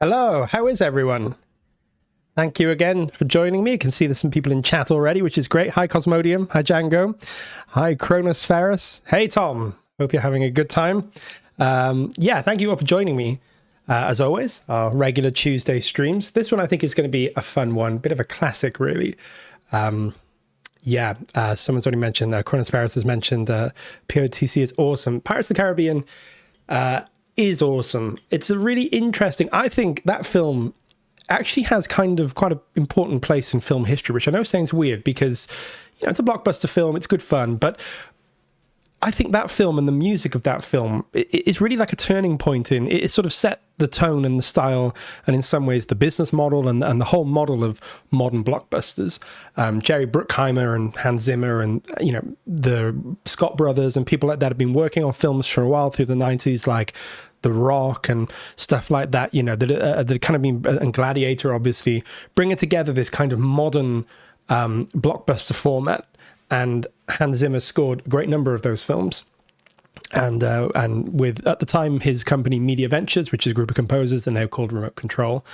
Hello, how is everyone? Thank you again for joining me. You can see there's some people in chat already, which is great. Hi, Cosmodium. Hi, Django. Hi, Cronus Ferris. Hey, Tom. Hope you're having a good time. Yeah, thank you all for joining me. As always, our regular Tuesday streams. This one I think is going to be a fun one, bit of a classic, really. Someone's already mentioned, Cronus Ferris has mentioned POTC is awesome. Pirates of the Caribbean is awesome. It's a really interesting, I think that film actually has kind of quite an important place in film history, which I know sounds weird because, it's a blockbuster film, it's good fun, but I think that film and the music of that film is really like a turning point in it sort of set the tone and the style and in some ways the business model and the whole model of modern blockbusters. Jerry Bruckheimer and Hans Zimmer and the Scott brothers and people like that have been working on films for a while through the 90s, like The Rock and stuff like that, that kind of been, and Gladiator obviously, bringing together this kind of modern blockbuster format. And Hans Zimmer scored a great number of those films. And with, at the time, his company Media Ventures, which is a group of composers, they're now called Remote Control,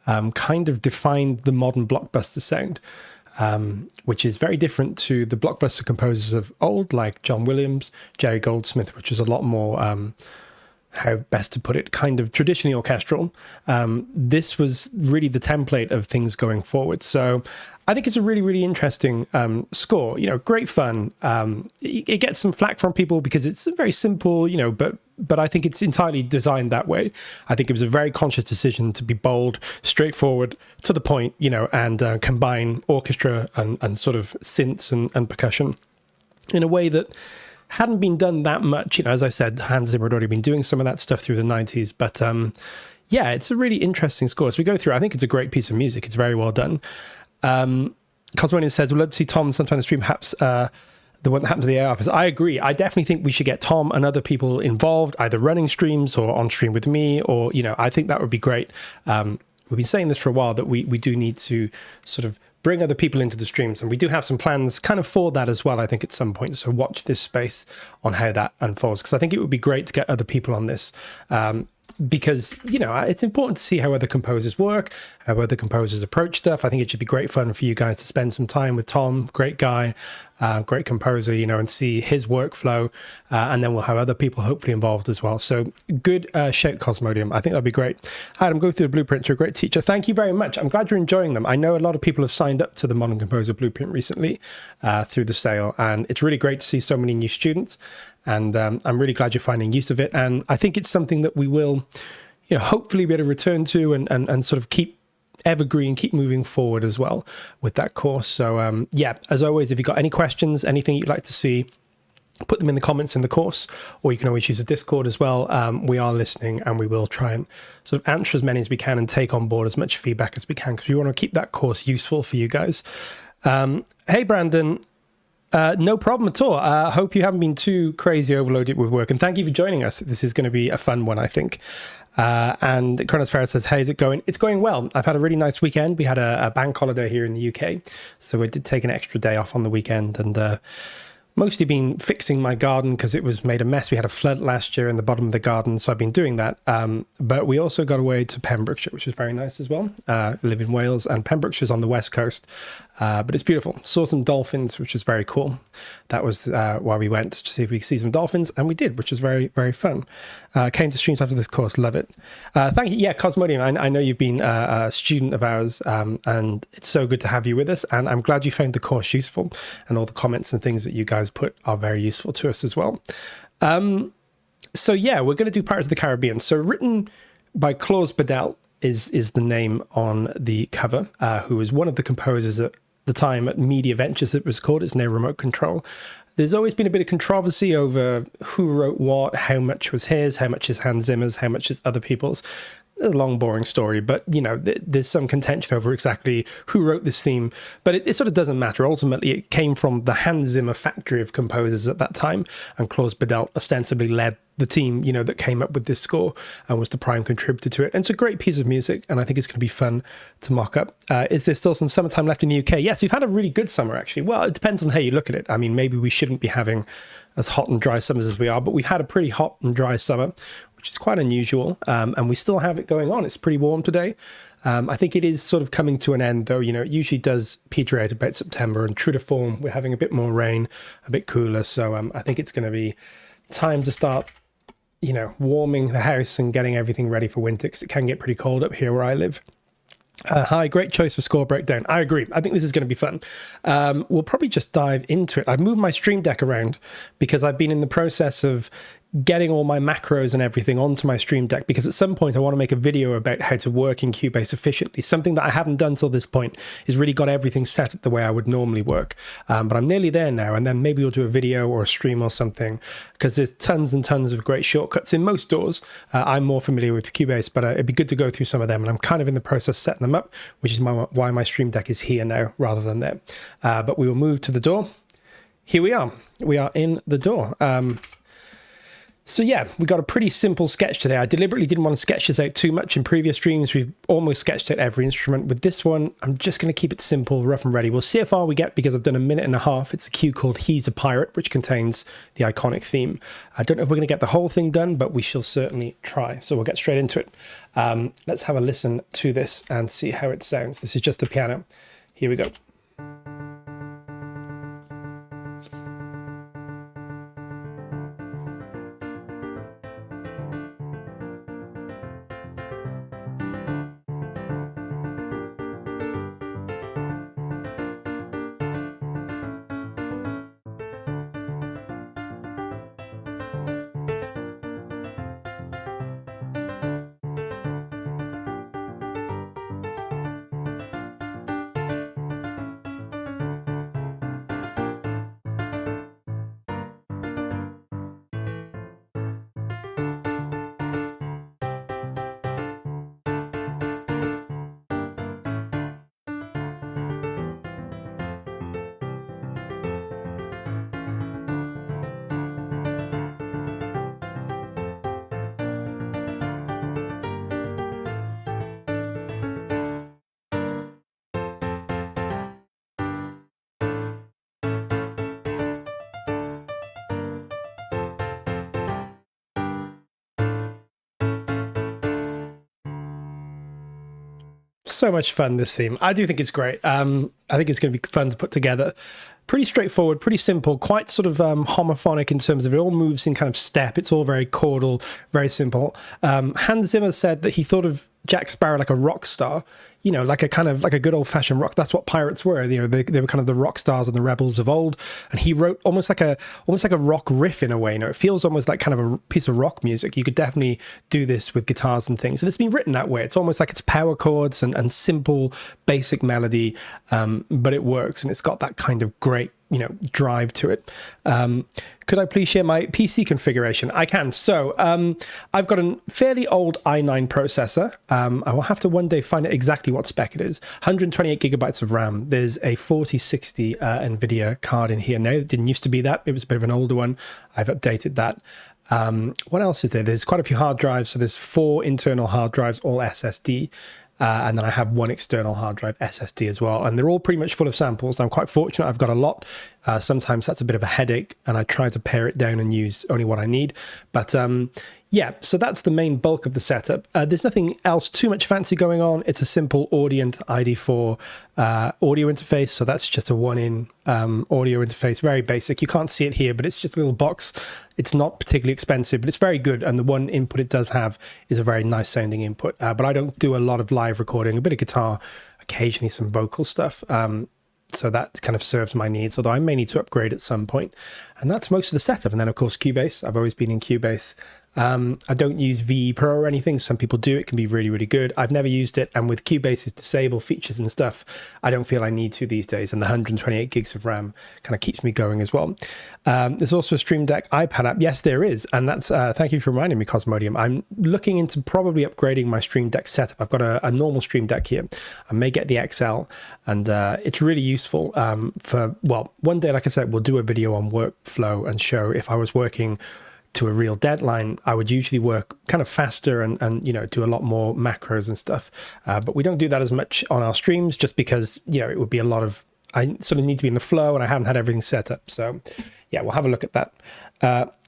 kind of defined the modern blockbuster sound, which is very different to the blockbuster composers of old, like John Williams, Jerry Goldsmith, which is a lot more, how best to put it, kind of traditionally orchestral. This was really the template of things going forward. So I think it's a really, really interesting score. Great fun. It gets some flack from people because it's very simple, but I think it's entirely designed that way. I think it was a very conscious decision to be bold, straightforward, to the point, and combine orchestra and sort of synths and percussion in a way that hadn't been done that much. As I said, Hans Zimmer had already been doing some of that stuff through the 90s, but it's a really interesting score. As we go through, I think it's a great piece of music. It's very well done. Cosmonium says, we'd love to see Tom sometime in the stream, perhaps the one that happened to the air office. I agree. I definitely think we should get Tom and other people involved, either running streams or on stream with me, or, I think that would be great. We've been saying this for a while, that we do need to sort of bring other people into the streams, and we do have some plans kind of for that as well, I think, at some point. So watch this space on how that unfolds, because I think it would be great to get other people on this, because, it's important to see how other composers work, how other composers approach stuff. I think it should be great fun for you guys to spend some time with Tom, great guy, great composer, and see his workflow, and then we'll have other people hopefully involved as well. So good shout, Cosmodium. I think that'd be great. Adam, go through the blueprints. You're a great teacher. Thank you very much. I'm glad you're enjoying them. I know a lot of people have signed up to the Modern Composer Blueprint recently through the sale, and it's really great to see so many new students. And I'm really glad you're finding use of it. And I think it's something that we will, hopefully be able to return to and sort of keep evergreen, keep moving forward as well with that course. So as always, if you've got any questions, anything you'd like to see, put them in the comments in the course, or you can always use the Discord as well. We are listening, and we will try and sort of answer as many as we can and take on board as much feedback as we can, because we want to keep that course useful for you guys. Hey, Brandon. No problem at all. I hope you haven't been too crazy overloaded with work, and thank you for joining us. This is going to be a fun one, I think. And Cronus Ferris says, hey, is it going? It's going well. I've had a really nice weekend. We had a bank holiday here in the UK, so we did take an extra day off on the weekend, and mostly been fixing my garden because it was made a mess. We had a flood last year in the bottom of the garden, so I've been doing that. But we also got away to Pembrokeshire, which was very nice as well. Live in Wales, and Pembrokeshire's on the west coast, but it's beautiful. Saw some dolphins, which was very cool. That was why we went, to see if we could see some dolphins, and we did, which was very, very fun. Came to streams after this course, love it. Thank you. Yeah, Cosmodium, I know you've been a student of ours, and it's so good to have you with us, and I'm glad you found the course useful, and all the comments and things that you guys put are very useful to us as well. So yeah, we're going to do Pirates of the Caribbean. So written by Klaus Badelt is the name on the cover, who was one of the composers at the time at Media Ventures, it was called. It's now Remote Control. There's always been a bit of controversy over who wrote what, how much was his, how much is Hans Zimmer's, how much is other people's. A long, boring story, but, there's some contention over exactly who wrote this theme, but it sort of doesn't matter. Ultimately, it came from the Hans Zimmer factory of composers at that time, and Klaus Badelt ostensibly led the team, that came up with this score and was the prime contributor to it. And it's a great piece of music, and I think it's going to be fun to mock up. Is there still some summertime left in the UK? Yes, we've had a really good summer, actually. Well, it depends on how you look at it. I mean, maybe we shouldn't be having as hot and dry summers as we are, but we've had a pretty hot and dry summer, which is quite unusual. And we still have it going on. It's pretty warm today. I think it is sort of coming to an end, though. It usually does peter out about September, and true to form, we're having a bit more rain, a bit cooler. So I think it's going to be time to start, warming the house and getting everything ready for winter, because it can get pretty cold up here where I live. Hi, great choice for score breakdown. I agree. I think this is going to be fun. We'll probably just dive into it. I've moved my Stream Deck around because I've been in the process of getting all my macros and everything onto my Stream Deck, because at some point I want to make a video about how to work in Cubase efficiently. Something that I haven't done till this point is really got everything set up the way I would normally work. But I'm nearly there now, and then maybe we'll do a video or a stream or something, because there's tons and tons of great shortcuts in most DAWs. I'm more familiar with Cubase, but it'd be good to go through some of them, and I'm kind of in the process of setting them up, which is why my Stream Deck is here now rather than there. But we will move to the DAW. Here we are. We are in the DAW. So yeah, we got a pretty simple sketch today. I deliberately didn't want to sketch this out too much. In previous streams, we've almost sketched out every instrument. With this one, I'm just going to keep it simple, rough and ready. We'll see how far we get, because I've done 1.5 minutes. It's a cue called He's a Pirate, which contains the iconic theme. I don't know if we're going to get the whole thing done, but we shall certainly try. So we'll get straight into it. Let's have a listen to this and see how it sounds. This is just the piano. Here we go. So much fun, this theme. I do think it's great. I think it's going to be fun to put together. Pretty straightforward, pretty simple, quite sort of homophonic in terms of it all moves in kind of step. It's all very chordal, very simple. Hans Zimmer said that he thought of Jack Sparrow like a rock star, like a good old fashioned rock. That's what pirates were. They were kind of the rock stars and the rebels of old. And he wrote almost like a rock riff in a way. It feels almost like kind of a piece of rock music. You could definitely do this with guitars and things. And it's been written that way. It's almost like it's power chords and simple, basic melody, but it works. And it's got that kind of great, drive to it. Could I please share my PC configuration? I can. So I've got a fairly old i9 processor. I will have to one day find out exactly what spec it is. 128 gigabytes of RAM. There's a 4060 NVIDIA card in here now. It didn't used to be that. It was a bit of an older one. I've updated that. What else is there? There's quite a few hard drives. So there's 4 internal hard drives, all SSD. And then I have 1 external hard drive SSD as well. And they're all pretty much full of samples. I'm quite fortunate. I've got a lot. Sometimes that's a bit of a headache, and I try to pare it down and use only what I need. But yeah, so that's the main bulk of the setup. There's nothing else too much fancy going on. It's a simple Audient ID4 audio interface. So that's just a 1-in audio interface, very basic. You can't see it here, but it's just a little box. It's not particularly expensive, but it's very good. And the one input it does have is a very nice sounding input. But I don't do a lot of live recording, a bit of guitar, occasionally some vocal stuff. So that kind of serves my needs, although I may need to upgrade at some point. And that's most of the setup. And then, of course, Cubase. I've always been in Cubase. I don't use VE Pro or anything. Some people do. It can be really, really good. I've never used it. And with Cubase's disable features and stuff, I don't feel I need to these days. And the 128 gigs of RAM kind of keeps me going as well. There's also a Stream Deck iPad app. Yes, there is. And that's, thank you for reminding me, Cosmodium. I'm looking into probably upgrading my Stream Deck setup. I've got a normal Stream Deck here. I may get the XL. And it's really useful for, well, one day, like I said, we'll do a video on workflow and show if I was working to a real deadline, I would usually work kind of faster and do a lot more macros and stuff. But we don't do that as much on our streams just because, it would be a lot of, I sort of need to be in the flow and I haven't had everything set up. So yeah, we'll have a look at that.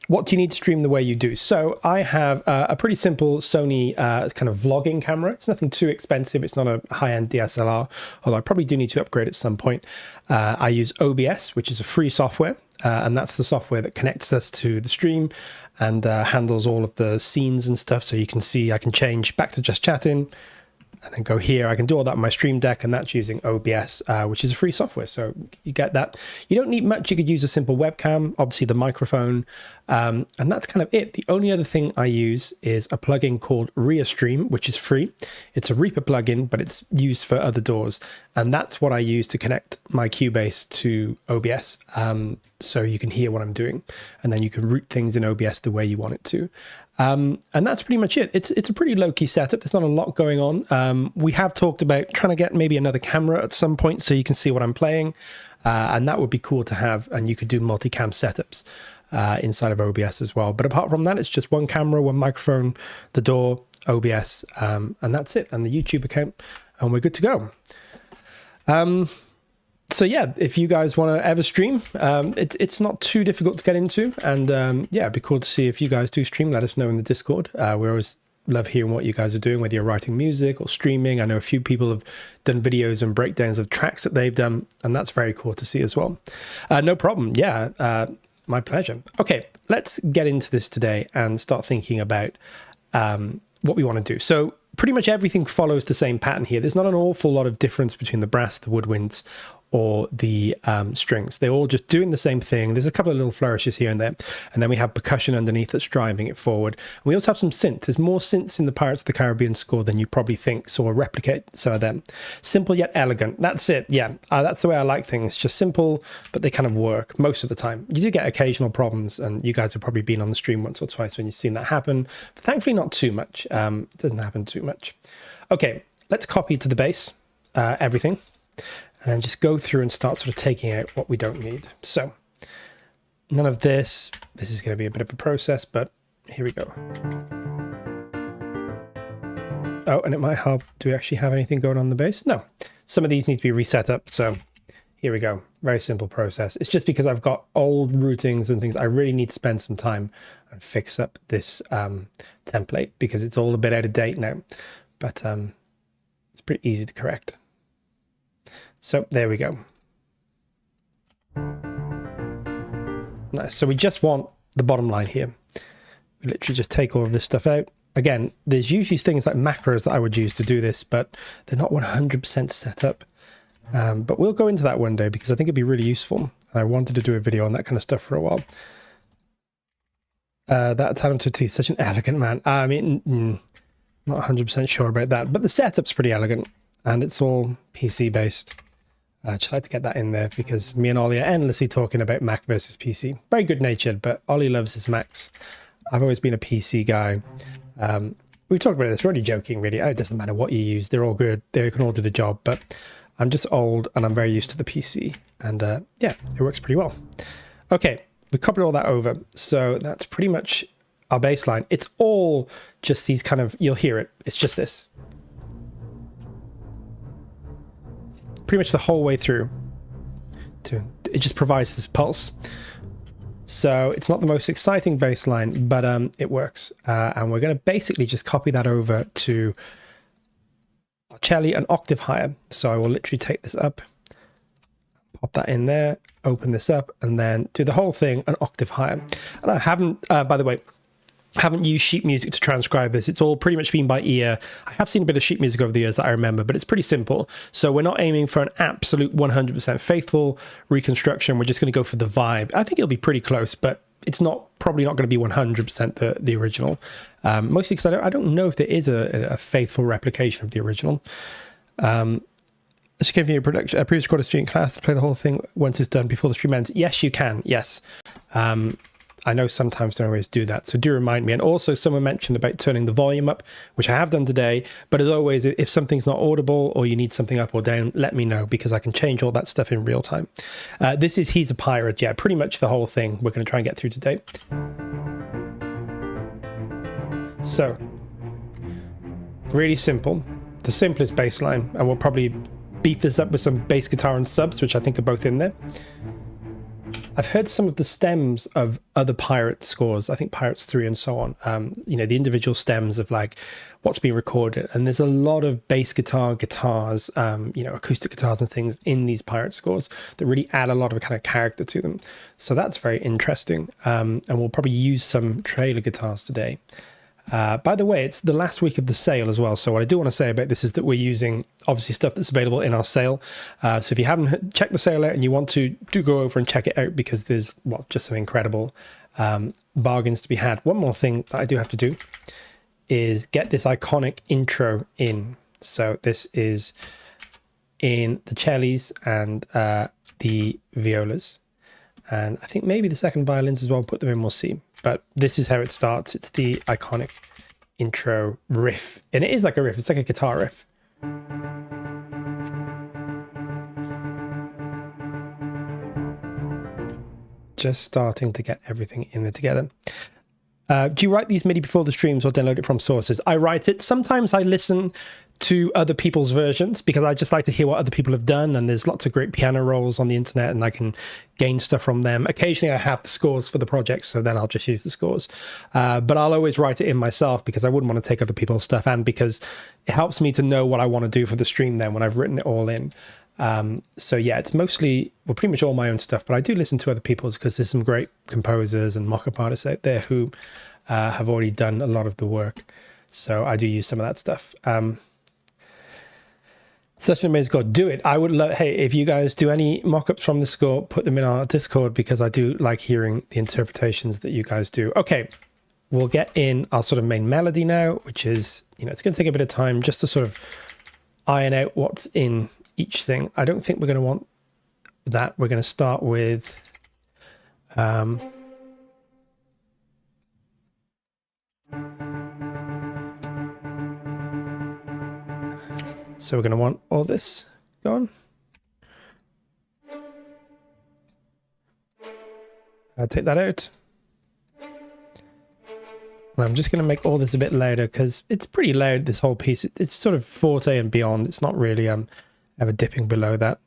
what do you need to stream the way you do? So I have a pretty simple Sony kind of vlogging camera. It's nothing too expensive. It's not a high-end DSLR, although I probably do need to upgrade at some point. I use OBS, which is a free software, and that's the software that connects us to the stream and handles all of the scenes and stuff. So you can see I can change back to just chatting, and then go here. I can do all that on my Stream Deck, and that's using OBS, which is a free software. So you get that. You don't need much. You could use a simple webcam, obviously the microphone, and that's kind of it. The only other thing I use is a plugin called Restream, which is free. It's a Reaper plugin, but it's used for other DAWs. And that's what I use to connect my Cubase to OBS. So you can hear what I'm doing, and then you can route things in OBS the way you want it to. And that's pretty much it. It's a pretty low-key setup. There's not a lot going on. We have talked about trying to get maybe another camera at some point so you can see what I'm playing. And that would be cool to have. And you could do multicam setups inside of OBS as well. But apart from that, it's just one camera, one microphone, the DAW, OBS, and that's it. And the YouTube account, and we're good to go. So yeah, if you guys want to ever stream, it's not too difficult to get into, and yeah, it'd be cool to see if you guys do stream. Let us know in the Discord. We always love hearing what you guys are doing, whether you're writing music or streaming. I know a few people have done videos and breakdowns of tracks that they've done, and that's very cool to see as well. No problem. Yeah, my pleasure. Okay, let's get into this today and start thinking about what we want to do. So pretty much everything follows the same pattern here. There's not an awful lot of difference between the brass, the woodwinds, or the strings. They're all just doing the same thing. There's a couple of little flourishes here and there, and then we have percussion underneath that's driving it forward. And we also have some synth. There's more synths in the Pirates of the Caribbean score than you probably think, so we'll replicate some of them. Simple yet elegant. That's it. Yeah, that's the way I like things. Just simple, but they kind of work most of the time. You do get occasional problems, and you guys have probably been on the stream once or twice when you've seen that happen, but thankfully not too much. It doesn't happen too much. Okay, let's copy to the bass everything, and just go through and start sort of taking out what we don't need. So none of this. This is going to be a bit of a process, but here we go. Oh, and it might help. Do we actually have anything going on the bass? No. Some of these need to be reset up. So here we go. Very simple process. It's just because I've got old routings and things. I really need to spend some time and fix up this template because it's all a bit out of date now. But it's pretty easy to correct. So there we go. Nice. So we just want the bottom line here. We literally just take all of this stuff out. Again, there's usually things like macros that I would use to do this, but they're not 100% set up. But we'll go into that one day because I think it'd be really useful. I wanted to do a video on that kind of stuff for a while. That talented T, such an elegant man. I mean, not 100% sure about that, but the setup's pretty elegant and it's all PC based. I'd just like to get that in there because me and Ollie are endlessly talking about Mac versus PC. Very good natured, but Ollie loves his Macs. I've always been a PC guy. We've talked about this, we're only joking really. It doesn't matter what you use, they're all good, they can all do the job, but I'm just old and I'm very used to the PC. And yeah, it works pretty well. Okay, we copied all that over. So that's pretty much our bass line. It's all just these kind of, you'll hear it, it's just this. Pretty much the whole way through. It just provides this pulse. So it's not the most exciting bass line, but it works. And we're going to basically just copy that over to our cello an octave higher. So I will literally take this up, pop that in there, open this up, and then do the whole thing an octave higher. And I haven't, by the way, haven't used sheet music to transcribe this. It's all pretty much been by ear. I have seen a bit of sheet music over the years that I remember, but it's pretty simple. So we're not aiming for an absolute 100% faithful reconstruction. We're just going to go for the vibe. I think it'll be pretty close, but it's probably not going to be 100% the original. Mostly because I don't know if there is a faithful replication of the original. Just giving you a previous recorded stream class to play the whole thing once it's done before the stream ends. Yes, you can. Yes. I know sometimes don't always do that, so do remind me. And also someone mentioned about turning the volume up, which I have done today. But as always, if something's not audible or you need something up or down, let me know because I can change all that stuff in real time. This is He's a Pirate. Yeah, pretty much the whole thing we're going to try and get through today. So, really simple. The simplest bass line. And we'll probably beef this up with some bass guitar and subs, which I think are both in there. I've heard some of the stems of other Pirate scores, I think Pirates 3 and so on, you know, the individual stems of like what's being recorded. And there's a lot of bass guitars, you know, acoustic guitars and things in these Pirate scores that really add a lot of kind of character to them. So that's very interesting. And we'll probably use some trailer guitars today. By the way, it's the last week of the sale as well. So what I do want to say about this is that we're using obviously stuff that's available in our sale. So if you haven't checked the sale out and you want to, do go over and check it out, because there's just some incredible bargains to be had. One more thing that I do have to do is get this iconic intro in. So this is in the cellos and the violas. And I think maybe the second violins as well, put them in, we'll see. But this is how it starts. It's the iconic intro riff. And it is like a riff. It's like a guitar riff. Just starting to get everything in there together. Do you write these MIDI before the streams or download it from sources? I write it. Sometimes I listen to other people's versions because I just like to hear what other people have done, and there's lots of great piano rolls on the internet and I can gain stuff from them. Occasionally I have the scores for the project, so then I'll just use the scores, but I'll always write it in myself because I wouldn't want to take other people's stuff, and because it helps me to know what I want to do for the stream then when I've written it all in. So yeah, it's mostly, well, pretty much all my own stuff, but I do listen to other people's because there's some great composers and mock-up artists out there who have already done a lot of the work, so I do use some of that stuff. Such an amazing score. Do it. I would love, hey, if you guys do any mock-ups from the score, put them in our Discord, because I do like hearing the interpretations that you guys do. Okay, we'll get in our sort of main melody now, which is, you know, it's going to take a bit of time just to sort of iron out what's in each thing. I don't think we're going to want that. We're going to start with so we're going to want all this gone. I'll take that out. And I'm just going to make all this a bit louder because it's pretty loud, this whole piece. It's sort of forte and beyond. It's not really ever dipping below that.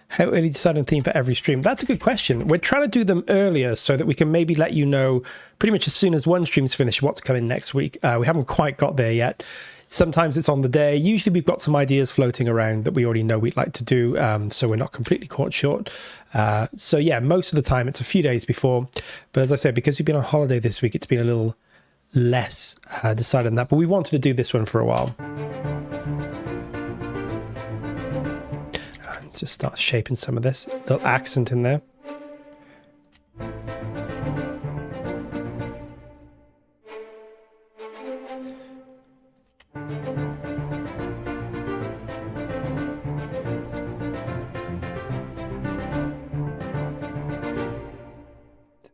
How early decide on theme for every stream? That's a good question. We're trying to do them earlier so that we can maybe let you know pretty much as soon as one stream's finished what's coming next week. We haven't quite got there yet. Sometimes it's on the day. Usually we've got some ideas floating around that we already know we'd like to do, so we're not completely caught short. So yeah, most of the time it's a few days before. But as I said, because we've been on holiday this week, it's been a little less decided on that. But we wanted to do this one for a while. And just start shaping some of this. Little accent in there.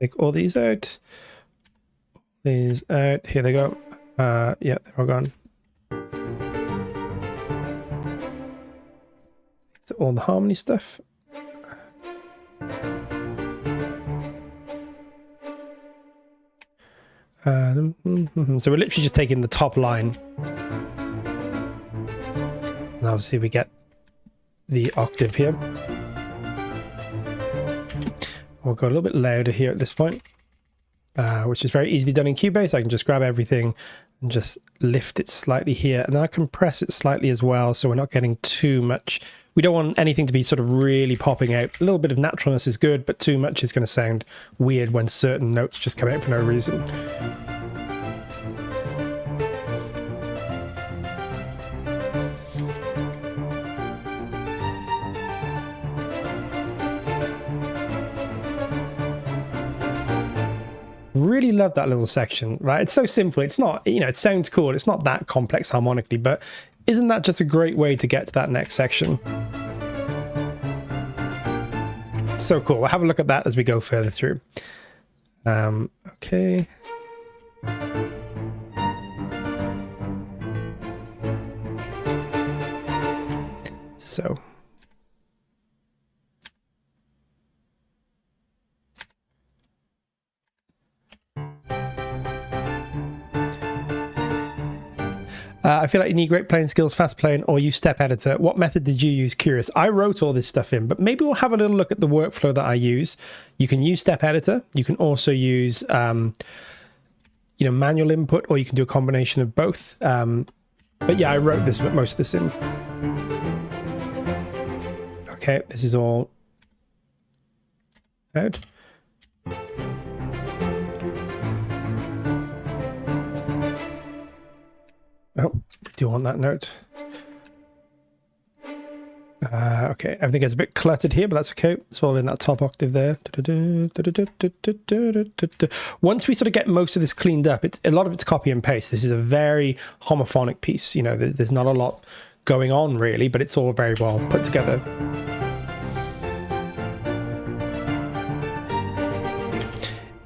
Take all these out. These out. Here they go. Yeah, they're all gone. So all the harmony stuff. So we're literally just taking the top line. And obviously we get the octave here. We'll go a little bit louder here at this point, which is very easily done in Cubase. I can just grab everything and just lift it slightly here, and then I compress it slightly as well, so we're not getting too much. We don't want anything to be sort of really popping out. A little bit of naturalness is good, but too much is going to sound weird when certain notes just come out for no reason. Really love that little section, right? It's so simple. It's not, you know, it sounds cool. It's not that complex harmonically, but isn't that just a great way to get to that next section? It's so cool. We'll have a look at that as we go further through. Okay. So. I feel like you need great playing skills, fast playing, or use step editor. What method did you use? Curious. I wrote all this stuff in, but maybe we'll have a little look at the workflow that I use. You can use step editor. You can also use, manual input, or you can do a combination of both. But yeah, I wrote most of this in. Okay, this is all out. Oh, do you want that note? Okay, everything gets a bit cluttered here, but that's okay. It's all in that top octave there. Once we sort of get most of this cleaned up, a lot of it's copy and paste. This is a very homophonic piece. There's not a lot going on really, but it's all very well put together.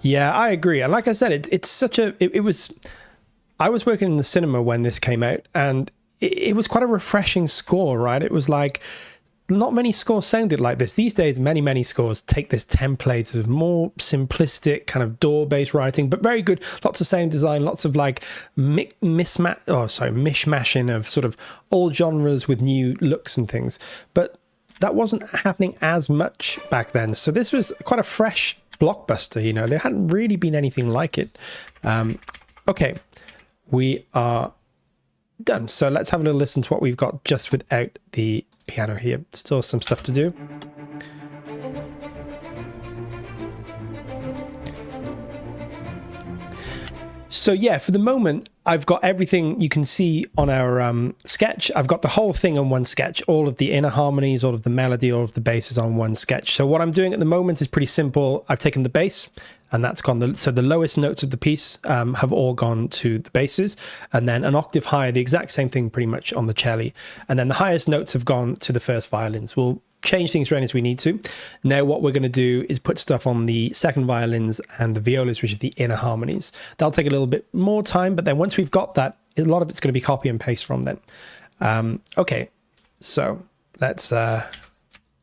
Yeah, I agree. And like I said, it's such a... It was... I was working in the cinema when this came out, and it was quite a refreshing score, right? It was like, not many scores sounded like this. These days, many scores take this template of more simplistic kind of door-based writing, but very good. Lots of sound design, lots of like mishmashing of sort of old genres with new looks and things. But that wasn't happening as much back then. So this was quite a fresh blockbuster, there hadn't really been anything like it. Okay. We are done. So let's have a little listen to what we've got just without the piano here. Still some stuff to do. So yeah, for the moment, I've got everything you can see on our sketch. I've got the whole thing on one sketch, all of the inner harmonies, all of the melody, all of the basses on one sketch. So what I'm doing at the moment is pretty simple. I've taken the bass, and that's gone. So the lowest notes of the piece have all gone to the basses, and then an octave higher, the exact same thing pretty much on the cello. And then the highest notes have gone to the first violins. We'll change things around as we need to. Now what we're going to do is put stuff on the second violins and the violas, which are the inner harmonies. That'll take a little bit more time, but then once we've got that, a lot of it's going to be copy and paste from then. Okay, so let's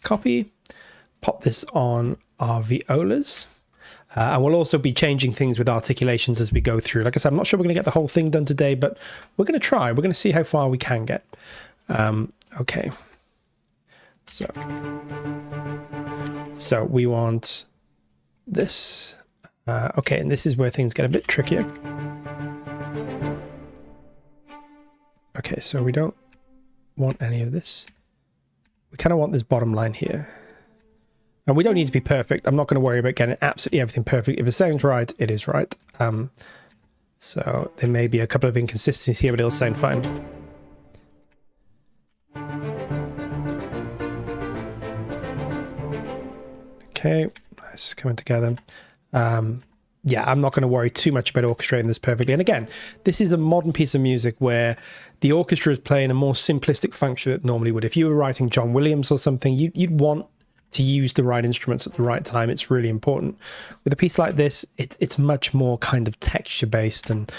copy, pop this on our violas. And we'll also be changing things with articulations as we go through. Like I said, I'm not sure we're going to get the whole thing done today, but we're going to try. We're going to see how far we can get. Okay. So we want this. Okay, and this is where things get a bit trickier. Okay, so we don't want any of this. We kind of want this bottom line here. And we don't need to be perfect. I'm not going to worry about getting absolutely everything perfect. If it sounds right, it is right. So there may be a couple of inconsistencies here, but it'll sound fine. Okay, nice, coming together. Yeah, I'm not going to worry too much about orchestrating this perfectly. And again, this is a modern piece of music where the orchestra is playing a more simplistic function that it normally would. If you were writing John Williams or something, you'd want to use the right instruments at the right time. It's really important. With a piece like this, it's much more kind of texture based, and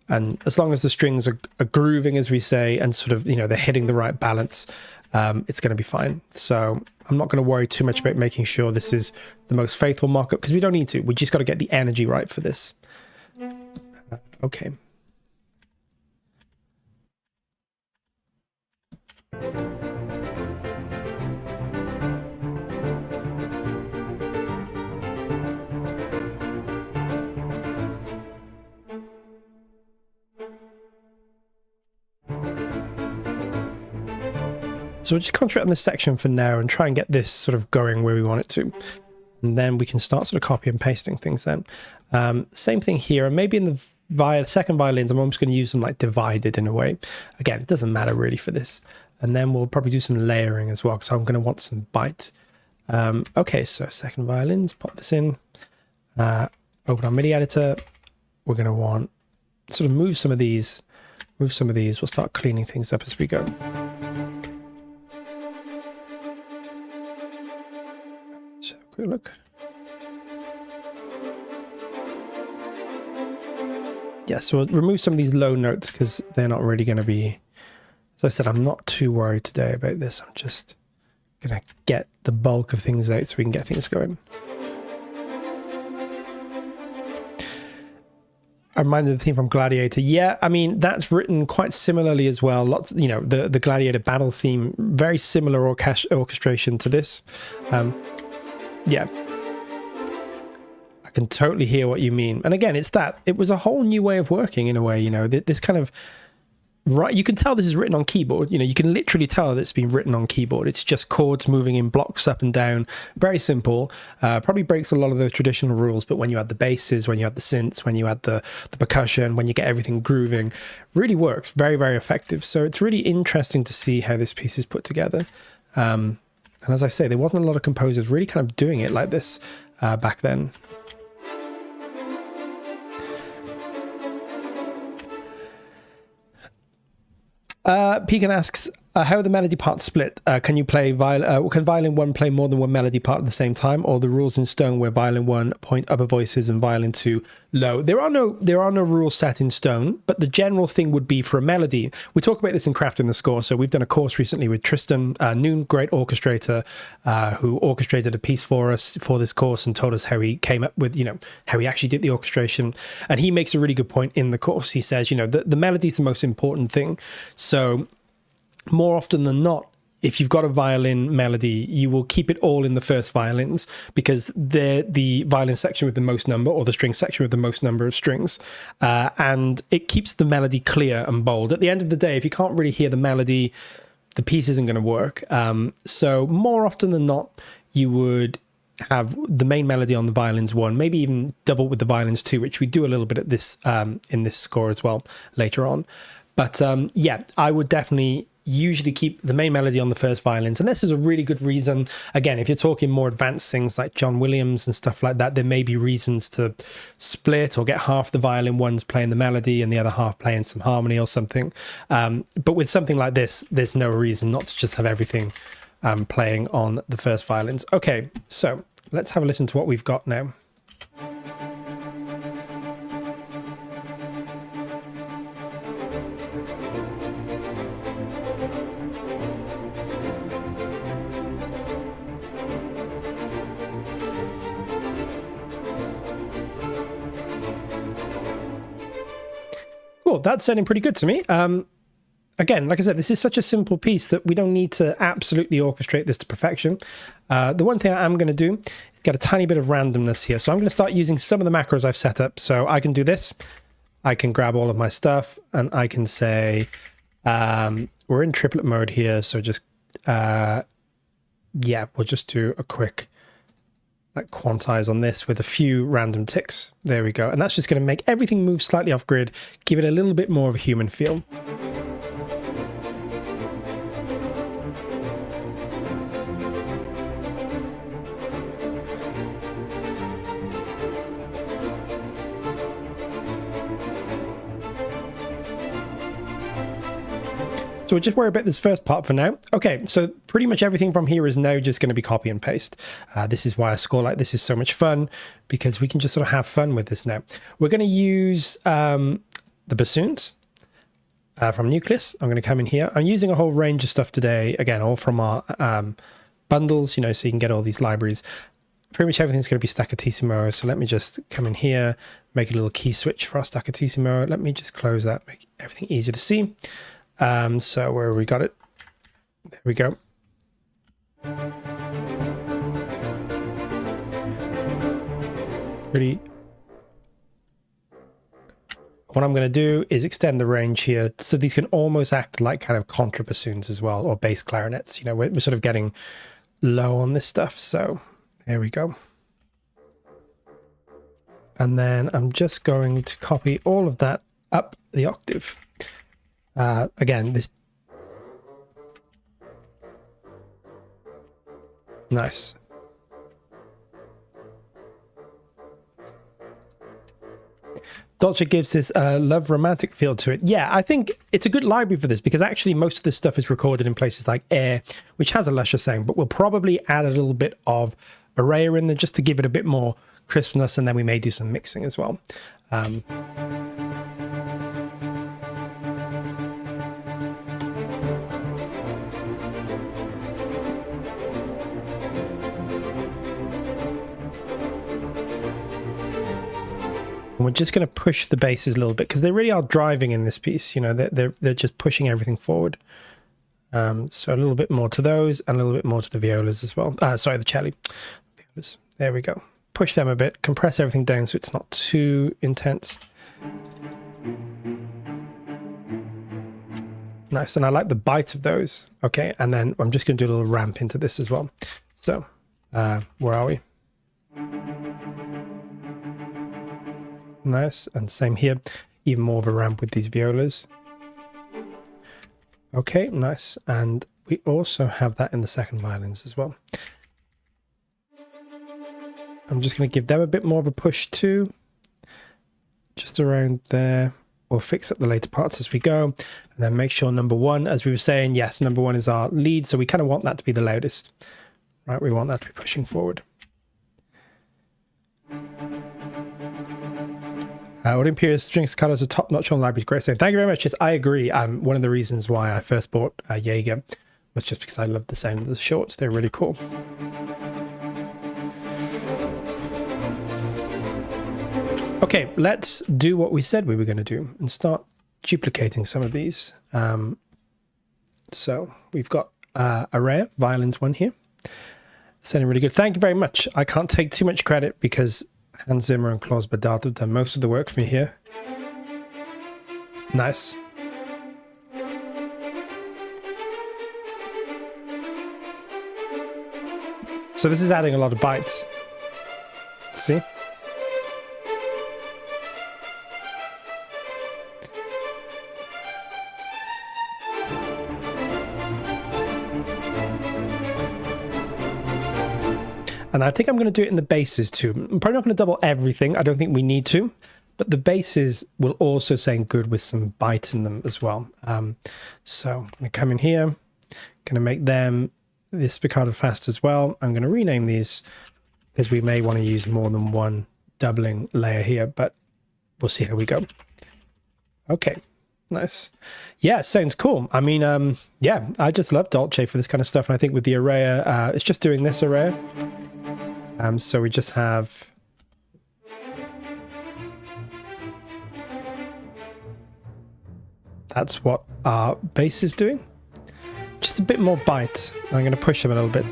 as long as the strings are grooving, as we say, and sort of they're hitting the right balance, it's going to be fine. So I'm not going to worry too much about making sure this is the most faithful mock-up, because we don't need to. We just got to get the energy right for this. Okay. So we'll just concentrate on this section for now and try and get this sort of going where we want it to. And then we can start sort of copy and pasting things then. Same thing here. And maybe in the second violins, I'm almost going to use them like divided in a way. Again, it doesn't matter really for this. And then we'll probably do some layering as well, because I'm going to want some bite. Okay, so second violins, pop this in. Open our MIDI editor. We're going to want sort of move some of these. We'll start cleaning things up as we go. Quick look. Yeah, so we'll remove some of these low notes because they're not really going to be... As I said, I'm not too worried today about this. I'm just going to get the bulk of things out so we can get things going. I reminded the theme from Gladiator. Yeah, I mean, that's written quite similarly as well. Lots, you know, the Gladiator battle theme, very similar orchestration to this. Yeah. I can totally hear what you mean. And again, it was a whole new way of working in a way, you know, this kind of, right, you can tell this is written on keyboard. You know, you can literally tell that it's been written on keyboard. It's just chords moving in blocks up and down. Very simple. Probably breaks a lot of those traditional rules, but when you add the basses, when you add the synths, when you add the percussion, when you get everything grooving, really works. Very, very effective. So it's really interesting to see how this piece is put together. And as I say, there wasn't a lot of composers really kind of doing it like this back then. Pegan asks, how are the melody parts split? Can you play can violin 1 play more than one melody part at the same time, or the rules in stone where violin 1 point upper voices and violin 2 low? There are no rules set in stone, but the general thing would be for a melody. We talk about this in Crafting the Score. So we've done a course recently with Tristan Noon, great orchestrator, who orchestrated a piece for us for this course and told us how he came up with, you know, how he actually did the orchestration. And he makes a really good point in the course. He says, you know, the melody is the most important thing. So more often than not, if you've got a violin melody, you will keep it all in the first violins because they're the violin section with the most number, or the string section with the most number of strings. And it keeps the melody clear and bold. At the end of the day, if you can't really hear the melody, the piece isn't going to work. So more often than not, you would have the main melody on the violins 1, maybe even double with the violins 2, which we do a little bit at this in this score as well later on. But yeah, I would definitely usually keep the main melody on the first violins, and this is a really good reason. Again, if you're talking more advanced things like John Williams and stuff like that, there may be reasons to split or get half the violin ones playing the melody and the other half playing some harmony or something. But with something like this, there's no reason not to just have everything playing on the first violins. Okay, so let's have a listen to what we've got now. Cool, that's sounding pretty good to me. Again, like I said, this is such a simple piece that we don't need to absolutely orchestrate this to perfection. The one thing I am going to do is get a tiny bit of randomness here. So I'm going to start using some of the macros I've set up. So I can do this. I can grab all of my stuff and I can say, we're in triplet mode here. So just, yeah, we'll just do a quick like quantize on this with a few random ticks. There we go. And that's just going to make everything move slightly off grid, give it a little bit more of a human feel. So we'll just worry about this first part for now. Okay, so pretty much everything from here is now just going to be copy and paste. This is why a score like this is so much fun, because we can just sort of have fun with this now. We're going to use the bassoons from Nucleus. I'm going to come in here. I'm using a whole range of stuff today, again, all from our bundles, you know, so you can get all these libraries. Pretty much everything's going to be staccatissimo. So let me just come in here, make a little key switch for our staccatissimo. Let me just close that, make everything easier to see. So where we got it, there we go. Pretty. What I'm going to do is extend the range here, so these can almost act like kind of contra bassoons as well, or bass clarinets. You know, we're sort of getting low on this stuff. So there we go. And then I'm just going to copy all of that up the octave. Again, this nice. Dolce gives this love romantic feel to it. Yeah, I think it's a good library for this because actually most of this stuff is recorded in places like Air, which has a lusher sound, but we'll probably add a little bit of Array in there just to give it a bit more crispness, and then we may do some mixing as well. And we're just going to push the basses a little bit because they really are driving in this piece. You know, they're just pushing everything forward. So a little bit more to those and a little bit more to the violas as well. Sorry, the cello. Violas. There we go. Push them a bit, compress everything down so it's not too intense. Nice, and I like the bite of those. Okay, and then I'm just going to do a little ramp into this as well. So, where are we? Nice, and same here. Even more of a ramp with these violas. Okay, nice, and we also have that in the second violins as well. I'm just going to give them a bit more of a push too. Just around there. We'll fix up the later parts as we go. And then make sure number one, as we were saying, yes, number one is our lead. So we kind of want that to be the loudest. Right, we want that to be pushing forward. Imperia's strings colors are top-notch on libraries. Great saying. Thank you very much. Yes, I agree. One of the reasons why I first bought Jaeger was just because I loved the sound of the shorts. They're really cool. Okay, let's do what we said we were going to do and start duplicating some of these. So we've got a rare violins one here. Sounding really good. Thank you very much. I can't take too much credit because Hans Zimmer and Klaus Badart have done most of the work for me here. Nice. So this is adding a lot of bites. See? And I think I'm going to do it in the basses too. I'm probably not going to double everything. I don't think we need to. But the basses will also sound good with some bite in them as well. So I'm going to come in here. Going to make them this spiccato fast as well. I'm going to rename these because we may want to use more than one doubling layer here. But we'll see how we go. Okay. Nice. Yeah, sounds cool. I mean, yeah, I just love Dolce for this kind of stuff. And I think with the array, it's just doing this array. So we just have that's what our bass is doing. Just a bit more bite. I'm going to push them a little bit.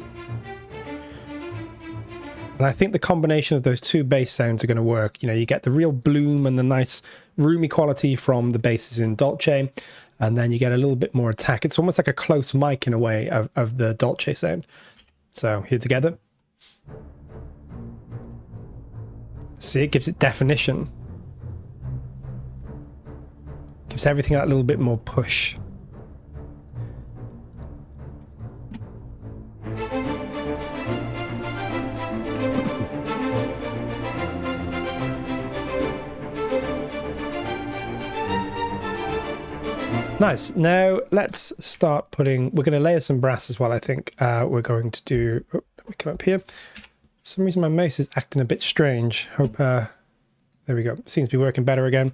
And I think the combination of those two bass sounds are going to work. You know, you get the real bloom and the nice roomy quality from the basses in Dolce, and then you get a little bit more attack. It's almost like a close mic in a way of the Dolce sound. So here together. See, it gives it definition. Gives everything that little bit more push. Nice. Now let's start putting, we're going to layer some brass as well, I think. We're going to do, oh, let me come up here. For some reason my mouse is acting a bit strange. Hope, there we go. Seems to be working better again.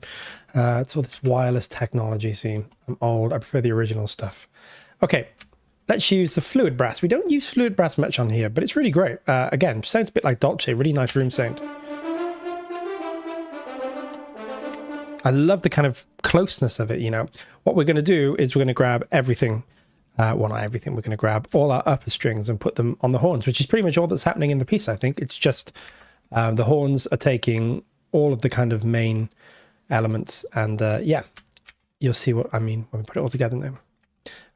It's all this wireless technology. See, I'm old. I prefer the original stuff. Okay, let's use the fluid brass. We don't use fluid brass much on here, but it's really great. Again, sounds a bit like Dolce. Really nice room sound. I love the kind of closeness of it, you know. What we're going to do is we're going to grab everything. Well, not everything. We're going to grab all our upper strings and put them on the horns, which is pretty much all that's happening in the piece, I think. It's just the horns are taking all of the kind of main elements. And yeah, you'll see what I mean when we put it all together now.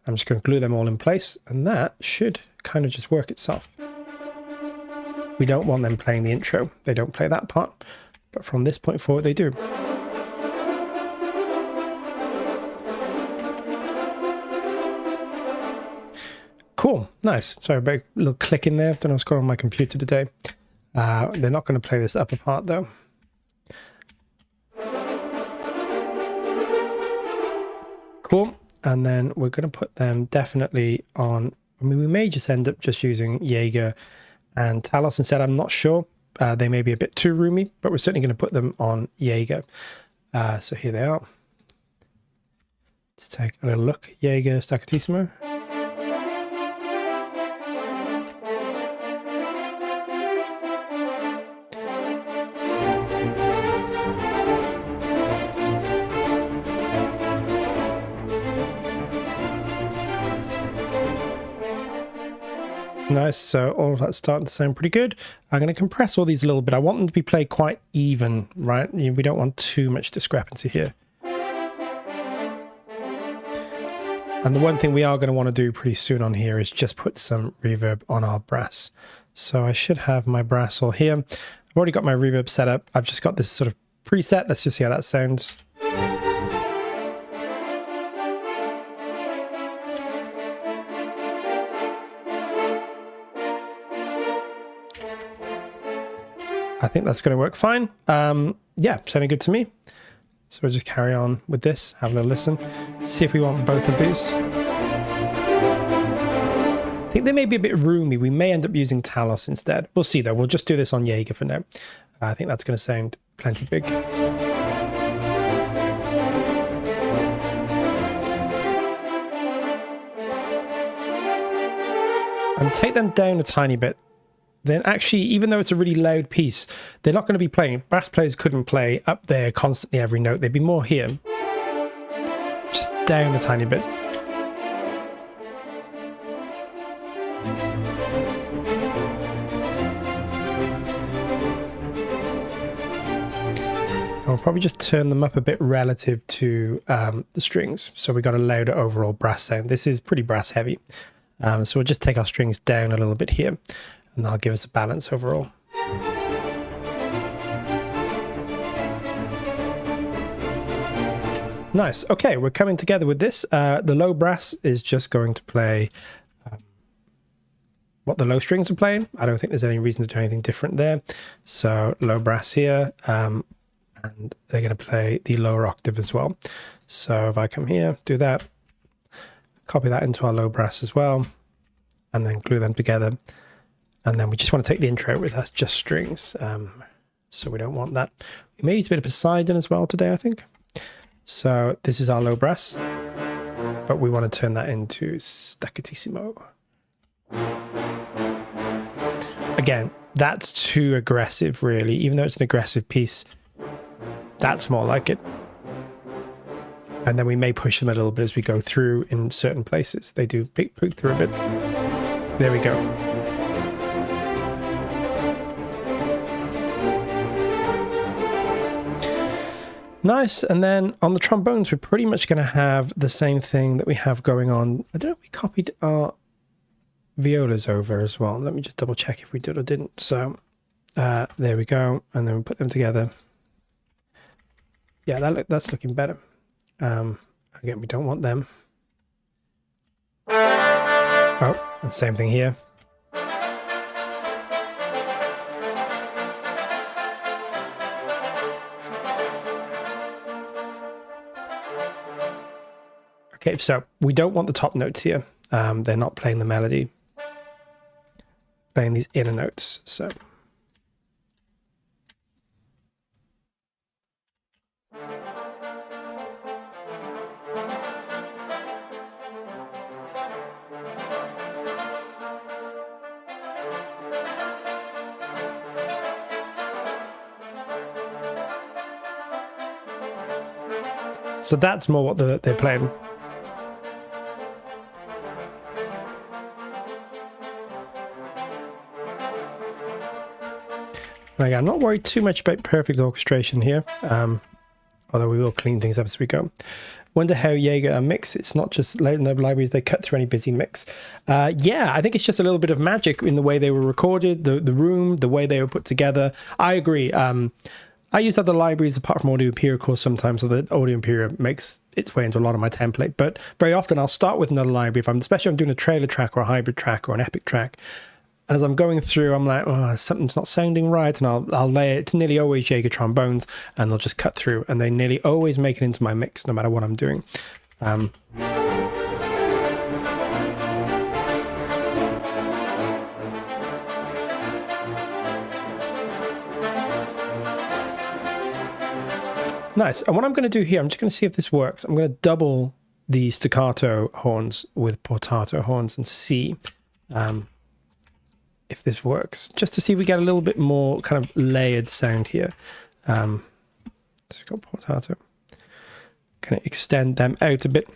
I'm just going to glue them all in place, and that should kind of just work itself. We don't want them playing the intro. They don't play that part. But from this point forward, they do. Cool, nice. Sorry about a little click in there. Don't know what's going on my computer today. They're not going to play this upper part though. Cool. And then we're going to put them definitely on. I mean, we may just end up just using Jaeger and Talos instead. I'm not sure. They may be a bit too roomy, but we're certainly going to put them on Jaeger. So here they are. Let's take a little look. Jaeger Staccatissimo. nice. So all of that's starting to sound pretty good. I'm going to compress all these a little bit. I want them to be played quite even, right? We don't want too much discrepancy here. And the one thing we are going to want to do pretty soon on here is just put some reverb on our brass. So I should have my brass all here. I've already got my reverb set up. I've just got this sort of preset. Let's just see how that sounds. I think that's going to work fine. Yeah, sounding good to me. So we'll just carry on with this, have a little listen, see if we want both of these. I think they may be a bit roomy. We may end up using Talos instead. We'll see though. We'll just do this on Jaeger for now. I think that's going to sound plenty big. And take them down a tiny bit. Then actually, even though it's a really loud piece, they're not going to be playing. Brass players couldn't play up there constantly every note. They'd be more here. Just down a tiny bit. And we'll probably just turn them up a bit relative to the strings. So we got a louder overall brass sound. This is pretty brass heavy. So we'll just take our strings down a little bit here. And that'll give us a balance overall. Nice. Okay, we're coming together with this. The low brass is just going to play what the low strings are playing. I don't think there's any reason to do anything different there. So low brass here, and they're going to play the lower octave as well. So if I come here, do that, copy that into our low brass as well, and then glue them together. And then we just want to take the intro with us, just strings. So we don't want that. We may use a bit of Poseidon as well today, I think. So this is our low brass, but we want to turn that into staccatissimo. Again, that's too aggressive, really. Even though it's an aggressive piece, that's more like it. And then we may push them a little bit as we go through in certain places. They do peek through a bit. There we go. Nice. And then on the trombones, we're pretty much going to have the same thing that we have going on. I don't know if we copied our violas over as well. Let me just double check if we did or didn't. So there we go. And then we put them together. Yeah, that's looking better. Again, we don't want them. Oh, and same thing here. Okay, so we don't want the top notes here. They're not playing the melody. Playing these inner notes, so. So that's more what they're playing. Again, I'm not worried too much about perfect orchestration here, although we will clean things up as we go. Wonder how Jaeger mix. It's not just loud in their libraries, they cut through any busy mix. Yeah, I think it's just a little bit of magic in the way they were recorded, the room, the way they were put together. I agree. I use other libraries apart from Audio Imperia, of course, sometimes, so that Audio Imperia makes its way into a lot of my template. But very often I'll start with another library, especially if I'm doing a trailer track or a hybrid track or an epic track. And as I'm going through, I'm like, oh, something's not sounding right. And I'll lay it. It's nearly always Jaeger trombones, and they'll just cut through. And they nearly always make it into my mix, no matter what I'm doing. Nice. And what I'm going to do here, I'm just going to see if this works. I'm going to double the staccato horns with portato horns and see if this works, just to see if we get a little bit more kind of layered sound here. So we've got portato. Kind of extend them out a bit,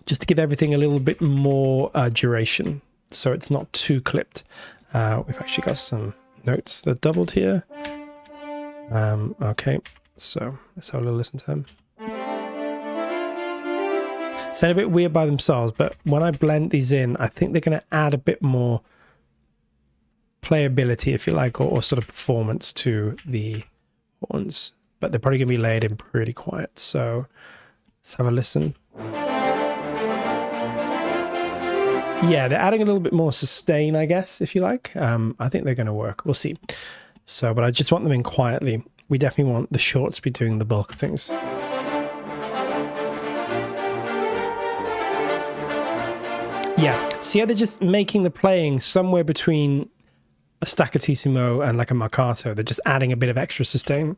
just to give everything a little bit more duration. so it's not too clipped. We've actually got some notes that doubled here. Okay, so let's have a little listen to them. Sound a bit weird by themselves, but when I blend these in, I think they're going to add a bit more playability, if you like, or sort of performance to the horns. But they're probably going to be layered in pretty quiet. So let's have a listen. Yeah, they're adding a little bit more sustain, I guess, if you like. I think they're going to work. We'll see. So, but I just want them in quietly. We definitely want the shorts to be doing the bulk of things. Yeah, see how they're just making the playing somewhere between a staccatissimo and like a marcato. They're just adding a bit of extra sustain.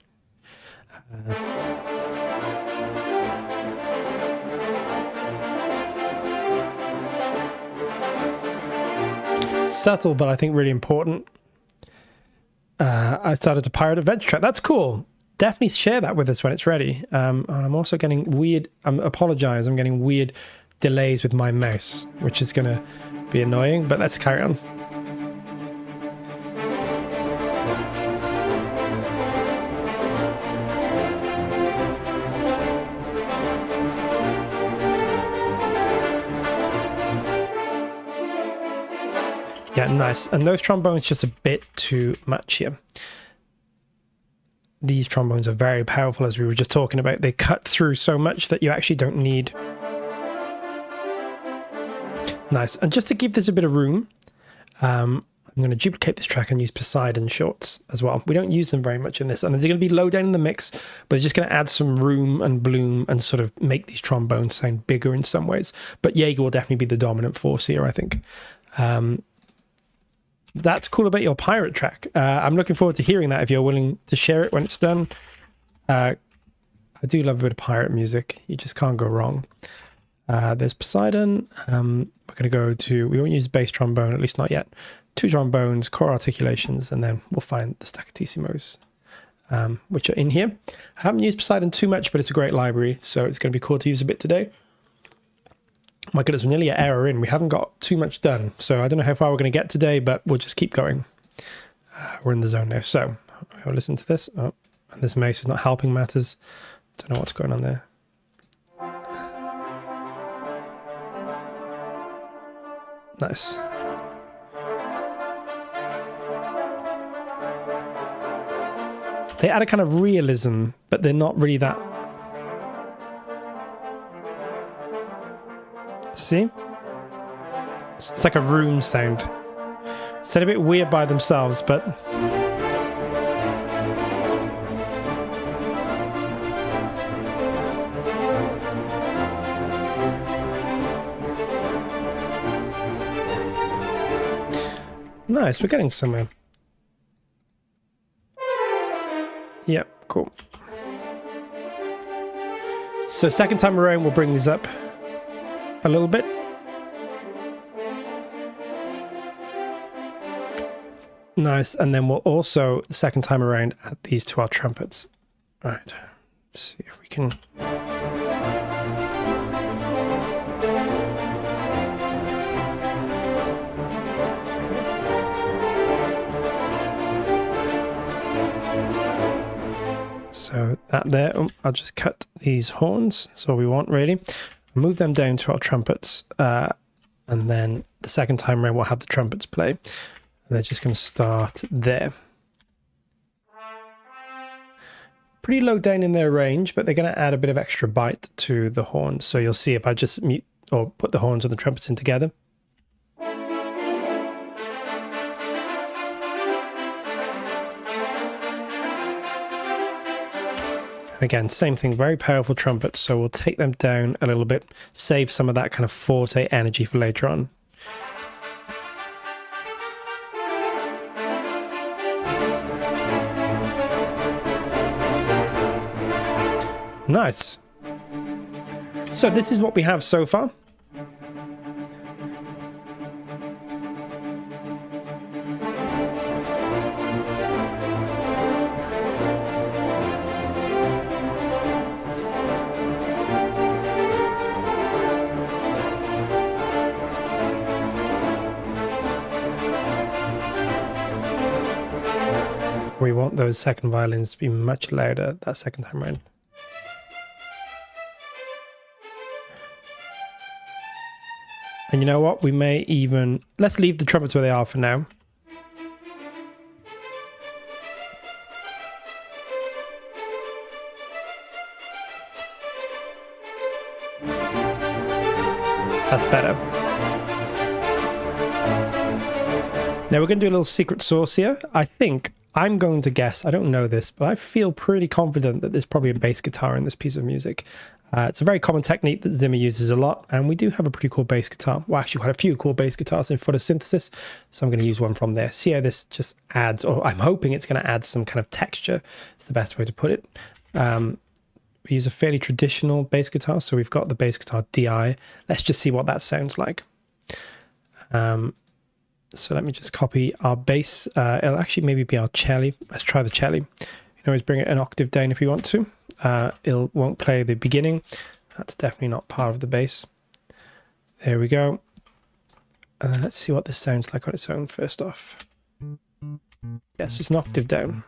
Subtle, but I think really important. I started a pirate adventure track. That's cool. Definitely share that with us when it's ready. And I'm also getting weird, I apologize, I'm getting weird delays with my mouse, which is going to be annoying, but let's carry on. Yeah, nice. And those trombones just a bit too much here. These trombones are very powerful, as we were just talking about. They cut through so much that you actually don't need. Nice. And just to give this a bit of room, I'm going to duplicate this track and use Poseidon shorts as well. We don't use them very much in this, and they're going to be low down in the mix, but they're just going to add some room and bloom and sort of make these trombones sound bigger in some ways. But Jaeger will definitely be the dominant force here, I think. That's cool about your pirate track. I'm looking forward to hearing that if you're willing to share it when it's done. I do love a bit of pirate music. You just can't go wrong. There's Poseidon. We're going to go to, we won't use bass trombone, at least not yet. 2 trombones, core articulations, and then we'll find the staccatissimos, which are in here. I haven't used Poseidon too much, but it's a great library, so it's going to be cool to use a bit today. My goodness, we're nearly an hour in. We haven't got too much done, so I don't know how far we're going to get today, but we'll just keep going. We're in the zone now. So I'll listen to this. Oh, and this mouse is not helping matters. Don't know what's going on there. Nice. They add a kind of realism, but they're not really that. See? It's like a room sound. It's a bit weird by themselves, but nice, we're getting somewhere. Yep, cool. So second time around, we'll bring these up a little bit. Nice, and then we'll also, the second time around, add these to our trumpets. All right, let's see if we can... So that there, I'll just cut these horns. That's all we want, really. Move them down to our trumpets, and then the second time around we'll have the trumpets play. And they're just going to start there. Pretty low down in their range, but they're going to add a bit of extra bite to the horns. So you'll see if I just mute or put the horns and the trumpets in together. Again, same thing, very powerful trumpets, so we'll take them down a little bit, save some of that kind of forte energy for later on. Nice. So this is what we have so far. We want those second violins to be much louder that second time around. And you know what? We may even... Let's leave the trumpets where they are for now. That's better. Now we're going to do a little secret sauce here. I think, I'm going to guess, I don't know this, but I feel pretty confident that there's probably a bass guitar in this piece of music. It's a very common technique that Zimmer uses a lot, and we do have a pretty cool bass guitar. Well, actually quite a few cool bass guitars in photosynthesis, so I'm going to use one from there. See how this just adds, or I'm hoping it's going to add some kind of texture. It's the best way to put it. We use a fairly traditional bass guitar, so we've got the bass guitar DI. Let's just see what that sounds like. So let me just copy our bass. It'll actually maybe be our cello. Let's try the cello. You can always bring it an octave down if you want to. It won't play the beginning. That's definitely not part of the bass. There we go. And then let's see what this sounds like on its own first off. Yes, it's an octave down.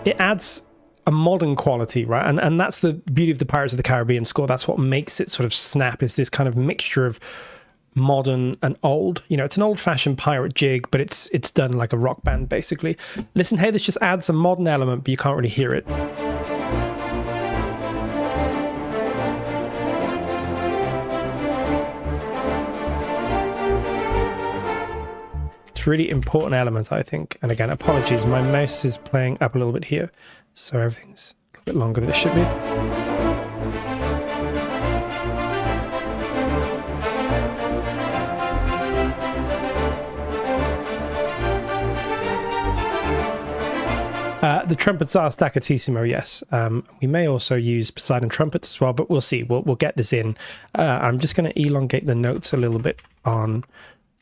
It adds a modern quality, right? And that's the beauty of the Pirates of the Caribbean score. That's what makes it sort of snap, is this kind of mixture of modern and old. You know, it's an old-fashioned pirate jig, but it's done like a rock band, basically. Listen, hey, this just adds a modern element, but you can't really hear it. It's a really important element, I think. And again, apologies, my mouse is playing up a little bit here, so everything's a little bit longer than it should be. The trumpets are staccatissimo, yes. We may also use Poseidon trumpets as well, but we'll see. We'll get this in. I'm just going to elongate the notes a little bit on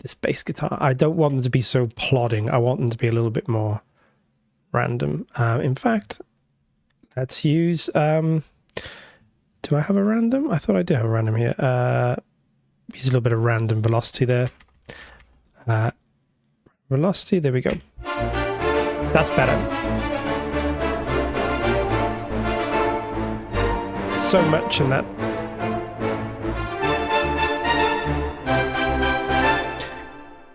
this bass guitar. I don't want them to be so plodding. I want them to be a little bit more random. In fact, let's use... do I have a random? I thought I did have a random here. Use a little bit of random velocity there. Velocity, there we go. That's better. So much in that.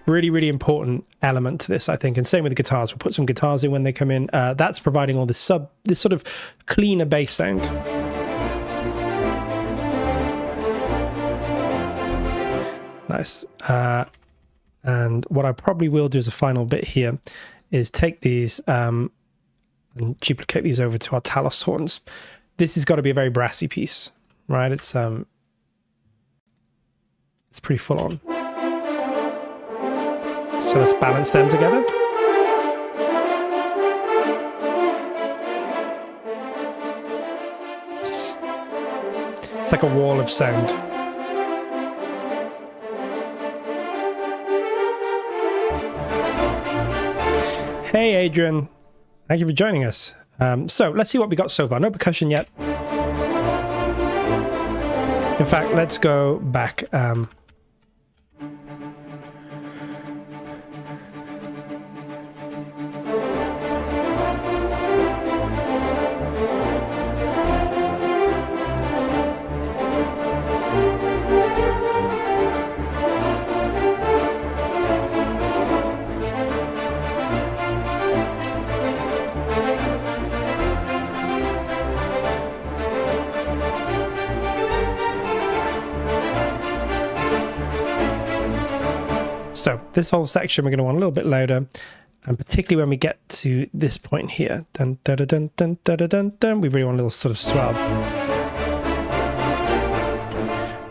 Really, really important element to this, I think. And same with the guitars. We'll put some guitars in when they come in. That's providing all this sort of cleaner bass sound. Nice. And what I probably will do as a final bit here is take these and duplicate these over to our Talos horns. This has got to be a very brassy piece, right? It's pretty full on. So let's balance them together. It's like a wall of sound. Hey, Adrian. Thank you for joining us. So let's see what we got so far. No percussion yet. In fact, let's go back. So this whole section we're going to want a little bit louder, and particularly when we get to this point here, dun dun dun dun dun dun dun dun, we really want a little sort of swell.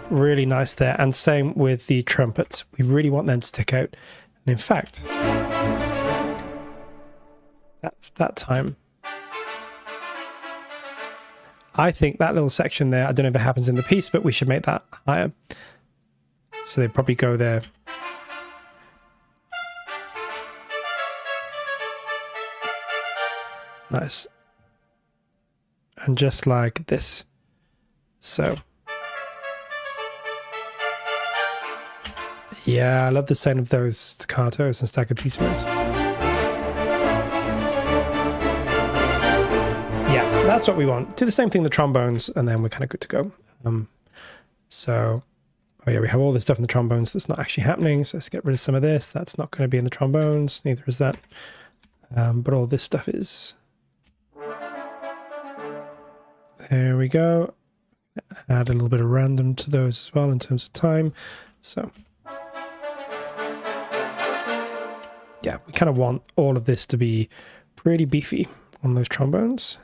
Really nice there, and same with the trumpets. We really want them to stick out. And in fact, that time, I think that little section there, I don't know if it happens in the piece, but we should make that higher. So they probably go there. Nice. And just like this. So yeah, I love the sound of those staccatos and staccatissимos. Yeah, that's what we want. Do the same thing in the trombones, and then we're kind of good to go. So, oh yeah, we have all this stuff in the trombones that's not actually happening. So let's get rid of some of this. That's not going to be in the trombones. Neither is that. But all this stuff is. There we go. Add a little bit of random to those as well in terms of time. So. Yeah, we kind of want all of this to be pretty beefy on those trombones.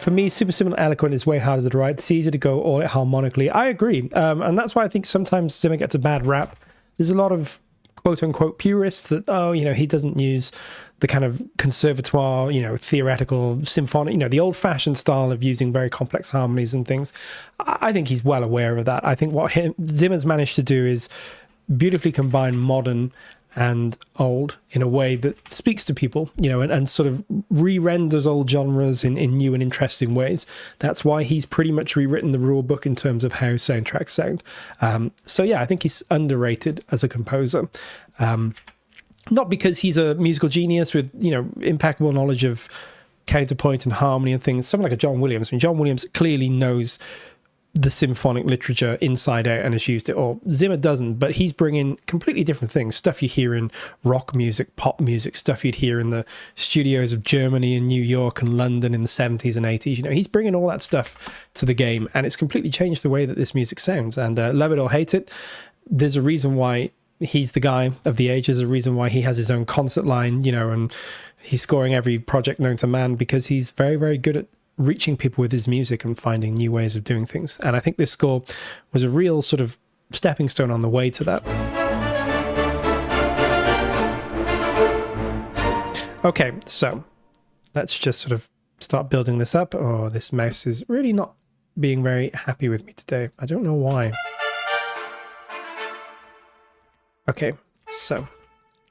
For me, Super Simple Eloquent is way harder to write. It's easier to go all harmonically. I agree. And that's why I think sometimes Zimmer gets a bad rap. There's a lot of quote-unquote purists that, oh, you know, he doesn't use the kind of conservatoire, you know, theoretical, symphonic, you know, the old-fashioned style of using very complex harmonies and things. I think he's well aware of that. I think what Zimmer's managed to do is beautifully combine modern and old in a way that speaks to people, you know, and sort of re-renders old genres in new and interesting ways. That's why he's pretty much rewritten the rule book in terms of how soundtracks sound. So yeah, I think he's underrated as a composer. Not because he's a musical genius with, you know, impeccable knowledge of counterpoint and harmony and things. Someone like a John Williams. I mean, John Williams clearly knows the symphonic literature inside out and has used it all. Zimmer doesn't, but he's bringing completely different things. Stuff you hear in rock music, pop music, stuff you'd hear in the studios of Germany and New York and London in the 70s and 80s. You know, he's bringing all that stuff to the game, and it's completely changed the way that this music sounds. And love it or hate it, there's a reason why he's the guy of the age. There's a reason why he has his own concert line, you know, and he's scoring every project known to man, because he's very, very good at reaching people with his music and finding new ways of doing things. And I think this score was a real sort of stepping stone on the way to that. Okay, so let's just sort of start building this up. Oh, this mouse is really not being very happy with me today. I don't know why. Okay, so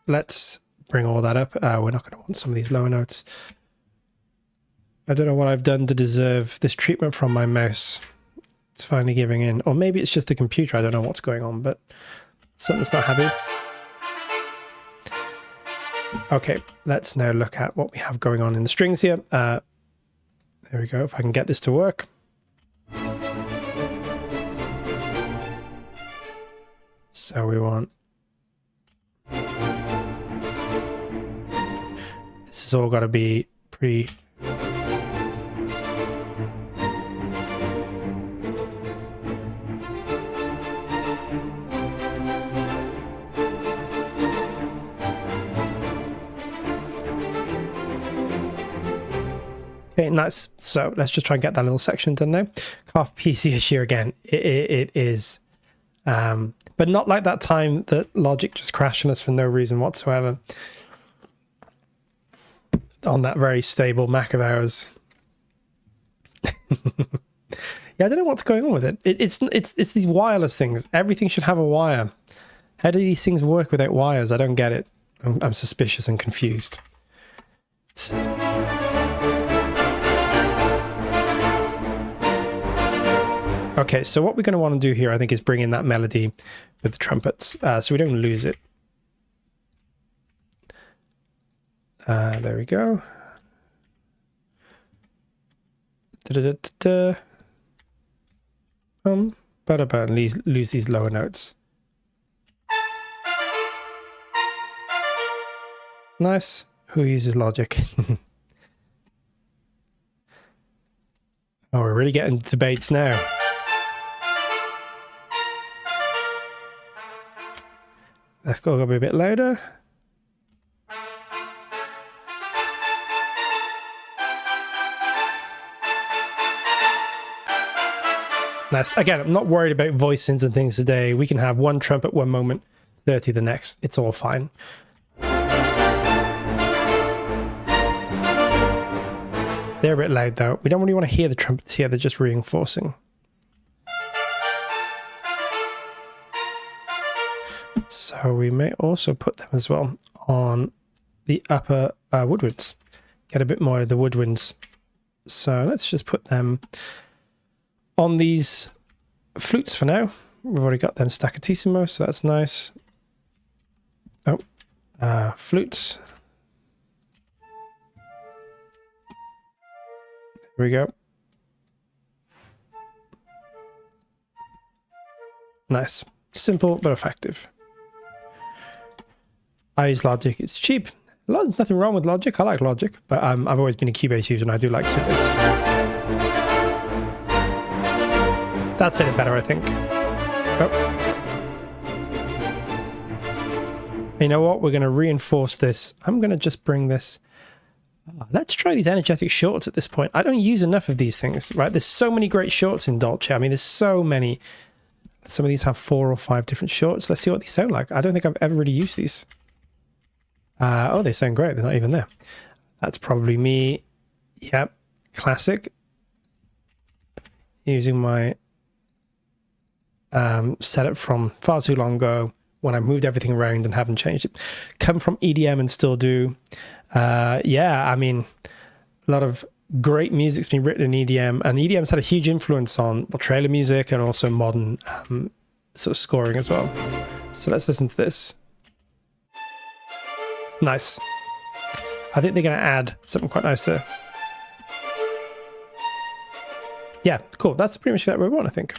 let's bring all that up. We're not going to want some of these lower notes. I don't know what I've done to deserve this treatment from my mouse. It's finally giving in. Or maybe it's just the computer. I don't know what's going on, but something's not happy. Okay, let's now look at what we have going on in the strings here. There we go, if I can get this to work. So we want... This has all got to be pretty... Okay, nice. So let's just try and get that little section done now. Cough PC issue again. It is. But not like that time that Logic just crashed on us for no reason whatsoever. On that very stable Mac of ours. Yeah, I don't know what's going on with it. It's these wireless things. Everything should have a wire. How do these things work without wires? I don't get it. I'm suspicious and confused. Okay, so what we're going to want to do here, I think, is bring in that melody with the trumpets, so we don't lose it. There we go. But lose these lower notes. Nice. Who uses Logic? Oh, we're really getting debates now. Let's go a bit louder. Nice. Again, I'm not worried about voicings and things today. We can have one trumpet one moment, 30 the next. It's all fine. They're a bit loud though. We don't really want to hear the trumpets here. They're just reinforcing. So we may also put them as well on the upper woodwinds. Get a bit more of the woodwinds. So let's just put them on these flutes for now. We've already got them staccatissimo, so that's nice. Oh, flutes. There we go. Nice. Simple but effective. I use Logic. It's cheap. Nothing wrong with Logic. I like Logic, but I've always been a Cubase user and I do like Cubase. That said it better, I think. Oh. You know what? We're going to reinforce this. I'm going to just bring this. Let's try these energetic shorts at this point. I don't use enough of these things, right? There's so many great shorts in Dolce. I mean, there's so many. Some of these have 4 or 5 different shorts. Let's see what these sound like. I don't think I've ever really used these. Oh, they sound great. They're not even there. That's probably me. Yep. Classic. Using my setup from far too long ago when I moved everything around and haven't changed it. Come from EDM and still do. Yeah, I mean, a lot of great music's been written in EDM, and EDM's had a huge influence on trailer music and also modern sort of scoring as well. So let's listen to this. Nice. I think they're going to add something quite nice there. Yeah, cool. That's pretty much what we want, I think.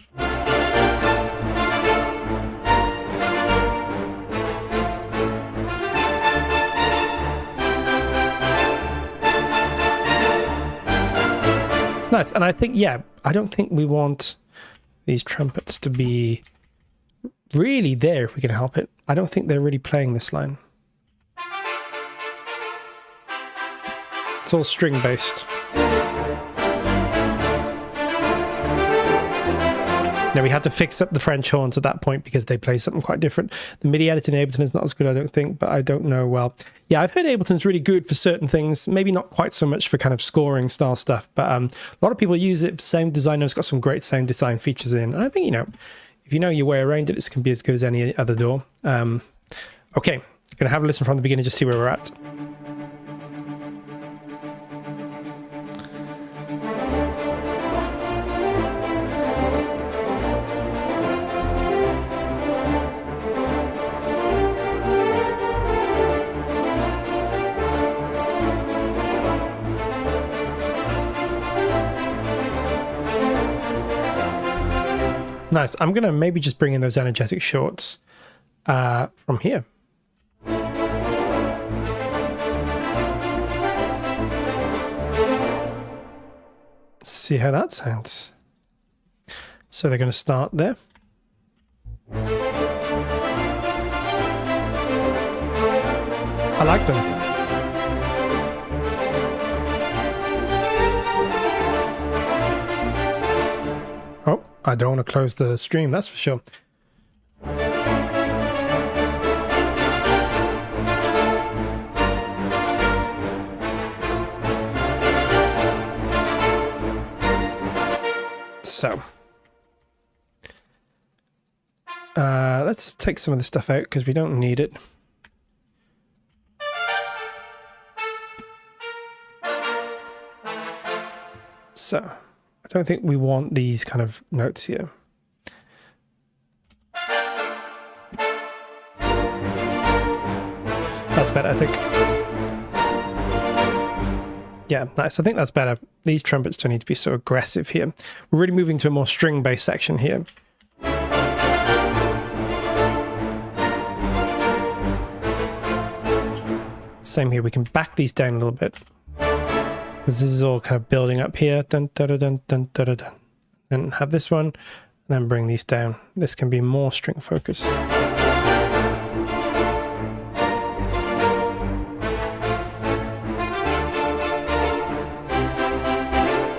Nice. And I think, yeah, I don't think we want these trumpets to be really there if we can help it. I don't think they're really playing this line. It's all string based. Now we had to fix up the French horns at that point because they play something quite different. The MIDI editing in Ableton is not as good, I don't think, but I don't know. Well, yeah, I've heard Ableton's really good for certain things, maybe not quite so much for kind of scoring style stuff, but a lot of people use it. Sound designer's got some great sound design features in, and I think, you know, if you know your way around it, it can be as good as any other DAW. Okay, gonna have a listen from the beginning, just see where we're at. Nice. I'm going to maybe just bring in those energetic shorts from here. See how that sounds. So they're going to start there. I like them. Oh, I don't want to close the stream, that's for sure. So, let's take some of the stuff out because we don't need it. So, I don't think we want these kind of notes here. That's better, I think. Yeah, nice. I think that's better. These trumpets don't need to be so aggressive here. We're really moving to a more string-based section here. Same here. We can back these down a little bit. Because this is all kind of building up here. Dun, dun, dun, dun, dun, dun, dun. And have this one, and then bring these down. This can be more string focused.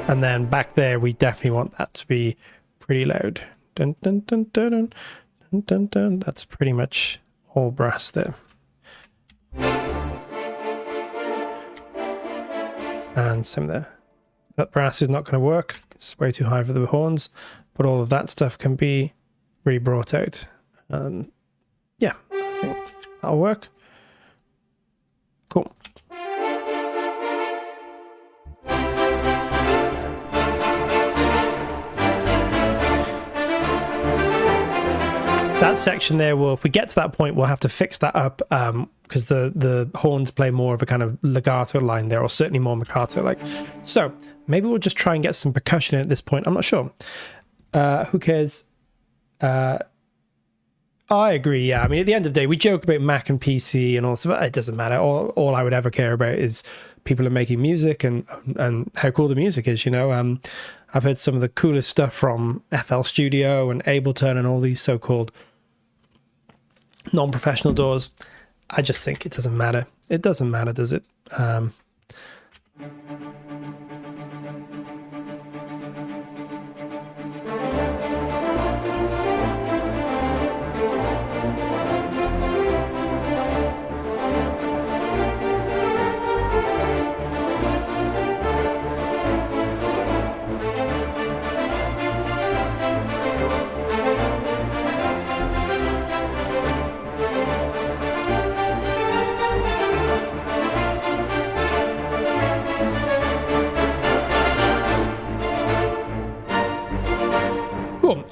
And then back there, we definitely want that to be pretty loud. Dun, dun, dun, dun, dun, dun, dun, dun. That's pretty much all brass there. And same there. That brass is not going to work. It's way too high for the horns, but all of that stuff can be really brought out. Yeah, I think that'll work. That section there, if we get to that point, we'll have to fix that up because the horns play more of a kind of legato line there, or certainly more Mikado like. So maybe we'll just try and get some percussion in at this point. I'm not sure. Who cares? I agree. Yeah, I mean, at the end of the day, we joke about Mac and PC and all this, but it doesn't matter. All I would ever care about is people are making music and how cool the music is. You know, I've heard some of the coolest stuff from FL Studio and Ableton and all these so-called non-professional doors. I just think it doesn't matter. It doesn't matter, does it?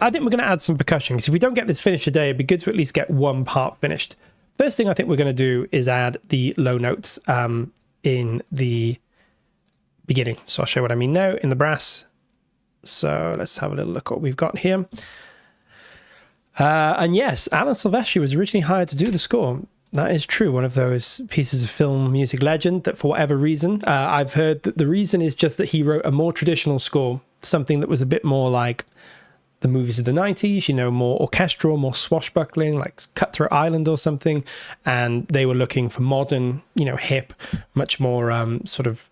I think we're going to add some percussion, because if we don't get this finished today, it'd be good to at least get one part finished. First thing I think we're going to do is add the low notes in the beginning. So I'll show you what I mean now in the brass. So let's have a little look what we've got here. And yes, Alan Silvestri was originally hired to do the score. That is true. One of those pieces of film music legend that for whatever reason, I've heard that the reason is just that he wrote a more traditional score, something that was a bit more like the movies of the 90s, you know, more orchestral, more swashbuckling, like Cutthroat Island or something. And they were looking for modern, you know, hip, much more sort of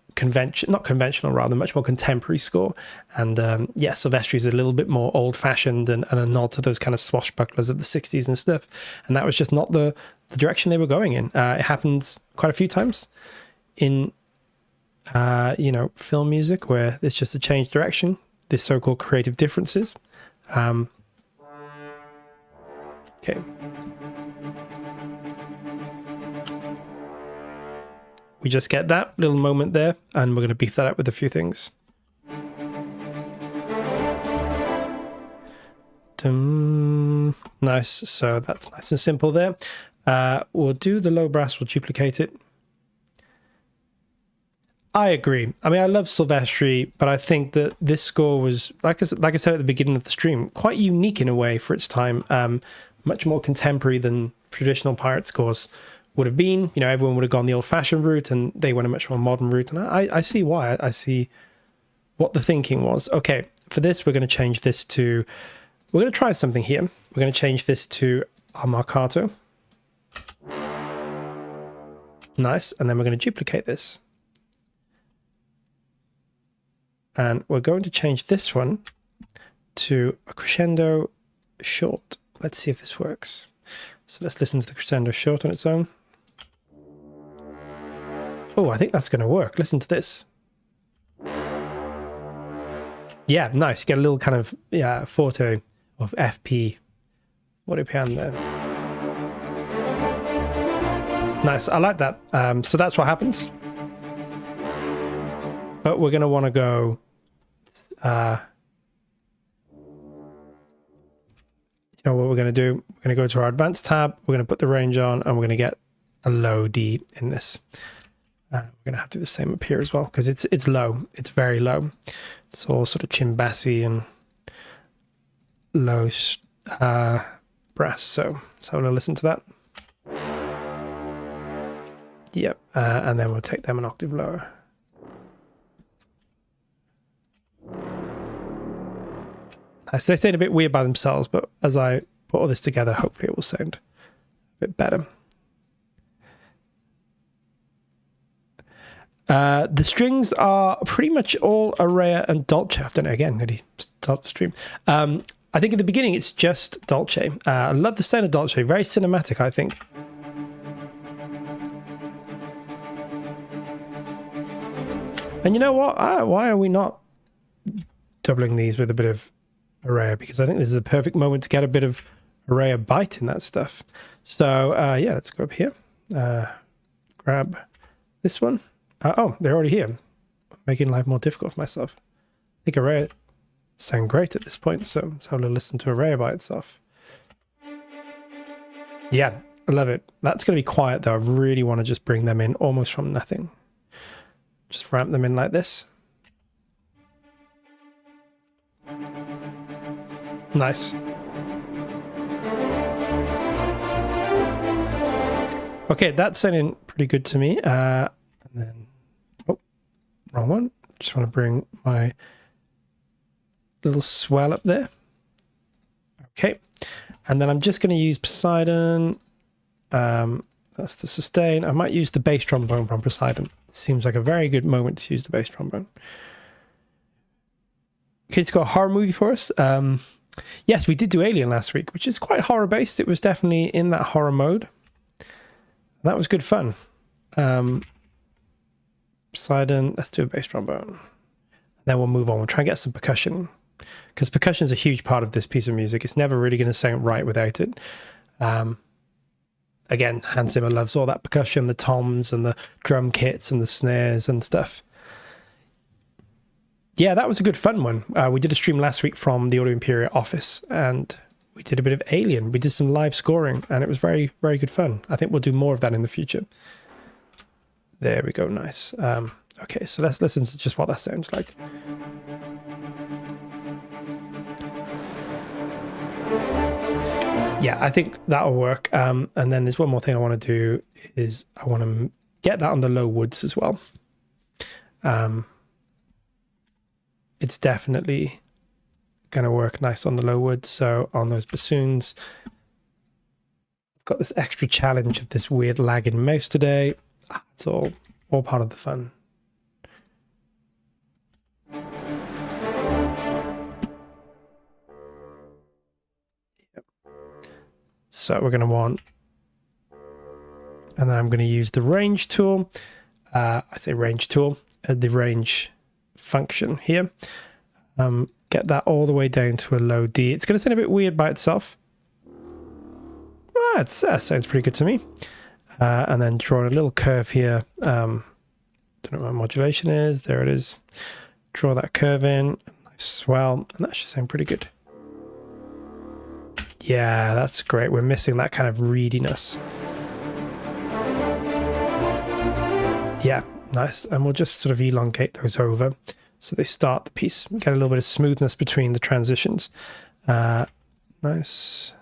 not conventional, rather, much more contemporary score. And yeah, Silvestri is a little bit more old-fashioned and a nod to those kind of swashbucklers of the 60s and stuff. And that was just not the direction they were going in. It happened quite a few times in, you know, film music, where there's just a change direction, the so-called creative differences. Okay. We just get that little moment there, and we're going to beef that up with a few things. Nice. So that's nice and simple there. We'll do the low brass. We'll duplicate it. I agree. I mean, I love Silvestri, but I think that this score was, like I said at the beginning of the stream, quite unique in a way for its time. Much more contemporary than traditional pirate scores would have been. You know, everyone would have gone the old-fashioned route, and they went a much more modern route. And I see why. I see what the thinking was. Okay, for this, we're going to change this to... We're going to try something here. We're going to change this to our marcato. Nice. And then we're going to duplicate this. And we're going to change this one to a crescendo short. Let's see if this works. So let's listen to the crescendo short on its own. Oh, I think that's going to work. Listen to this. Yeah, nice. You get a little kind of forte of FP. Forte piano there. Nice. I like that. So that's what happens. But we're going to want to go... you know what we're going to do? We're going to go to our advanced tab. We're going to put the range on, and we're going to get a low D in this. We're going to have to do the same up here as well, because it's low. It's very low. It's all sort of chin-bassy and low brass. So let's have a listen to that. Yep. And then we'll take them an octave lower. They sound a bit weird by themselves, but as I put all this together, hopefully it will sound a bit better. The strings are pretty much all Araya and Dolce. I've done it again, nearly start the stream. I think at the beginning it's just Dolce. I love the sound of Dolce, very cinematic, I think. And you know what? Why are we not doubling these with a bit of Araya? Because I think this is a perfect moment to get a bit of Araya bite in that stuff. So yeah, let's go up here. Grab this one. Oh, they're already here. Making life more difficult for myself. I think Araya sound great at this point, so let's have a little listen to Araya by itself. Yeah, I love it. That's going to be quiet though. I really want to just bring them in almost from nothing. Just ramp them in like this. Nice. Okay, that's sounding pretty good to me. And then, oh, wrong one. Just want to bring my little swell up there. Okay, and then I'm just going to use Poseidon. That's the sustain. I might use the bass trombone from Poseidon. It seems like a very good moment to use the bass trombone. Kids got a horror movie for us. Yes, we did do Alien last week, which is quite horror based. It was definitely in that horror mode. That was good fun. Poseidon, let's do a bass trombone. Then we'll move on. We'll try and get some percussion, because percussion is a huge part of this piece of music. It's never really going to sound right without it. Again, Hans Zimmer loves all that percussion, the toms and the drum kits and the snares and stuff. Yeah, that was a good fun one. We did a stream last week from the Audio Imperia office, and we did a bit of Alien. We did some live scoring, and it was very, very good fun. I think we'll do more of that in the future. There we go, nice. Okay, so let's listen to just what that sounds like. Yeah, I think that'll work. And then there's one more thing I want to do is I want to get that on the low woods as well. It's definitely going to work nice on the low woods. So on those bassoons, I've got this extra challenge of this weird lag in mouse today. It's all part of the fun. So we're going to want, and then I'm going to use the range tool. I say range tool, the range function here. Get that all the way down to a low D. It's going to sound a bit weird by itself. That sounds pretty good to me. And then draw a little curve here. Don't know what my modulation is. There it is. Draw that curve in. Nice swell, and that should sound pretty good. Yeah, that's great. We're missing that kind of reediness. Yeah, nice. And we'll just sort of elongate those over so they start the piece. Get a little bit of smoothness between the transitions. Nice.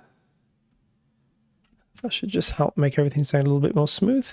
That should just help make everything sound a little bit more smooth.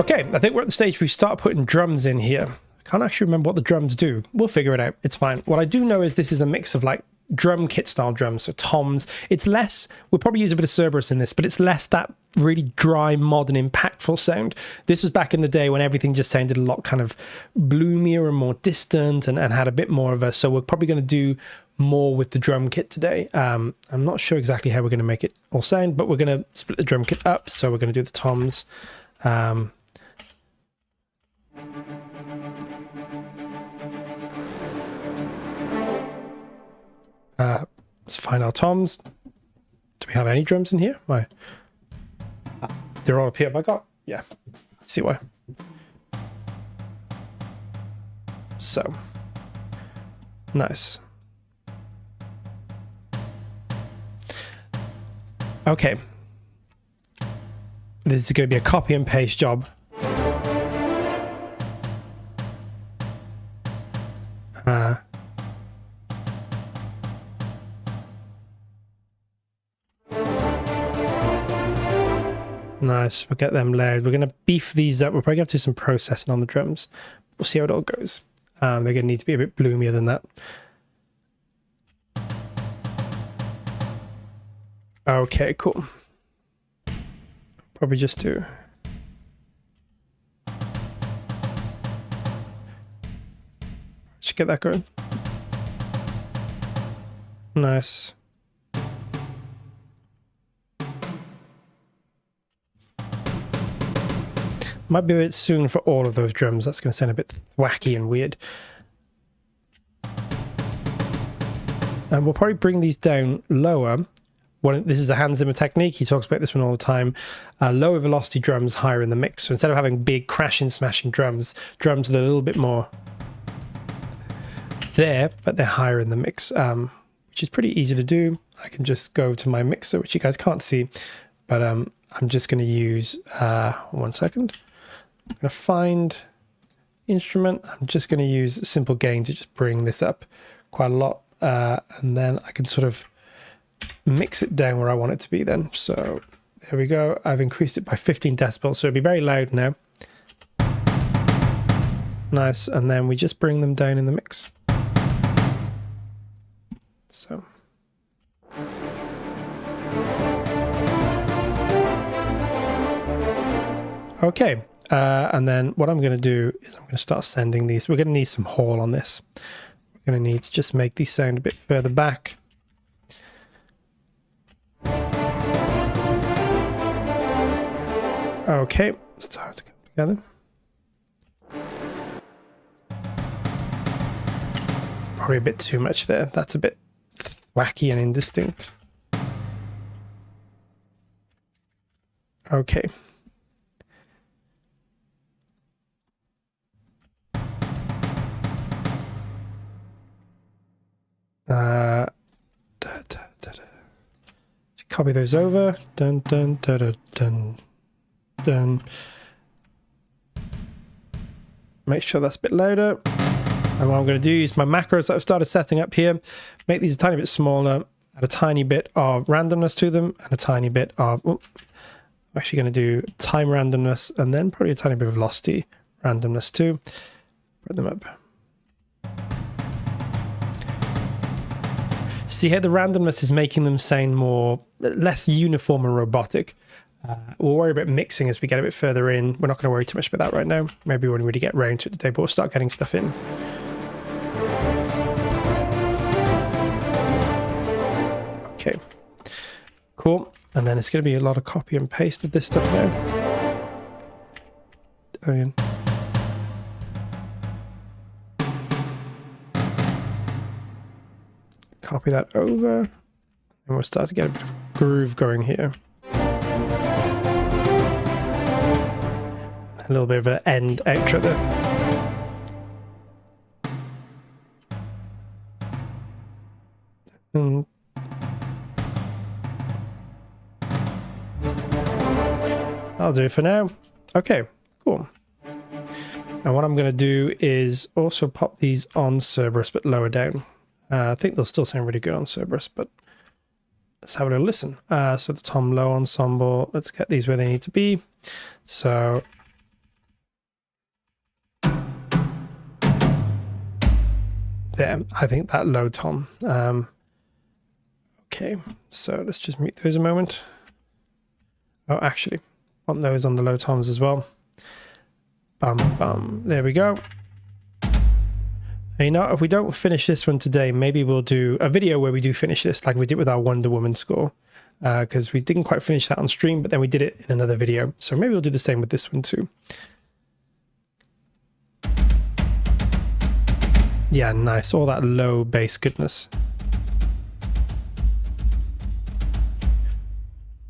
Okay, I think we're at the stage we start putting drums in here. I can't actually remember what the drums do. We'll figure it out. It's fine. What I do know is this is a mix of like drum kit style drums, so toms. It's less, we'll probably use a bit of Cerberus in this, but it's less that really dry, modern, impactful sound. This was back in the day when everything just sounded a lot kind of bloomier and more distant and had a bit more of a, so we're probably going to do more with the drum kit today. I'm not sure exactly how we're going to make it all sound, but we're going to split the drum kit up. So we're going to do the toms. Let's find our toms. Do we have any drums in here? They're all up here. Have I got? Yeah. Let's see why. So nice. Okay. This is going to be a copy and paste job. Nice, we'll get them layered. We're going to beef these up. We're probably going to do some processing on the drums. We'll see how it all goes. They're going to need to be a bit bloomier than that. Okay, cool. Probably just do... Should get that going. Nice. Might be a bit soon for all of those drums. That's going to sound a bit wacky and weird. And we'll probably bring these down lower. This is a Hans Zimmer technique. He talks about this one all the time. Lower velocity drums, higher in the mix. So instead of having big crashing, smashing drums are a little bit more there, but they're higher in the mix, which is pretty easy to do. I can just go to my mixer, which you guys can't see, but I'm just going to use, 1 second. I'm going to find instrument. I'm just going to use simple gain to just bring this up quite a lot. And then I can sort of mix it down where I want it to be then. So there we go. I've increased it by 15 decibels, so it'll be very loud now. Nice. And then we just bring them down in the mix. So. Okay. And then what I'm going to do is I'm going to start sending these. We're going to need some Hall on this. We're going to need to just make these sound a bit further back. Okay, start to come together. Probably a bit too much there. That's a bit wacky and indistinct. Okay. Copy those over. Dun dun dun dun dun. Dun. Make sure that's a bit louder. And what I'm going to do is my macros that I've started setting up here, make these a tiny bit smaller, add a tiny bit of randomness to them, and a tiny bit of, I'm actually going to do time randomness, and then probably a tiny bit of velocity randomness too. Put them up. See how the randomness is making them sound less uniform and robotic. We'll worry about mixing as we get a bit further in. We're not going to worry too much about that right now. Maybe when we really get round to it today, but we'll start getting stuff in. Okay, cool. And then it's going to be a lot of copy and paste of this stuff now. Copy that over, and we'll start to get a bit of groove going here. A little bit of an end outro there. I'll do it for now. Okay, cool. And what I'm going to do is also pop these on Cerberus, but lower down. I think they'll still sound really good on Cerberus, but let's have a little listen. So the tom low ensemble, let's get these where they need to be. So there, I think that low tom. Okay, so let's just mute those a moment. Oh, actually, I want those on the low toms as well. Bum, bum, there we go. You know, if we don't finish this one today, maybe we'll do a video where we do finish this like we did with our Wonder Woman score. Because we didn't quite finish that on stream, but then we did it in another video. So maybe we'll do the same with this one too. Yeah, nice. All that low bass goodness.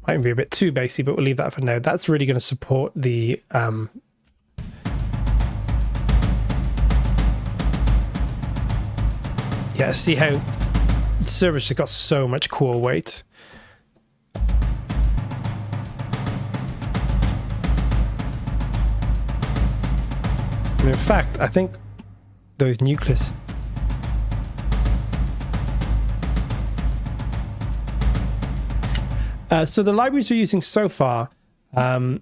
Might be a bit too bassy, but we'll leave that for now. That's really going to support the... Yeah, see how Cerberus has got so much core weight. And in fact, I think those Nucleus. So the libraries we're using so far, we're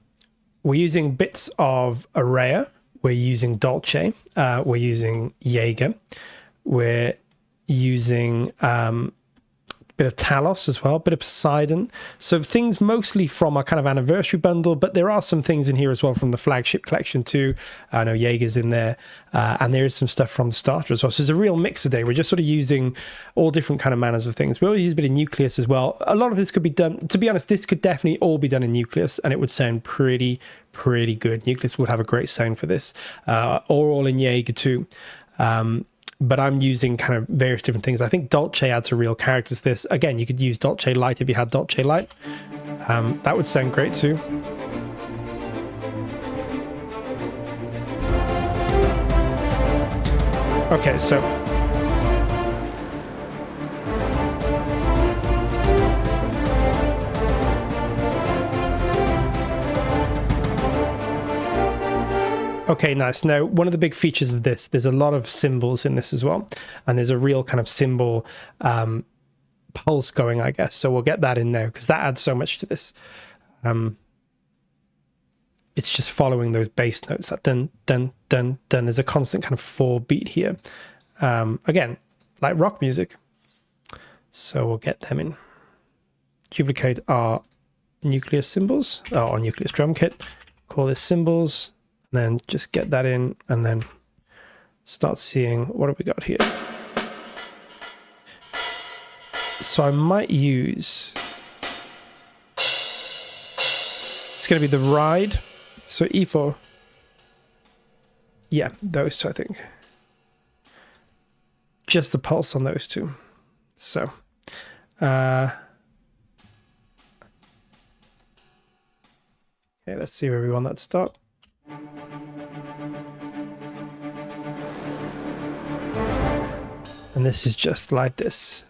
using bits of Araya, we're using Dolce, we're using Jaeger, we're using bit of Talos as well, a bit of Poseidon. So things mostly from our kind of anniversary bundle, but there are some things in here as well from the flagship collection too. I know Jaeger's in there, and there is some stuff from the starter as well. So it's a real mix today. We're just sort of using all different kind of manners of things. We always use a bit of Nucleus as well. A lot of this could be done, to be honest, this could definitely all be done in Nucleus, and it would sound pretty good. Nucleus would have a great sound for this, or all in Jaeger too. But I'm using kind of various different things. I think Dolce adds a real character to this. Again, you could use Dolce Light if you had Dolce Light. That would sound great too. Okay, so okay, nice. Now, one of the big features of this, there's a lot of cymbals in this as well. And there's a real kind of cymbal pulse going, I guess. So we'll get that in now because that adds so much to this. It's just following those bass notes, that dun, dun, dun, dun. There's a constant kind of 4 beat here. Again, like rock music. So we'll get them in. Duplicate our Nucleus cymbals, or our Nucleus drum kit. Call this cymbals. And then just get that in and then start seeing what have we got here. So I might use, it's going to be the ride. So E4. Yeah, those two, I think. Just the pulse on those two. So, okay, let's see where we want that to start. And this is just like this.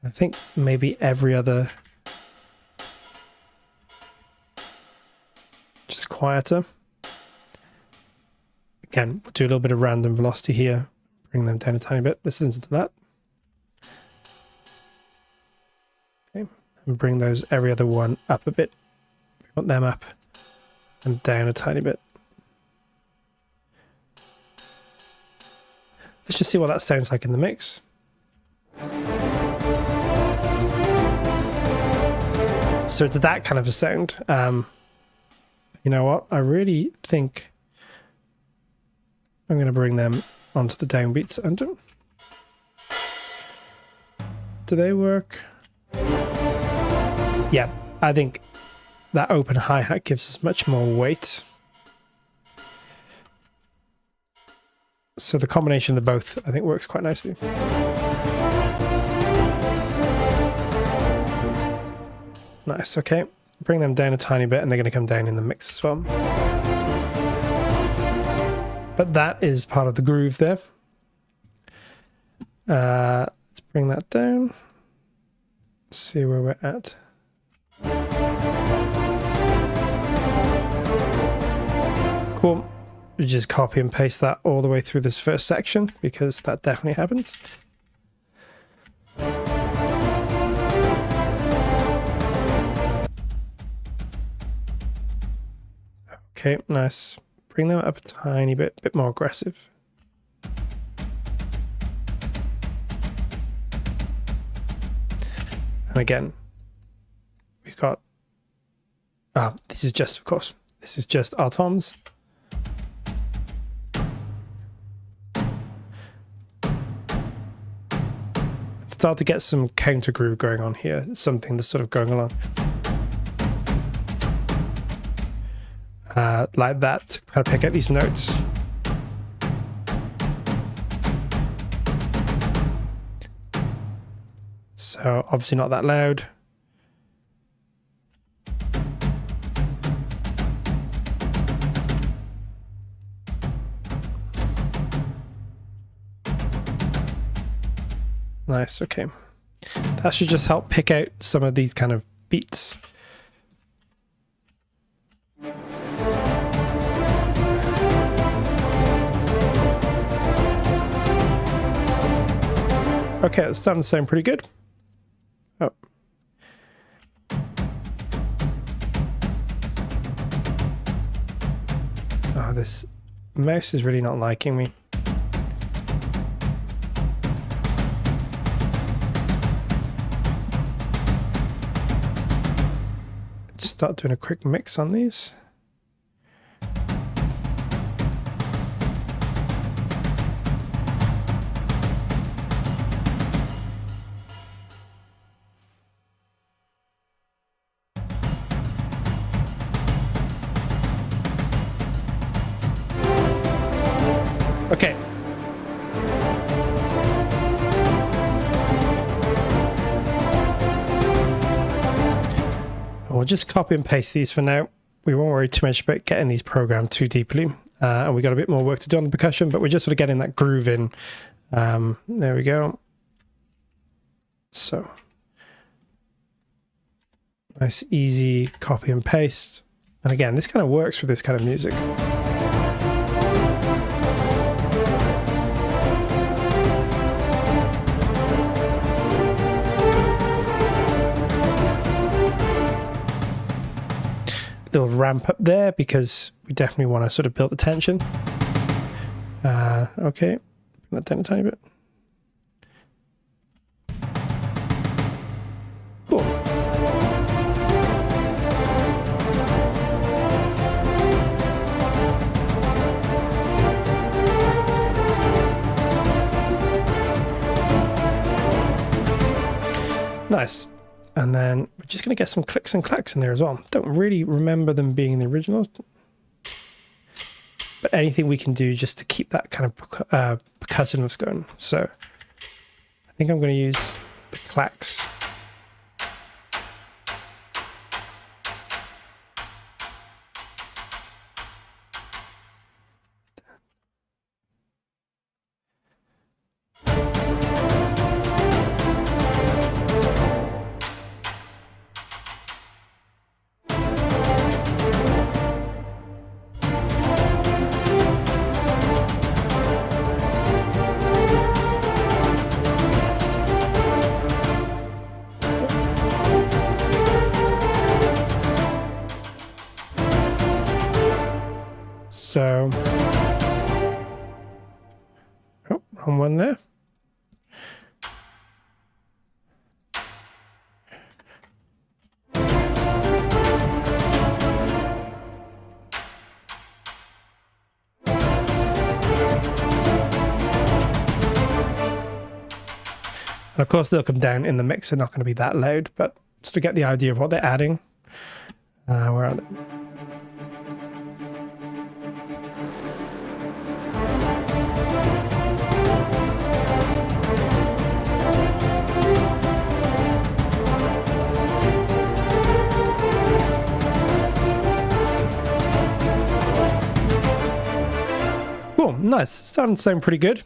I think maybe every other, just quieter. Again, we'll do a little bit of random velocity here. Bring them down a tiny bit. Listen to that. Okay, and bring those every other one up a bit. We want them up and down a tiny bit. Let's just see what that sounds like in the mix. So it's that kind of a sound. You know what? I really think I'm going to bring them onto the downbeats under. Do they work? Yeah, I think that open hi-hat gives us much more weight. So the combination of the both, I think, works quite nicely. Nice, okay. Bring them down a tiny bit and they're going to come down in the mix as well. But that is part of the groove there. Let's bring that down. See where we're at. Cool. We just copy and paste that all the way through this first section because that definitely happens. Okay, nice. Bring them up a tiny bit more aggressive. And again, we've got, this is just, of course, this is just our toms. Start to get some counter groove going on here, something that's sort of going along. Like that, to kind of pick out these notes. So obviously not that loud. Nice, okay. That should just help pick out some of these kind of beats. Okay, it's starting to sound pretty good. Oh. Oh, this mouse is really not liking me. start doing a quick mix on these. Okay. We'll just copy and paste these for now. We won't worry too much about getting these programmed too deeply. And we got a bit more work to do on the percussion, but we're just sort of getting that groove in. There we go. So nice, easy copy and paste. And again, this kind of works with this kind of music. Little ramp up there because we definitely want to sort of build the tension. Okay, bring that down a tiny bit. Cool. Nice. And then we're just going to get some clicks and clacks in there as well. Don't really remember them being in the original. But anything we can do just to keep that kind of percussiveness going. So I think I'm going to use the clacks. So, oh, wrong one there. And of course, they'll come down in the mix. They're not going to be that loud, but just to get the idea of what they're adding. Where are they? Cool, nice. It's starting to sound pretty good.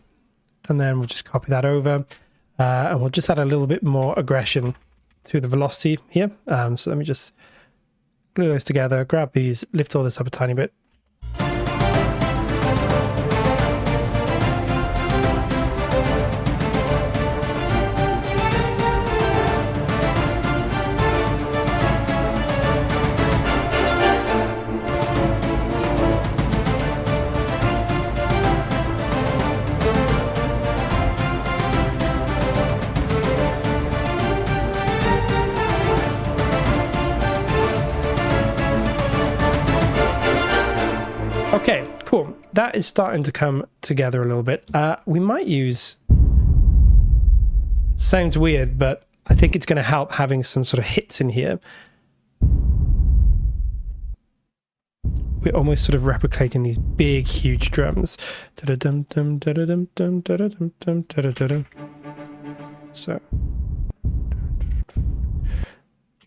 And then we'll just copy that over. And we'll just add a little bit more aggression to the velocity here. So let me just glue those together, grab these, lift all this up a tiny bit. Okay, cool. That is starting to come together a little bit. We might use... Sounds weird, but I think it's going to help having some sort of hits in here. We're almost sort of replicating these big, huge drums. So...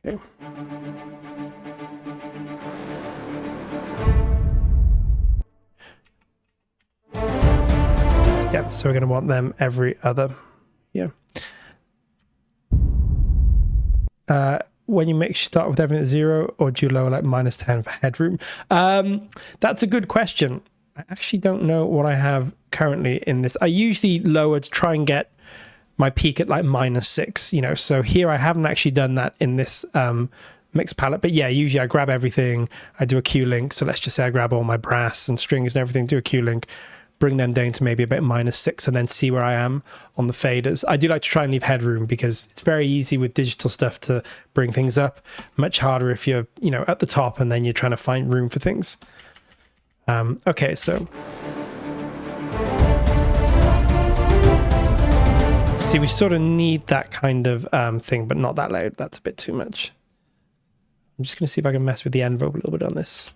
Okay. Yeah, so we're going to want them every other. Yeah. When you mix, start with everything at 0, or do you lower like -10 for headroom? That's a good question. I actually don't know what I have currently in this. I usually lower to try and get my peak at like -6, you know. So here I haven't actually done that in this mix palette. But yeah, usually I grab everything. I do a Q link. So let's just say I grab all my brass and strings and everything, do a Q link, bring them down to maybe about -6 and then see where I am on the faders. I do like to try and leave headroom because it's very easy with digital stuff to bring things up. Much harder if you're, you know, at the top and then you're trying to find room for things. Okay, so see, we sort of need that kind of thing, but not that loud. That's a bit too much. I'm just going to see if I can mess with the envelope a little bit on this.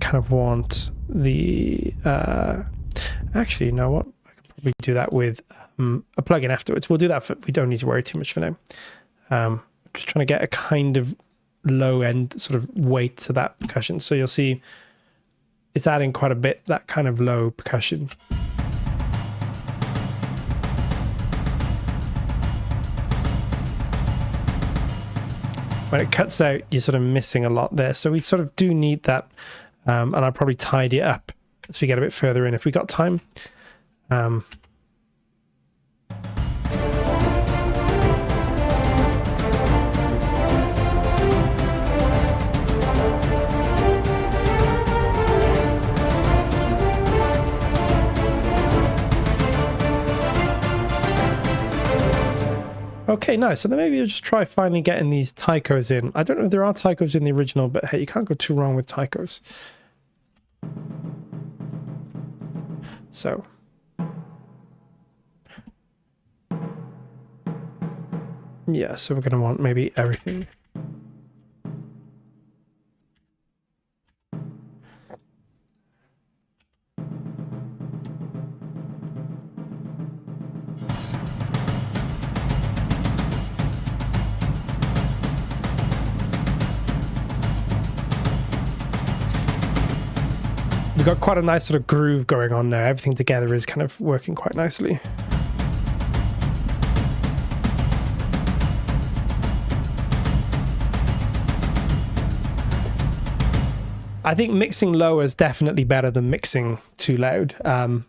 Kind of want the actually, you know what, I can probably do that with a plugin afterwards. We'll do that we don't need to worry too much for now. Just trying to get a kind of low end sort of weight to that percussion, so you'll see it's adding quite a bit, that kind of low percussion. When it cuts out, you're sort of missing a lot there, so we sort of do need that. And I'll probably tidy it up as we get a bit further in if we got time. Okay, nice. So then maybe you'll just try finally getting these taikos in. I don't know if there are taikos in the original, but hey, you can't go too wrong with taikos. So. Yeah, so we're going to want maybe everything. We've got quite a nice sort of groove going on now. Everything together is kind of working quite nicely. I think mixing lower is definitely better than mixing too loud. As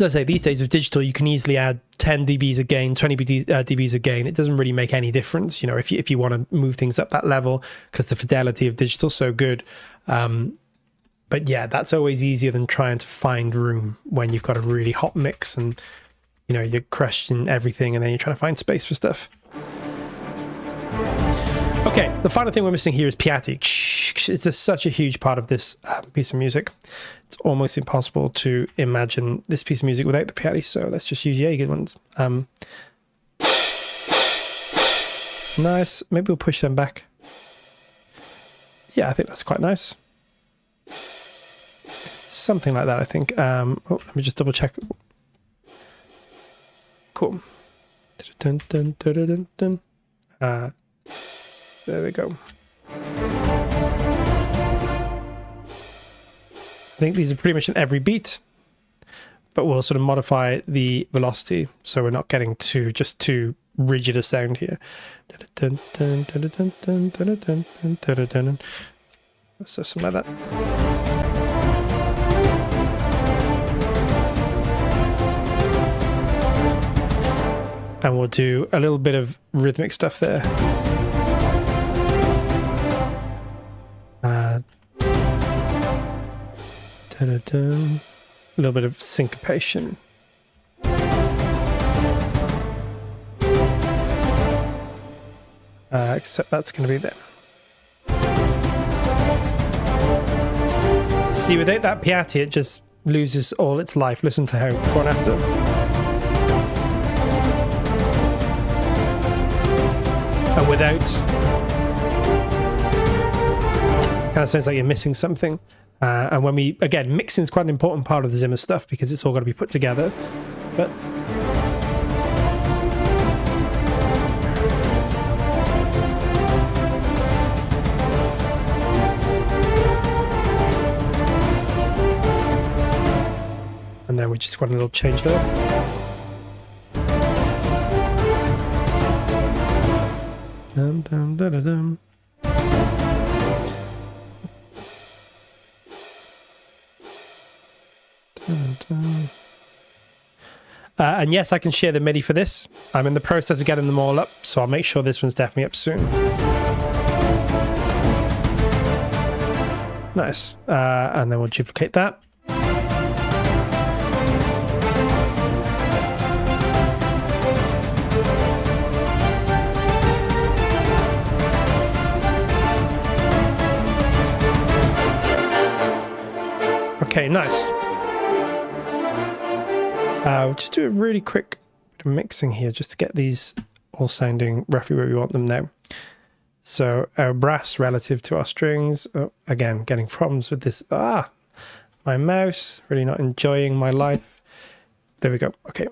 I say, these days with digital, you can easily add 10 dBs a gain, 20 dBs a gain. It doesn't really make any difference, you know, if you want to move things up that level, because the fidelity of digital is so good. But yeah, that's always easier than trying to find room when you've got a really hot mix and, you know, you're crushing everything and then you're trying to find space for stuff. Okay, the final thing we're missing here is piatti. It's such a huge part of this piece of music. It's almost impossible to imagine this piece of music without the piatti, so let's just use Jaeger ones. Nice. Maybe we'll push them back. Yeah, I think that's quite nice. Something like that, I think. Oh, let me just double check. Cool. Dun, dun, dun, dun, dun, dun. There we go. I think these are pretty much in every beat, but we'll sort of modify the velocity so we're not getting too rigid a sound here. So something like that. And we'll do a little bit of rhythmic stuff there. A little bit of syncopation. Except that's going to be there. See, without that piatti, it just loses all its life. Listen to how before and after. And without, kind of sounds like you're missing something. And when we, again, mixing is quite an important part of the Zimmer stuff because it's all got to be put together. But and then we just want a little change there. Dum dum da da dum. And yes, I can share the MIDI for this. I'm in the process of getting them all up, so I'll make sure this one's definitely up soon. Nice. And then we'll duplicate that. Okay, nice. We'll just do a really quick bit of mixing here just to get these all sounding roughly where we want them now. So our brass relative to our strings. Oh, again, getting problems with this. My mouse. Really not enjoying my life. There we go. Okay.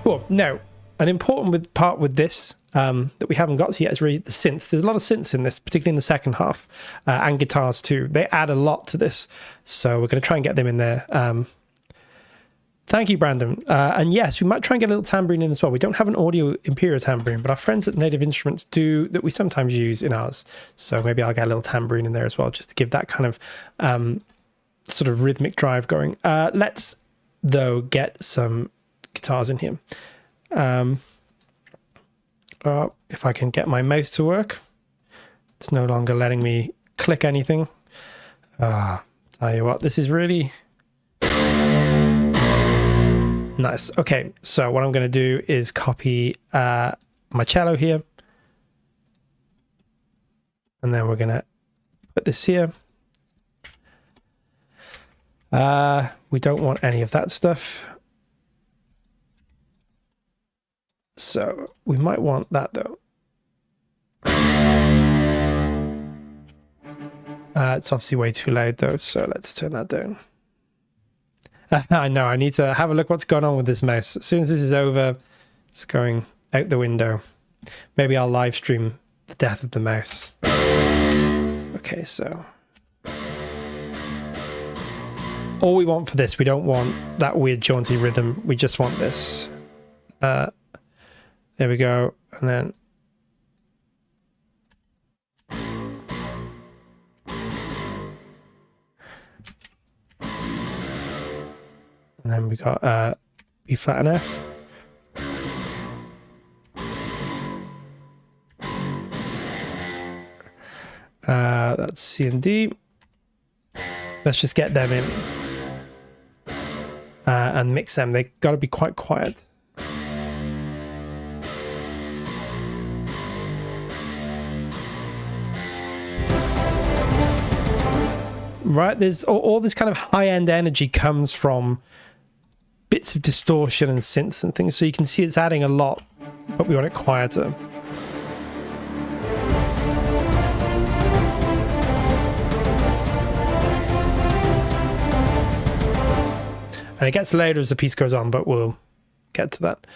Cool. Now, an important part with this that we haven't got to yet is really the synth. There's a lot of synths in this, particularly in the second half, and guitars too. They add a lot to this, so we're going to try and get them in there. Thank you, Brandon. And yes, we might try and get a little tambourine in as well. We don't have an audio Imperia tambourine, but our friends at Native Instruments do, that we sometimes use in ours. So maybe I'll get a little tambourine in there as well, just to give that kind of sort of rhythmic drive going. Let's, though, get some guitars in here. If I can get my mouse to work. It's no longer letting me click anything. Tell you what, this is really nice. Okay, so what I'm going to do is copy my cello here. And then we're going to put this here. We don't want any of that stuff. So we might want that though. It's obviously way too loud though, so let's turn that down. I know, I need to have a look what's going on with this mouse. As soon as this is over, it's going out the window. Maybe I'll live stream the death of the mouse. Okay, so all we want for this, we don't want that weird jaunty rhythm. We just want this. There we go. And then we got B flat and F. That's C and D. Let's just get them in and mix them. They got to be quite quiet. Right, there's all this kind of high-end energy comes from bits of distortion and synths and things, so you can see it's adding a lot, but we want it quieter. And it gets louder as the piece goes on, but we'll get to that.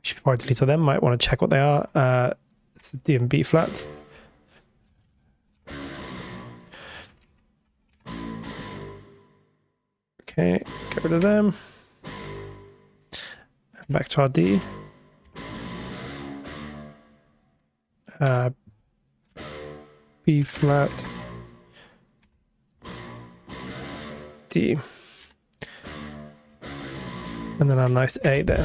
Should probably delete all them. Might want to check what they are. It's a D and B flat. Okay, get rid of them. Back to our D. B flat. D. And then a nice A there.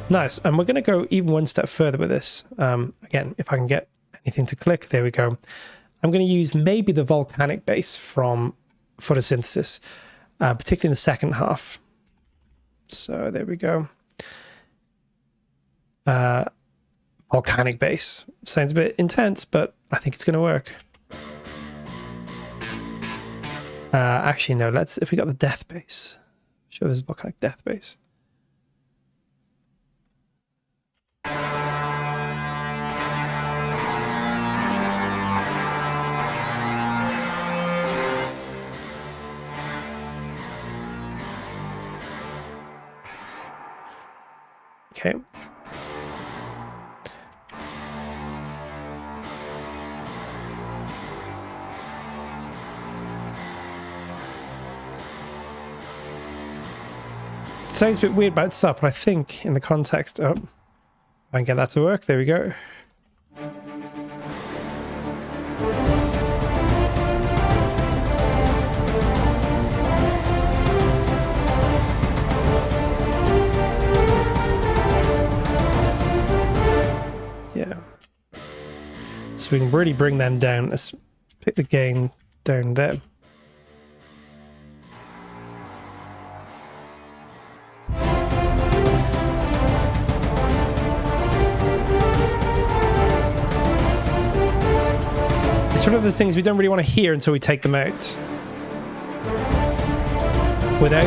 Nice, and we're going to go even one step further with this. Again, if I can get anything to click, there we go. I'm going to use maybe the volcanic bass from photosynthesis, particularly in the second half. So there we go. Volcanic bass. Sounds a bit intense, but I think it's going to work. Actually, no, if we got the death bass. Sure, there's a volcanic death bass. Okay. It sounds a bit weird by itself, but I think in the context, oh, I can get that to work. There we go. Yeah. So we can really bring them down. Let's pick the gain down there. It's one of the things we don't really want to hear until we take them out. Without.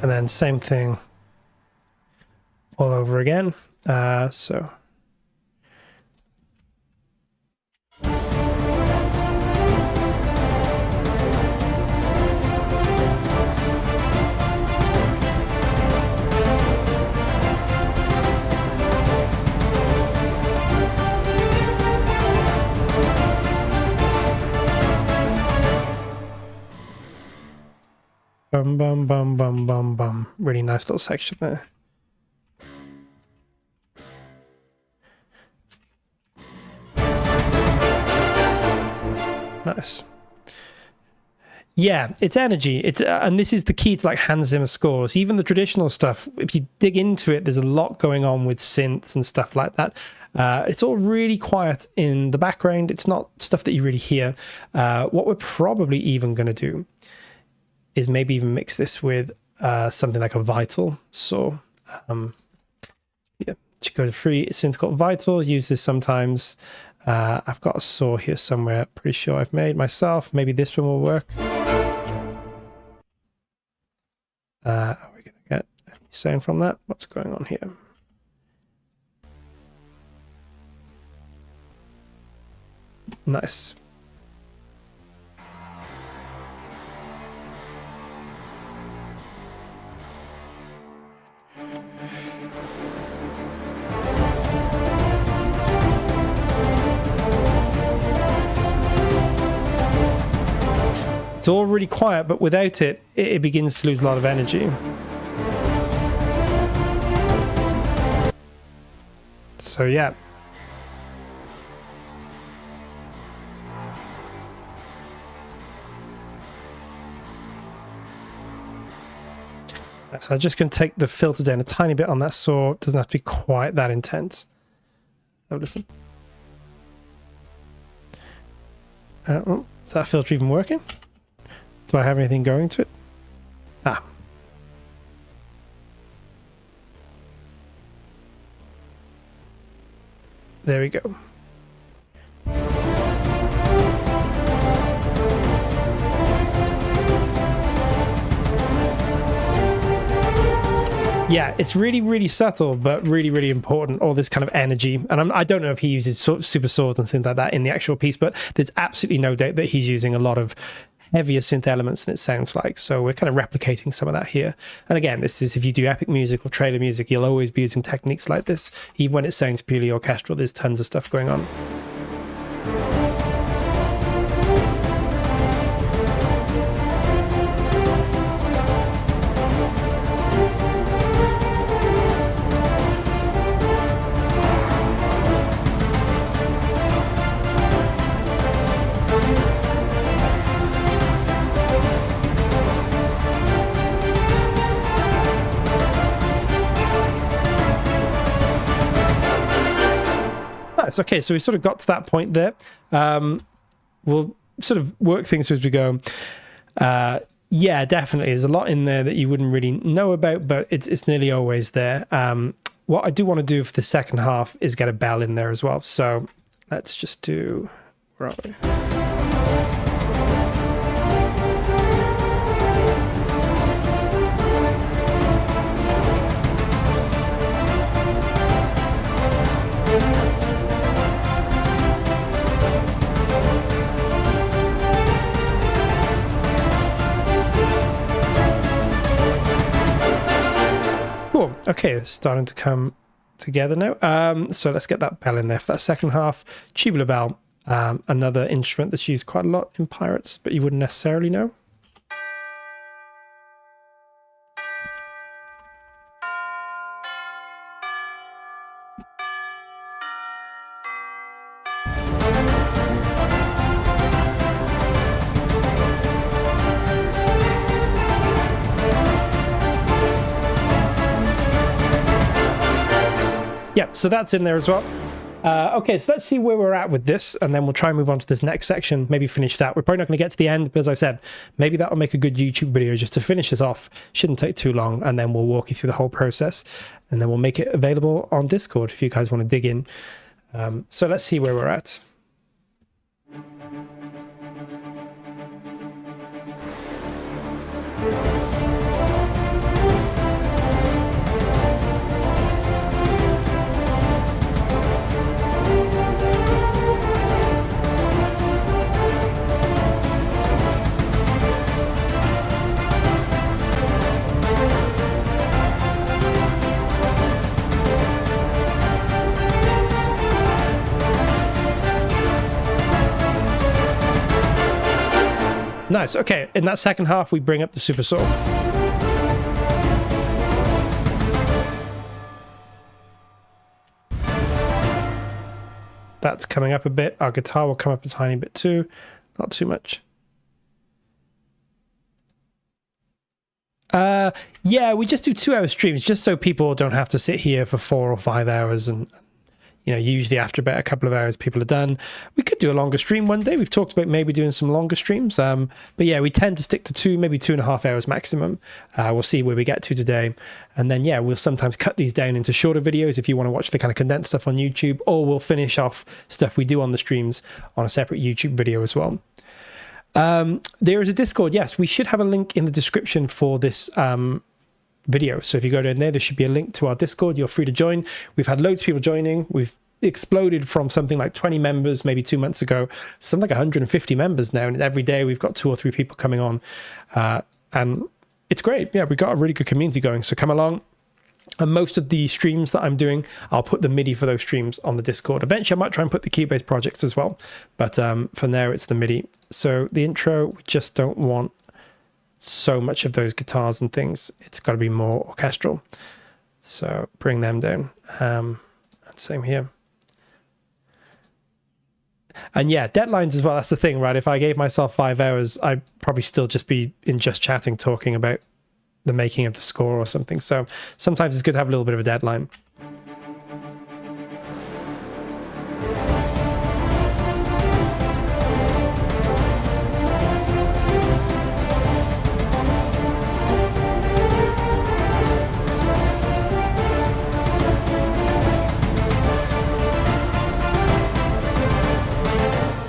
And then same thing all over again. So. Bum, bum, bum, bum, bum, bum. Really nice little section there. Nice. Yeah, it's energy. It's and this is the key to like Hans Zimmer scores. Even the traditional stuff, if you dig into it, there's a lot going on with synths and stuff like that. It's all really quiet in the background. It's not stuff that you really hear. What we're probably even going to do is maybe even mix this with something like a Vital. So yeah, you go to free synth called Vital, use this sometimes. I've got a saw here somewhere, pretty sure I've made myself. Maybe this one will work. Are we going to get any sound from that? What's going on here? Nice. It's all really quiet, but without it, it begins to lose a lot of energy. So yeah. So I'm just going to take the filter down a tiny bit on that saw. It doesn't have to be quite that intense. Oh, listen. Oh, is that filter even working? Do I have anything going to it? Ah. There we go. Yeah, it's really, really subtle, but really, really important, all this kind of energy. And I don't know if he uses sort of super saws and things like that in the actual piece, but there's absolutely no doubt that he's using a lot of heavier synth elements than it sounds like. So we're kind of replicating some of that here. And again, this is if you do epic music or trailer music, you'll always be using techniques like this. Even when it sounds purely orchestral, there's tons of stuff going on. Okay, so we sort of got to that point there. We'll sort of work things through as we go. Yeah, definitely. There's a lot in there that you wouldn't really know about, but it's nearly always there. What I do want to do for the second half is get a bell in there as well. So let's just do... Where are we? Okay, it's starting to come together now. So let's get that bell in there for that second half. Tubular bell, another instrument that's used quite a lot in Pirates, but you wouldn't necessarily know. Yeah, so that's in there as well. Okay, so let's see where we're at with this, and then we'll try and move on to this next section, maybe finish that. We're probably not going to get to the end, but as I said, maybe that'll make a good YouTube video just to finish this off. Shouldn't take too long, and then we'll walk you through the whole process, and then we'll make it available on Discord if you guys want to dig in. So let's see where we're at. Nice. Okay, in that second half, we bring up the super saw. That's coming up a bit. Our guitar will come up a tiny bit too. Not too much. Yeah, we just do 2-hour streams just so people don't have to sit here for 4 or 5 hours, and you know, usually after about a couple of hours people are done. We could do a longer stream one day. We've talked about maybe doing some longer streams, but yeah, we tend to stick to 2, maybe 2.5 hours maximum. We'll see where we get to today, and then yeah, we'll sometimes cut these down into shorter videos if you want to watch the kind of condensed stuff on YouTube, or we'll finish off stuff we do on the streams on a separate YouTube video as well. There is a Discord. Yes, we should have a link in the description for this video. So if you go down there, there should be a link to our Discord. You're free to join. We've had loads of people joining. We've exploded from something like 20 members maybe 2 months ago, something like 150 members now, and every day we've got 2 or 3 people coming on, and it's great. Yeah, we've got a really good community going, so come along. And most of the streams that I'm doing, I'll put the MIDI for those streams on the Discord. Eventually I might try and put the Cubase projects as well, but for now it's the MIDI. So the intro, we just don't want so much of those guitars and things. It's got to be more orchestral, so bring them down. And same here. And yeah, deadlines as well. That's the thing, right? If I gave myself 5 hours, I'd probably still just be in Just Chatting talking about the making of the score or something. So sometimes it's good to have a little bit of a deadline.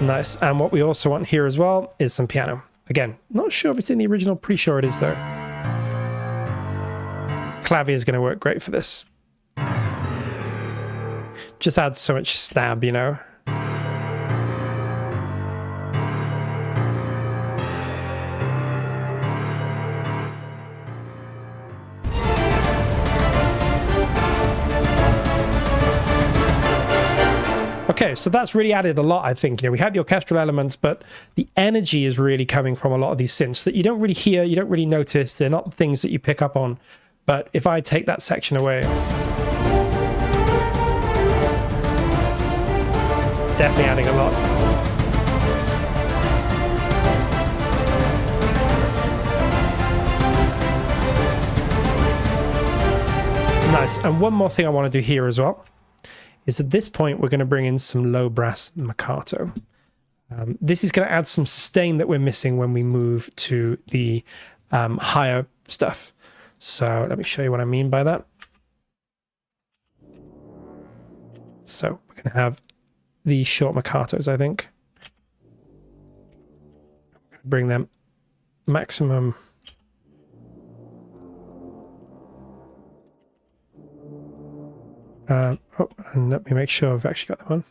Nice. And what we also want here as well is some piano. Again, not sure if it's in the original, pretty sure it is though. Clavier is going to work great for this. Just adds so much stab, you know. Okay, so that's really added a lot, I think. You know, we had the orchestral elements, but the energy is really coming from a lot of these synths that you don't really hear, you don't really notice. They're not things that you pick up on. But if I take that section away, definitely adding a lot. Nice. And one more thing I want to do here as well is at this point, we're going to bring in some low brass Mockup. This is going to add some sustain that we're missing when we move to the higher stuff. So let me show you what I mean by that. So we're going to have these short Mockups, I think. Bring them maximum. Oh, and let me make sure I've actually got that one.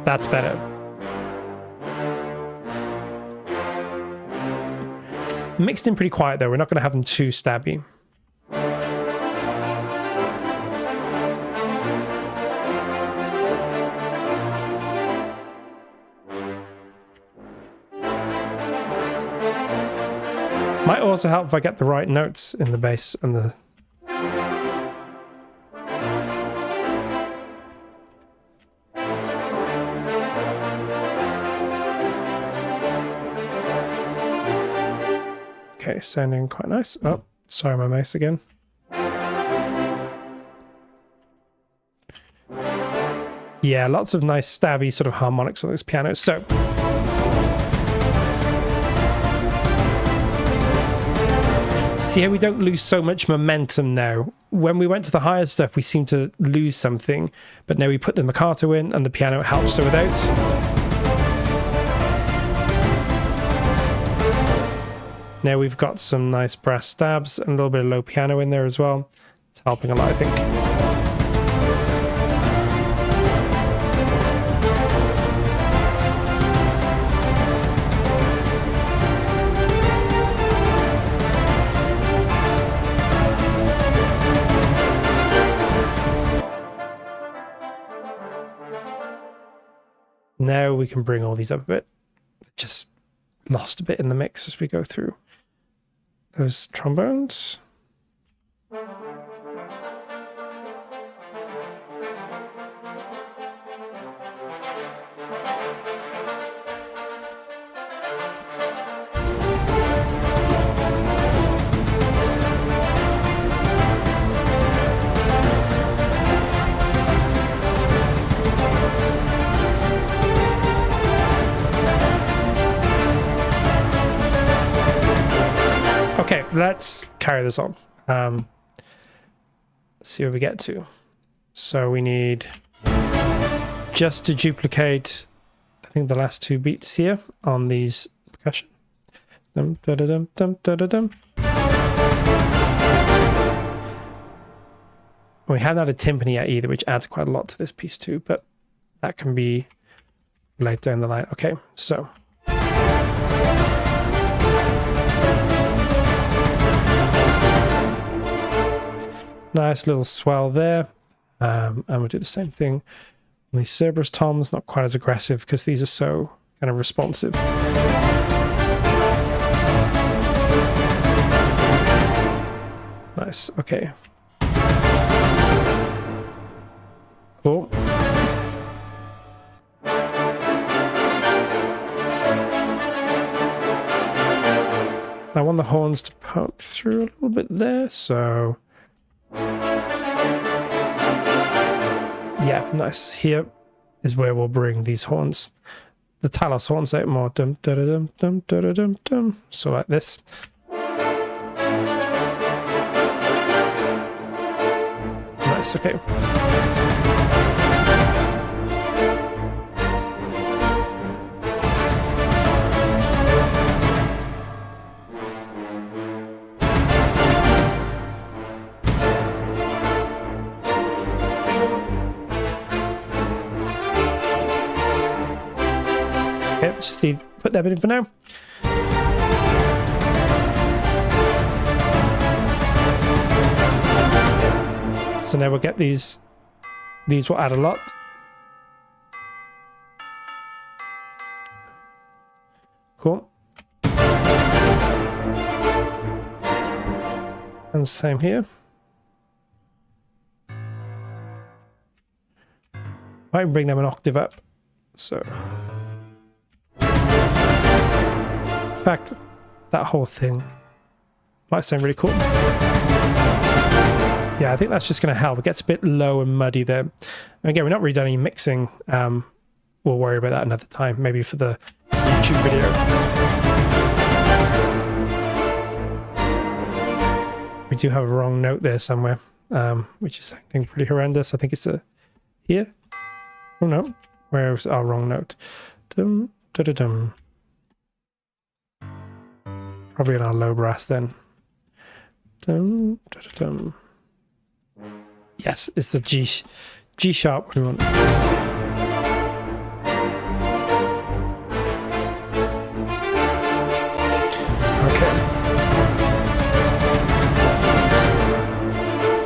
That's better. Mixed in pretty quiet though. We're not going to have them too stabby. also help if I get the right notes in the bass and the... Okay, sounding quite nice. Oh, sorry, my mouse again. Yeah, lots of nice stabby sort of harmonics on those pianos. So see how we don't lose so much momentum now. When we went to the higher stuff, we seem to lose something, but now we put the Mockup in and the piano helps. So without... Now we've got some nice brass stabs and a little bit of low piano in there as well. It's helping a lot, I think. Now we can bring all these up a bit. Just lost a bit in the mix as we go through those trombones. Okay, let's carry this on. See where we get to. So we need just to duplicate, I think, the last two beats here on these percussion. Dum, da, da, dum, dum, da, da, dum. We haven't had a timpani yet either, which adds quite a lot to this piece too, but that can be later down the line. Okay, so. Nice little swell there, and we'll do the same thing on these Cerberus toms, not quite as aggressive because these are so kind of responsive. Nice, okay. Cool. I want the horns to poke through a little bit there, so... Yeah, nice. Here is where we'll bring these horns, the Talos horns out more. Dum, da, da, dum, dum, da, da, dum, dum. So like this. Nice, okay. Just put that bit in for now. So now we'll get these. These will add a lot. Cool. And same here. Might bring them an octave up. So. In fact, that whole thing might sound really cool. Yeah, I think that's just going to help. It gets a bit low and muddy there. And again, we're not really done any mixing. We'll worry about that another time, maybe for the YouTube video. We do have a wrong note there somewhere, which is sounding pretty horrendous. I think it's here. Oh no, where's our wrong note? Dum, da, da, dum. Probably in our low brass then. Dum, da, da, dum. Yes, it's the G sharp we want. Okay.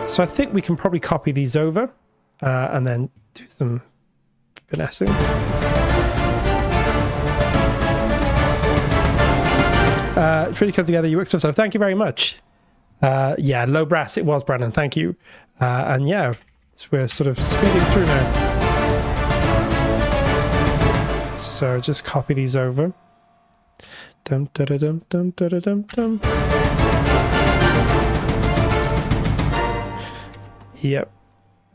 So I think we can probably copy these over and then do some finessing. It's really come together. You worked so. Thank you very much. Yeah, low brass it was, Brandon. Thank you. And yeah, we're sort of speeding through now. So just copy these over. Dum da da dum dum da da dum dum. Yep.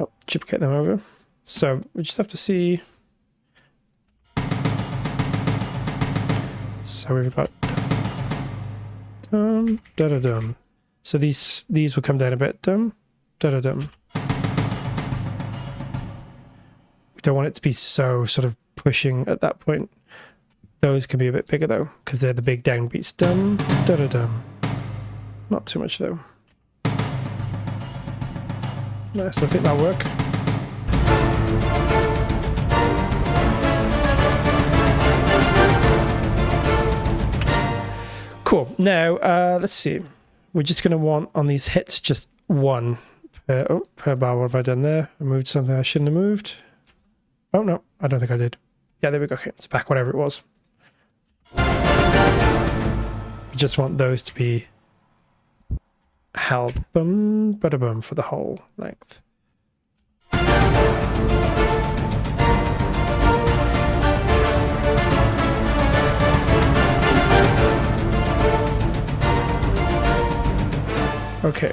Oh, duplicate them over. So we just have to see. So we've got dum da da dum. So these will come down a bit. Dum da da dum. We don't want it to be so sort of pushing at that point. Those can be a bit bigger though, because they're the big downbeats. Dum da da dum. Not too much though. Nice, I think that'll work. Cool. Now, let's see. We're just going to want on these hits just one per bar. What have I done there? I moved something I shouldn't have moved. Oh, no, I don't think I did. Yeah, there we go. Okay, it's back, whatever it was. We just want those to be held bum, bada bum for the whole length. Okay.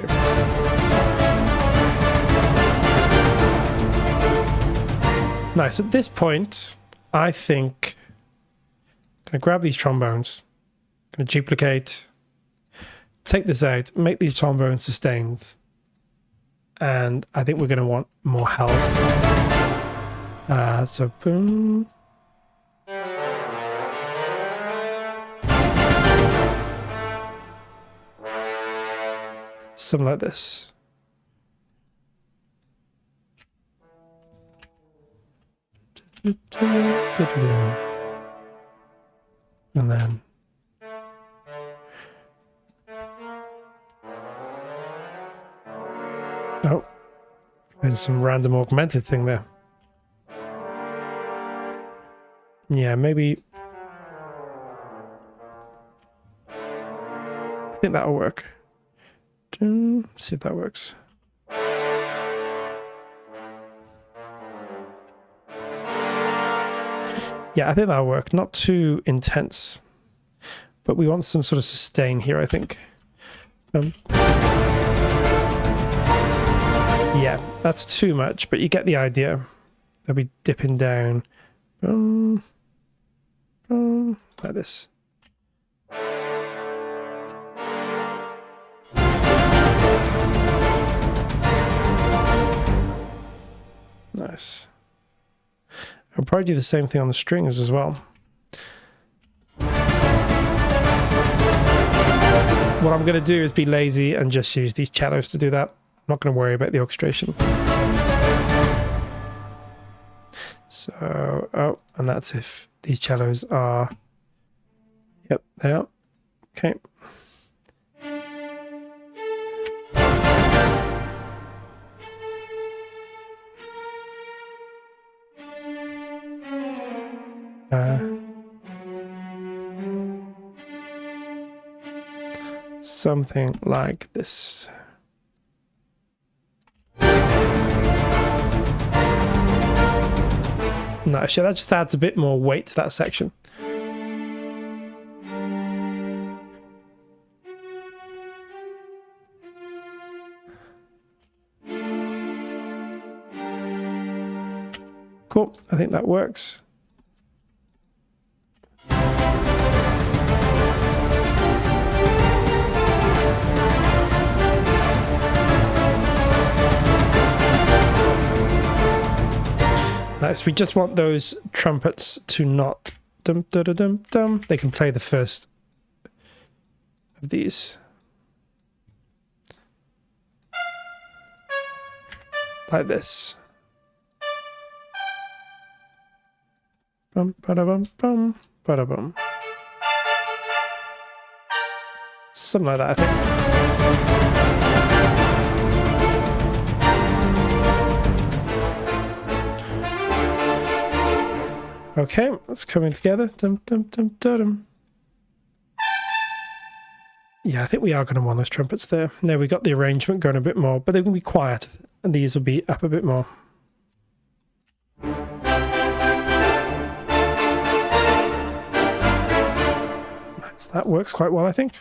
Nice. At this point, I think I'm going to grab these trombones, going to duplicate, take this out, make these trombones sustained, and I think we're going to want more held. So boom. Something like this. And then oh, there's some random augmented thing there. Yeah, maybe I think that'll work. See if that works. Yeah, I think that'll work. Not too intense, but we want some sort of sustain here, I think. Yeah, that's too much, but you get the idea. They'll be dipping down like this. Nice. I'll probably do the same thing on the strings as well. What I'm going to do is be lazy and just use these cellos to do that. I'm not going to worry about the orchestration. So, oh, and that's if these cellos are, yep, they are. Okay. Something like this. Nice. Yeah, that just adds a bit more weight to that section. Cool. I think that works. Nice. We just want those trumpets to not dum dum dum dum dum. They can play the first of these. Like this. Bum bada bum bum bada bum. Something like that, I think. Okay, it's coming together. Dum, dum, dum, dum, dum. Yeah, I think we are going to want those trumpets there. There, we got the arrangement going a bit more, but they're going to be quiet, and these will be up a bit more. Nice, that works quite well, I think.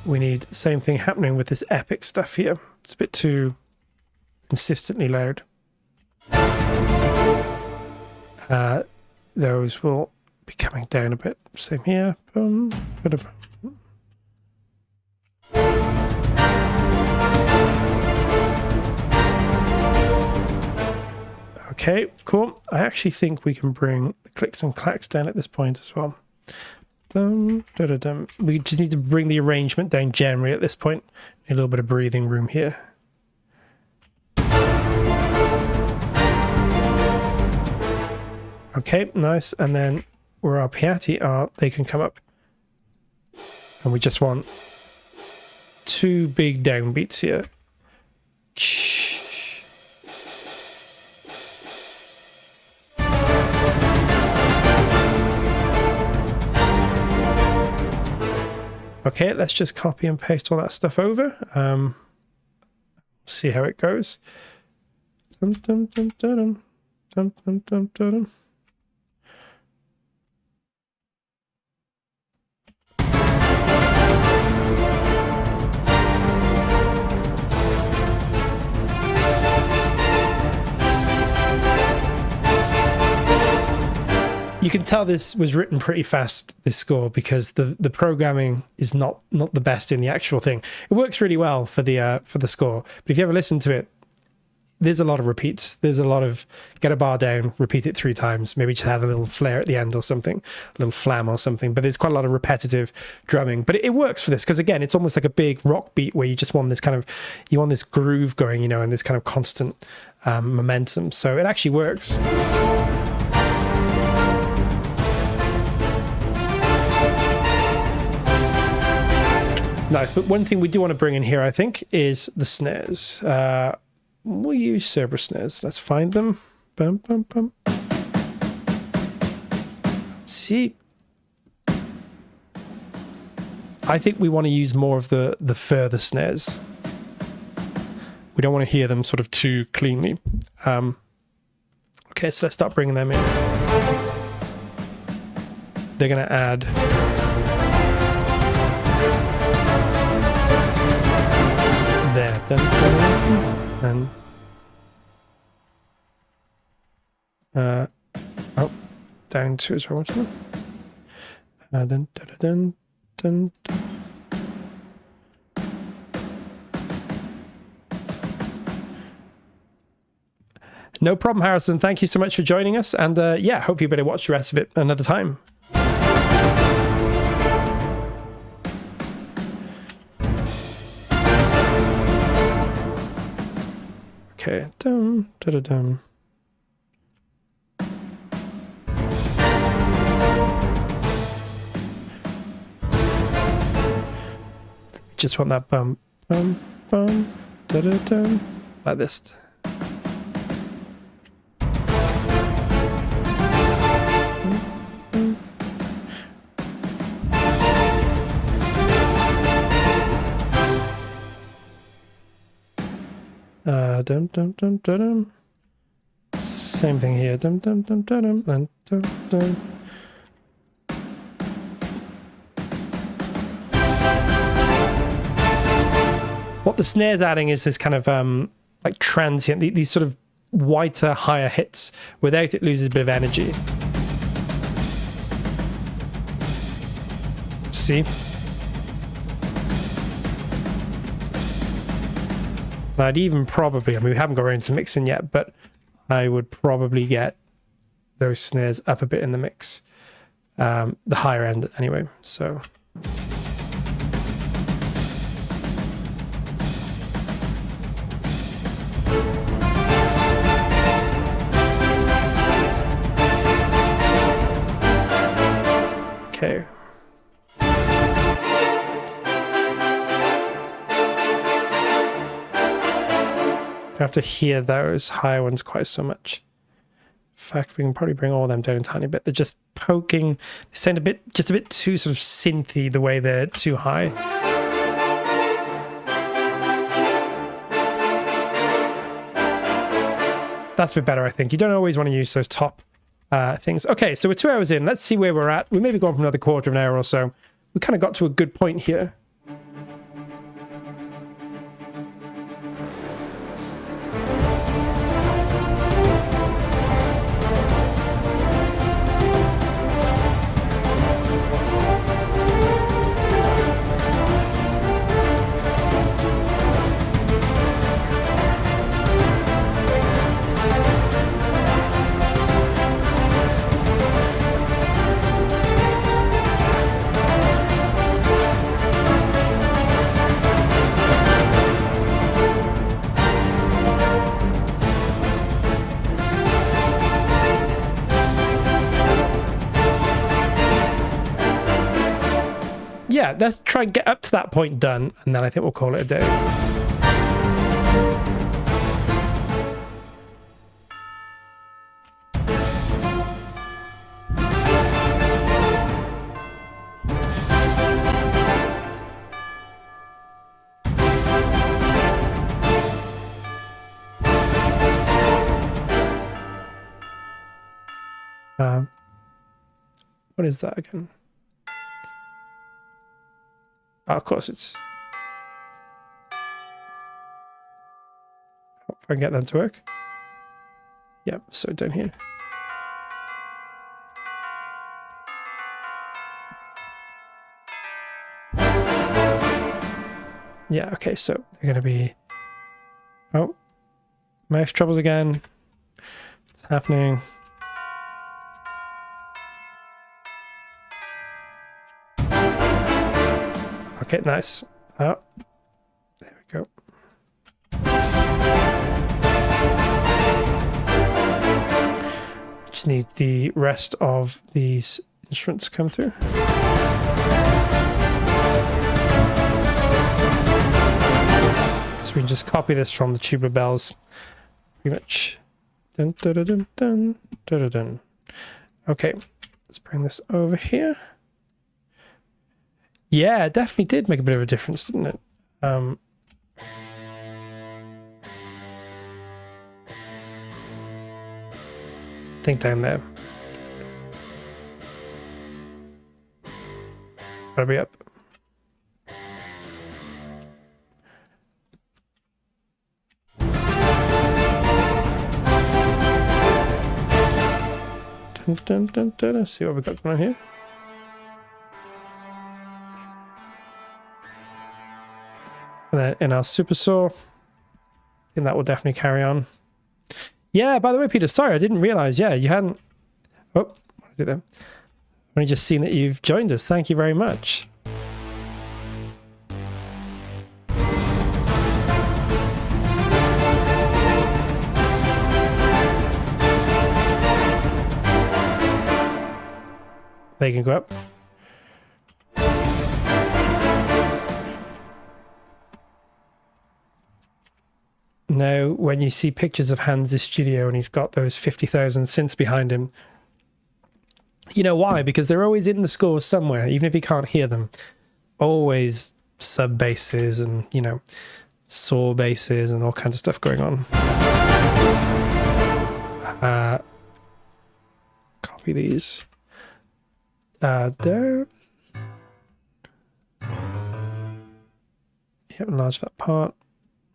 We need the same thing happening with this epic stuff here. It's a bit too consistently loud. Those will be coming down a bit. Same here. Okay, cool. I actually think we can bring the clicks and clacks down at this point as well. We just need to bring the arrangement down generally at this point. Need a little bit of breathing room here. Okay, nice. And then where our piatti are, they can come up. And we just want 2 big downbeats here. Okay, let's just copy and paste all that stuff over. See how it goes. Dum, dum, dum, dum, dum, dum, dum, dum. You can tell this was written pretty fast, this score, because the programming is not the best in the actual thing. It works really well for the score, but if you ever listen to it, there's a lot of repeats. There's a lot of get a bar down, repeat it 3 times, maybe just add a little flare at the end or something, a little flam or something. But there's quite a lot of repetitive drumming. But it works for this because, again, it's almost like a big rock beat where you just want this kind of, you want this groove going, you know, and this kind of constant momentum. So it actually works. Nice, but one thing we do want to bring in here, I think, is the snares. We'll use Cerberus snares. Let's find them. Bum, bum, bum. See, I think we want to use more of the further snares. We don't want to hear them sort of too cleanly. Okay, so let's start bringing them in. They're going to add... there, and oh, down 2 as well. Dun, dun, dun, dun, dun. No problem, Harrison. Thank you so much for joining us, and yeah, hope you better watch the rest of it another time. Okay, dum, da, da, dum. Just want that bum, bum, bum, da, da, dum, like this. Dum, dum, dum, dum, dum. Same thing here. Dum, dum, dum, dum, dum, dum, dum. What the snare's adding is this kind of like transient, these sort of whiter, higher hits without it loses a bit of energy. See? I'd even probably, I mean, we haven't got around to mixing yet, but I would probably get those snares up a bit in the mix. The higher end anyway, so. Okay. Have to hear those higher ones quite so much. fact, we can probably bring all of them down a tiny bit. They're just poking. They sound just a bit too sort of synthy the way they're too high. That's a bit better, I think. You don't always want to use those top things. Okay, so we're 2 hours in. Let's see where we're at. We may be going for another quarter of an hour or so. We kind of got to a good point here. Yeah, let's try and get up to that point done, and then I think we'll call it a day. What is that again? Oh, of course it's... Hope I can get them to work. Yep, so down here. Yeah, okay, so they're going to be... Oh, mouse troubles again. It's happening. Okay, nice. Oh, there we go. Just need the rest of these instruments to come through. So we can just copy this from the tubular bells. Pretty much. Dun, dun, dun, dun, dun, dun, dun. Okay, let's bring this over here. Yeah, it definitely did make a bit of a difference, didn't it? I think down there. Gotta be up. Dun, dun, dun, dun. Let's see what we've got going on here. And then in our super saw, I think that will definitely carry on. Yeah, by the way, Peter, sorry, I didn't realize. Yeah, you hadn't. Oh, what did I do there? I've only just seen that you've joined us. Thank you very much. They can go up. Now, when you see pictures of Hans' studio and he's got those 50,000 synths behind him, you know why? Because they're always in the score somewhere, even if you can't hear them. Always sub basses and, you know, saw basses and all kinds of stuff going on. Copy these. There. Yep, enlarge that part.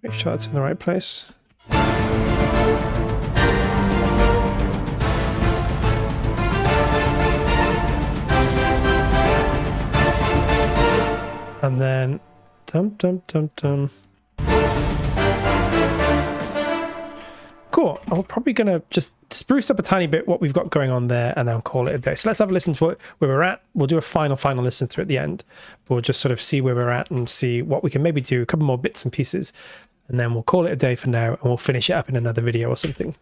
Make sure it's in the right place. And then dum dum dum dum. Cool. I'm probably going to just spruce up a tiny bit what we've got going on there and then call it a day. So let's have a listen to where we're at. We'll do a final listen through at the end. We'll just sort of see where we're at and see what we can maybe do, a couple more bits and pieces. And then we'll call it a day for now and we'll finish it up in another video or something.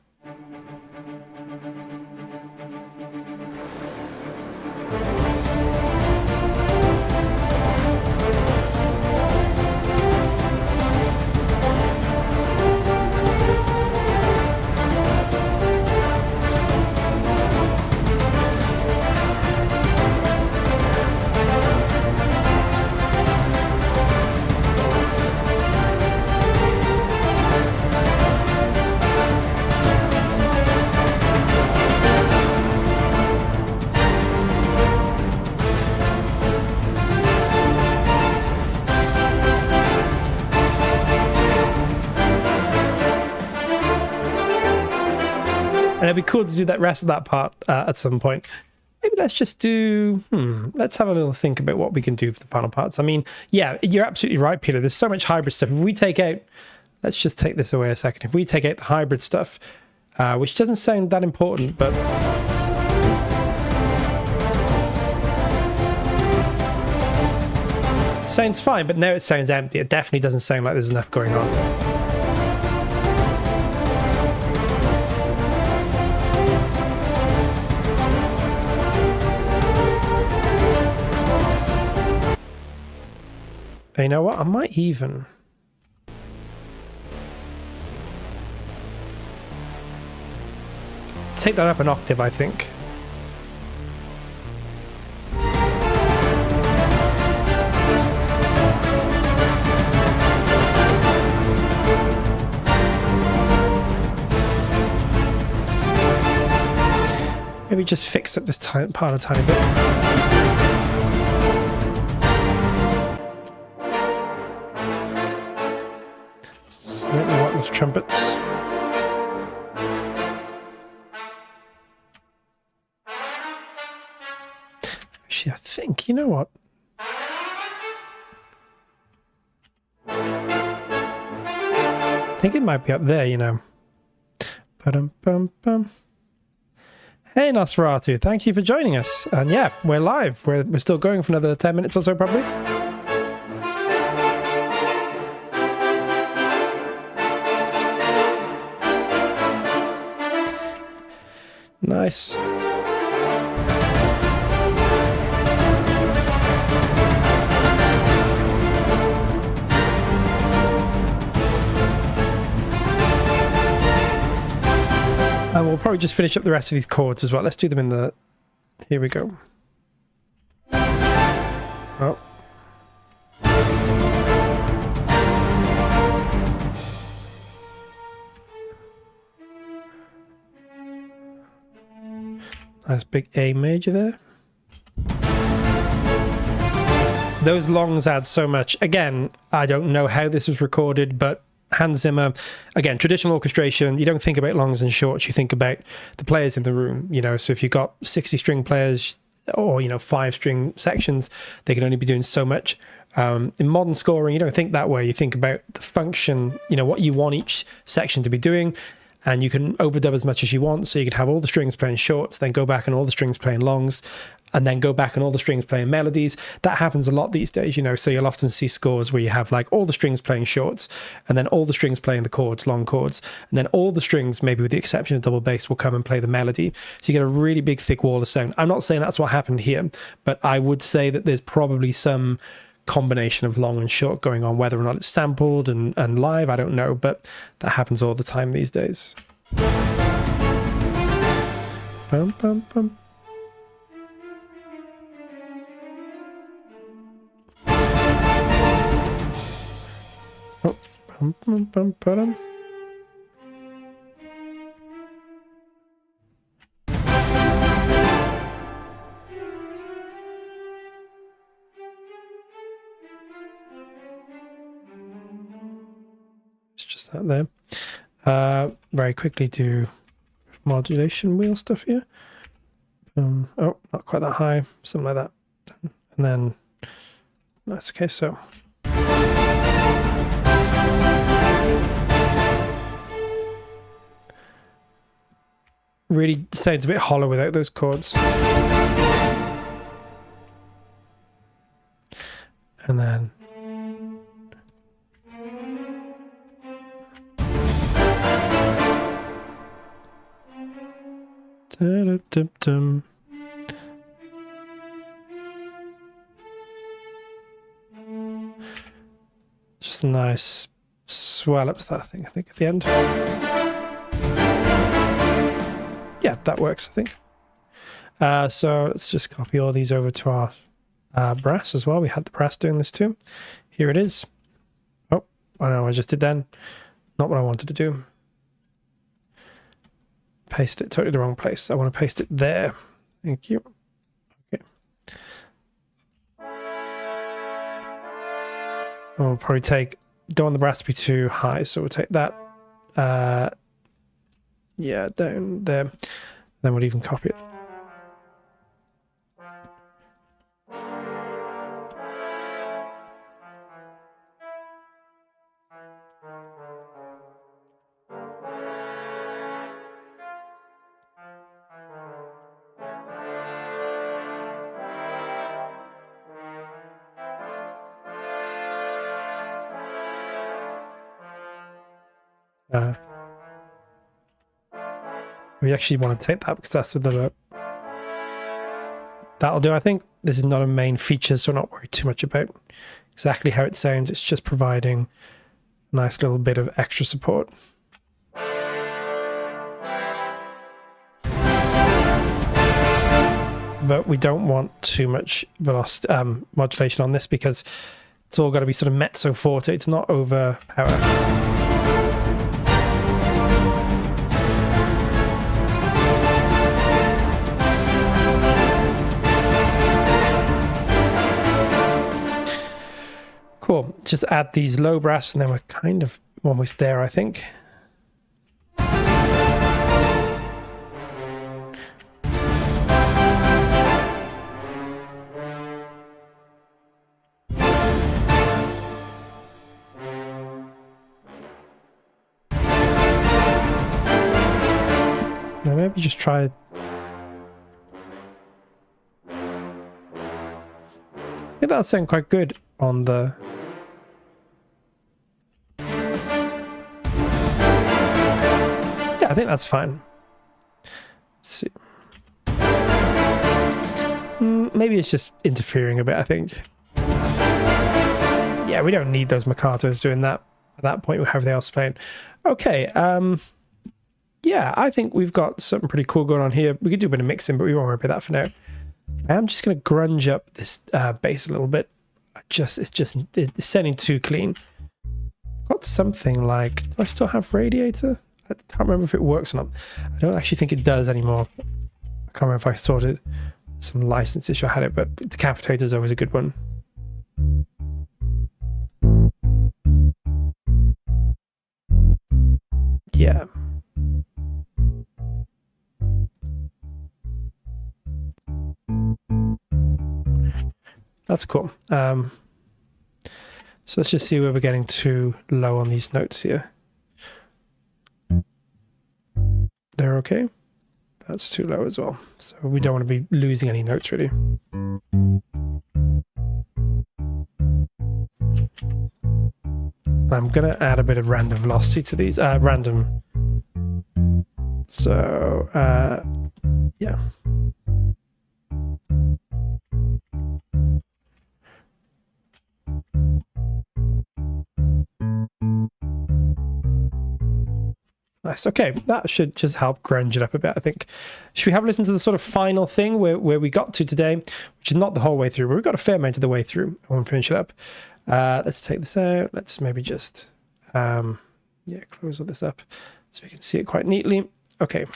And it'd be cool to do that rest of that part at some point. Maybe let's just do, let's have a little think about what we can do for the final parts. I mean, yeah, you're absolutely right, Peter. There's so much hybrid stuff. If we take out, let's just take this away a second. If we take out the hybrid stuff, which doesn't sound that important, but... sounds fine, but now it sounds empty. It definitely doesn't sound like there's enough going on. You know what? I might even... take that up an octave, I think. Maybe just fix up this part a tiny bit. Slightly white those trumpets. Actually, I think, you know what? I think it might be up there, you know. Ba-dum-bum-bum. Hey Nosferatu, thank you for joining us. And yeah, we're live. We're still going for another 10 minutes or so, probably. Nice. And we'll probably just finish up the rest of these chords as well. Let's do them in the... Here we go. Oh. Nice big A major there. Those longs add so much. Again, I don't know how this was recorded, but Hans Zimmer, again, traditional orchestration, you don't think about longs and shorts, you think about the players in the room, you know, so if you've got 60 string players or, you know, 5 string sections, they can only be doing so much. In modern scoring, you don't think that way. You think about the function, you know, what you want each section to be doing, and you can overdub as much as you want. So you could have all the strings playing shorts, then go back and all the strings playing longs, and then go back and all the strings playing melodies. That happens a lot these days, you know, so you'll often see scores where you have like all the strings playing shorts, and then all the strings playing the chords, long chords, and then all the strings, maybe with the exception of double bass, will come and play the melody. So you get a really big, thick wall of sound. I'm not saying that's what happened here, but I would say that there's probably some combination of long and short going on, whether or not it's sampled and live, I don't know, but that happens all the time these days. Bum, bum, bum. Oh, bum, bum, bum, ba-dum. It's just that there. Very quickly do modulation wheel stuff here. Oh, not quite that high, something like that. And then that's okay, so. Really sounds a bit hollow without those chords. And then da-da-dum-dum. Just a nice swell up to that thing, I think, at the end. Yeah, that works, I think. So let's just copy all these over to our brass as well. We had the brass doing this too. Here it is. Oh, I know, I just did then. Not what I wanted to do. Paste it totally the wrong place. I want to paste it there. Thank you. Okay. We'll probably take, don't want the brass to be too high, so we'll take that Yeah, down there. Then we'll even copy it. We actually want to take that because that's with the... That'll do, I think. This is not a main feature, so I'm not worried too much about exactly how it sounds. It's just providing a nice little bit of extra support. But we don't want too much velocity modulation on this because it's all got to be sort of mezzo forte to not overpower. Cool. Just add these low brass and then we're kind of almost there, I think. Now maybe just try... I think that'll sound quite good on the... Yeah, I think that's fine. Let's see. Maybe it's just interfering a bit, I think. Yeah, we don't need those Mockatos doing that at that point with everything else playing. Okay, yeah, I think we've got something pretty cool going on here. We could do a bit of mixing, but we won't worry about that for now. I am just going to grunge up this bass a little bit. It's sounding too clean. Got something like... Do I still have Radiator? I can't remember if it works or not. I don't actually think it does anymore. I can't remember if I sorted some license issue. I had it, but Decapitator is always a good one. Yeah. That's cool. So let's just see where we're getting too low on these notes here. They're okay. That's too low as well. So we don't want to be losing any notes really. I'm going to add a bit of random velocity to these. Random. So, yeah. Nice. Okay, that should just help grunge it up a bit, I think. Should we have a listen to the sort of final thing where we got to today, which is not the whole way through, but we got a fair amount of the way through. I want to finish it up. Let's take this out. Let's maybe just, yeah, close all this up so we can see it quite neatly. Okay.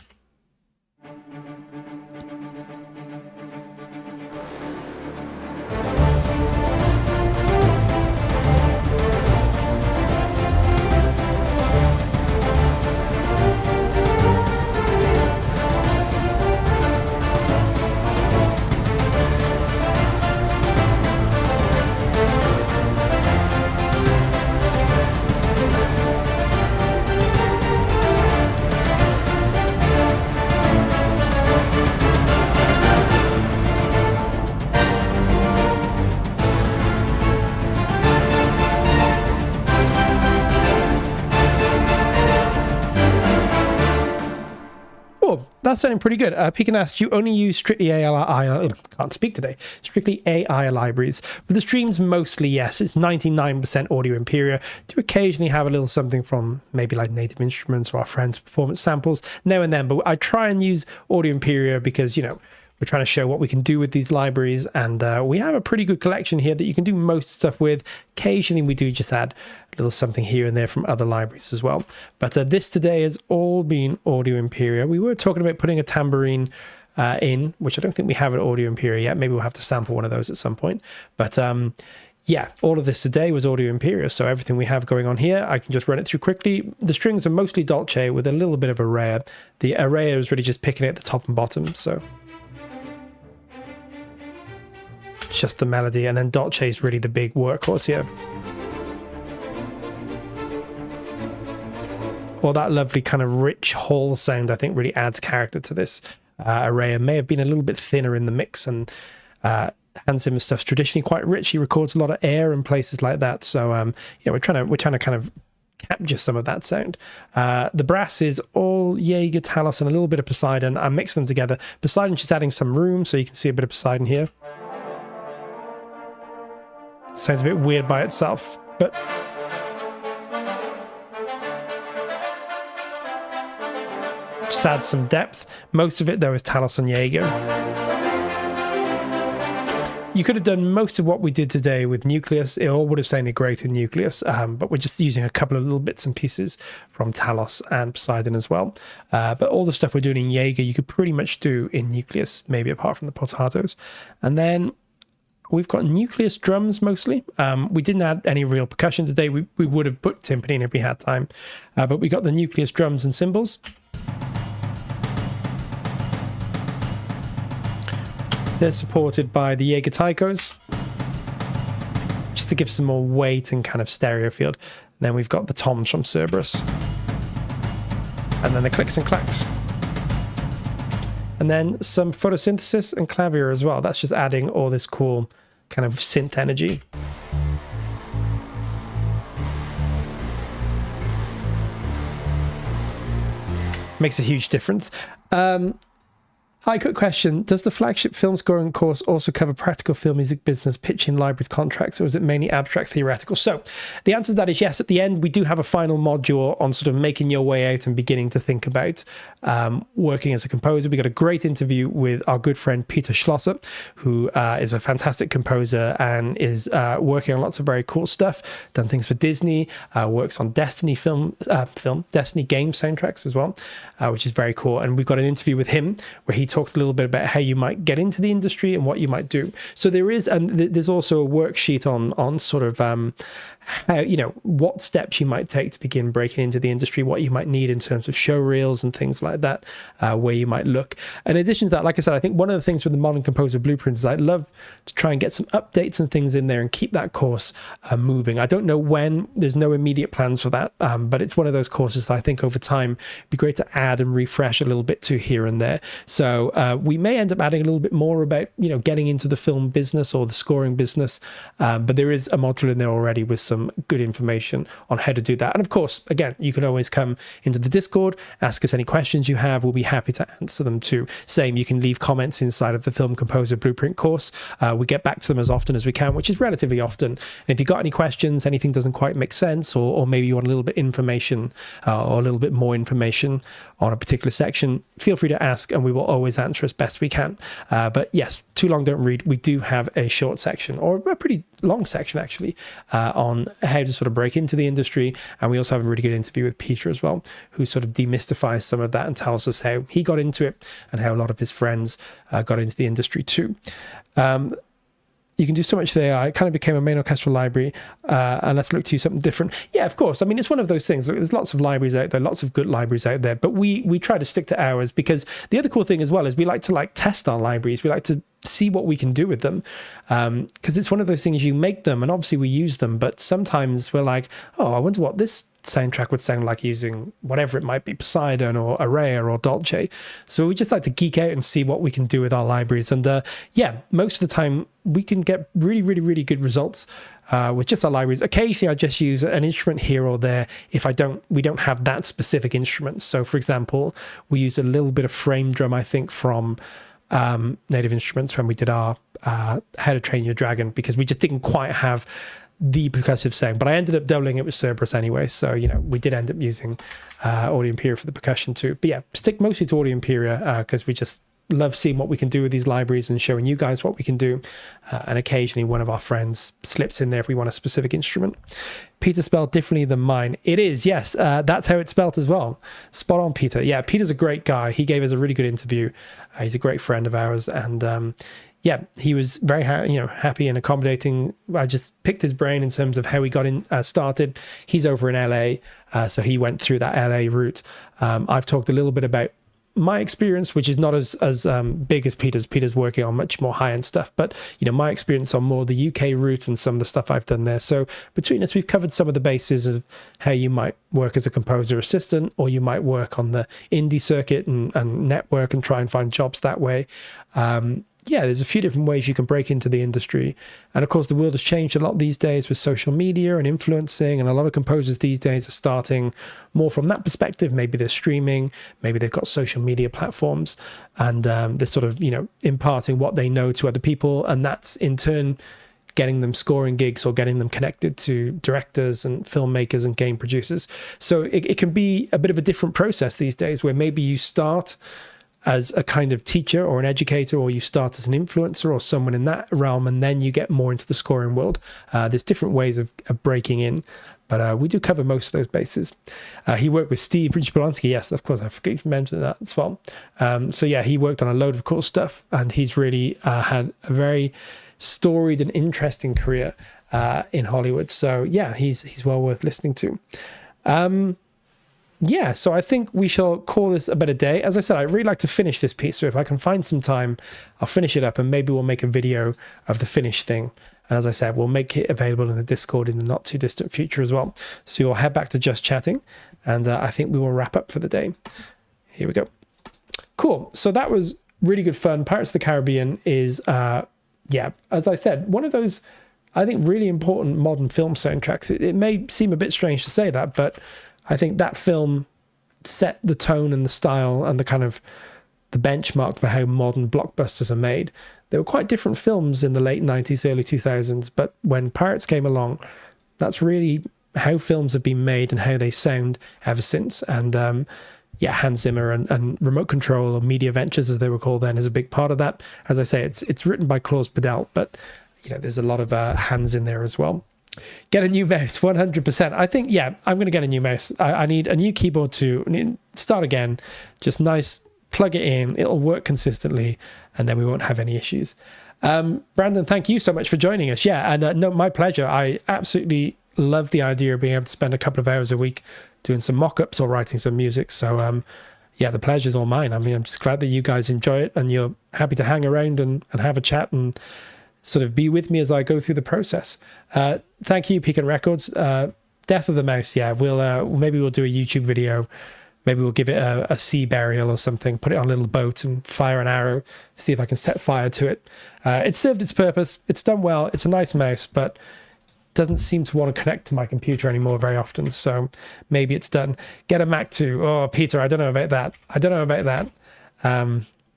That's sounding pretty good. Pekin asked, you only use strictly AI, can't speak today, strictly AI libraries. For the streams, mostly yes, it's 99% Audio Imperia. Do occasionally have a little something from maybe like Native Instruments or our friends' performance samples now and then, but I try and use Audio Imperia because, you know, we're trying to show what we can do with these libraries, and we have a pretty good collection here that you can do most stuff with. Occasionally we do just add a little something here and there from other libraries as well. But this today has all been Audio Imperia. We were talking about putting a tambourine in, which I don't think we have at Audio Imperia yet. Maybe we'll have to sample one of those at some point. But yeah, all of this today was Audio Imperia, so everything we have going on here, I can just run it through quickly. The strings are mostly Dolce with a little bit of array. The array is really just picking it at the top and bottom, so it's just the melody, and then Dolce is really the big workhorse here. Well, that lovely kind of rich hall sound, I think, really adds character to this array, and may have been a little bit thinner in the mix. And Hans Zimmer stuff's traditionally quite rich. He records a lot of air and places like that. So, we're trying to kind of capture some of that sound. The brass is all Jaeger, Talos, and a little bit of Poseidon. I mix them together. Poseidon's just adding some room, so you can see a bit of Poseidon here. Sounds a bit weird by itself, but just adds some depth. Most of it, though, is Talos and Jaeger. You could have done most of what we did today with Nucleus. It all would have sounded great in Nucleus, but we're just using a couple of little bits and pieces from Talos and Poseidon as well. But all the stuff we're doing in Jaeger, you could pretty much do in Nucleus, maybe apart from the potatoes. And then we've got Nucleus drums mostly. We didn't add any real percussion today. We would have put timpani in if we had time. But we got the Nucleus drums and cymbals. They're supported by the Jaeger taikos, just to give some more weight and kind of stereo field. And then we've got the toms from Cerberus. And then the clicks and clacks. And then some photosynthesis and clavier as well. That's just adding all this cool kind of synth energy. Makes a huge difference. Hi, quick question. Does the flagship film scoring course also cover practical film music business, pitching, libraries, contracts, or is it mainly abstract theoretical? So the answer to that is yes. At the end, we do have a final module on sort of making your way out and beginning to think about working as a composer. We got a great interview with our good friend Peter Schlosser, who is a fantastic composer and is working on lots of very cool stuff, done things for Disney, works on Destiny Destiny game soundtracks as well, which is very cool. And we've got an interview with him where he talks a little bit about how you might get into the industry and what you might do. So there is, and there's also a worksheet on sort of how, what steps you might take to begin breaking into the industry, what you might need in terms of show reels and things like that, where you might look. In addition to that, like I said, I think one of the things with the Modern Composer Blueprint is I'd love to try and get some updates and things in there and keep that course moving. I don't know when, there's no immediate plans for that, but it's one of those courses that I think over time it'd be great to add and refresh a little bit to here and there. So we may end up adding a little bit more about, getting into the film business or the scoring business, but there is a module in there already with some good information on how to do that. And of course, again, you can always come into the Discord, ask us any questions you have. We'll be happy to answer them too. Same, you can leave comments inside of the Film Composer Blueprint course. We get back to them as often as we can, which is relatively often. And if you've got any questions, anything doesn't quite make sense, or maybe you want a little bit information or a little bit more information on a particular section, feel free to ask and we will always answer as best we can. But yes, too long don't read. We do have a short section, or a pretty long section actually, on how to sort of break into the industry. And we also have a really good interview with Peter as well, who sort of demystifies some of that and tells us how he got into it and how a lot of his friends got into the industry too. You can do so much there. I kind of became a main orchestral library, and let's look to something different. Yeah, of course. I mean, it's one of those things. There's lots of libraries out there, lots of good libraries out there, but we try to stick to ours, because the other cool thing as well is we like to test our libraries. We like to see what we can do with them, because it's one of those things, you make them and obviously we use them, but sometimes we're like, oh, I wonder what this soundtrack would sound like using whatever it might be, Poseidon or Araya or Dolce. So we just like to geek out and see what we can do with our libraries. And yeah, most of the time we can get really, really, really good results with just our libraries. Occasionally I just use an instrument here or there if we don't have that specific instrument. So for example, we use a little bit of frame drum, I think, from Native Instruments when we did our How to Train Your Dragon, because we just didn't quite have the percussive sound, but I ended up doubling it with Cerberus anyway, so we did end up using Audio Imperia for the percussion too. But yeah, stick mostly to Audio Imperia because we just love seeing what we can do with these libraries and showing you guys what we can do, and occasionally one of our friends slips in there if we want a specific instrument. Peter spelled differently than mine. It is, yes, that's how it's spelled as well. Spot on, Peter. Yeah, Peter's a great guy. He gave us a really good interview. He's a great friend of ours, and yeah, he was very happy and accommodating. I just picked his brain in terms of how he got in started. He's over in LA, so he went through that LA route. I've talked a little bit about my experience, which is not as big as Peter's. Peter's working on much more high-end stuff, but my experience on more the UK route and some of the stuff I've done there. So between us, we've covered some of the bases of how you might work as a composer assistant, or you might work on the indie circuit and network and try and find jobs that way. Yeah, there's a few different ways you can break into the industry. And of course, the world has changed a lot these days with social media and influencing. And a lot of composers these days are starting more from that perspective. Maybe they're streaming, maybe they've got social media platforms, and they're sort of, imparting what they know to other people. And that's in turn getting them scoring gigs or getting them connected to directors and filmmakers and game producers. So it can be a bit of a different process these days, where maybe you start as a kind of teacher or an educator, or you start as an influencer or someone in that realm, and then you get more into the scoring world. There's different ways of breaking in, but we do cover most of those bases. He worked with Steve Polonsky. Yes, of course, I forgot to mention that as well. So yeah, he worked on a load of cool stuff, and he's really had a very storied and interesting career in Hollywood. So yeah, he's well worth listening to. Yeah, so I think we shall call this a better day. As I said, I'd really like to finish this piece, so if I can find some time, I'll finish it up, and maybe we'll make a video of the finished thing. And as I said, we'll make it available in the Discord in the not too distant future as well. So we'll head back to just chatting, and I think we will wrap up for the day. Here we go. Cool. So that was really good fun. Pirates of the Caribbean is, yeah, as I said, one of those, I think, really important modern film soundtracks. It may seem a bit strange to say that, but I think that film set the tone and the style and the kind of the benchmark for how modern blockbusters are made. They were quite different films in the late 90s, early 2000s, but when Pirates came along, that's really how films have been made and how they sound ever since. And yeah, Hans Zimmer and Remote Control, or Media Ventures as they were called then, is a big part of that. As I say, it's written by Klaus Badal, but there's a lot of hands in there as well. Get a new mouse, 100%. I think, yeah, I'm going to get a new mouse. I need a new keyboard to start again. Just nice, plug it in. It'll work consistently, and then we won't have any issues. Brandon, thank you so much for joining us. Yeah, and no, my pleasure. I absolutely love the idea of being able to spend a couple of hours a week doing some mock-ups or writing some music. So, yeah, the pleasure's all mine. I mean, I'm just glad that you guys enjoy it and you're happy to hang around and have a chat and sort of be with me as I go through the process. Thank you, Pecan Records. Death of the Mouse. Yeah, maybe we'll do a YouTube video. Maybe we'll give it a sea burial or something, put it on a little boat and fire an arrow, see if I can set fire to it. It served its purpose. It's done well. It's a nice mouse, but doesn't seem to want to connect to my computer anymore very often. So maybe it's done. Get a Mac too. Oh, Peter, I don't know about that.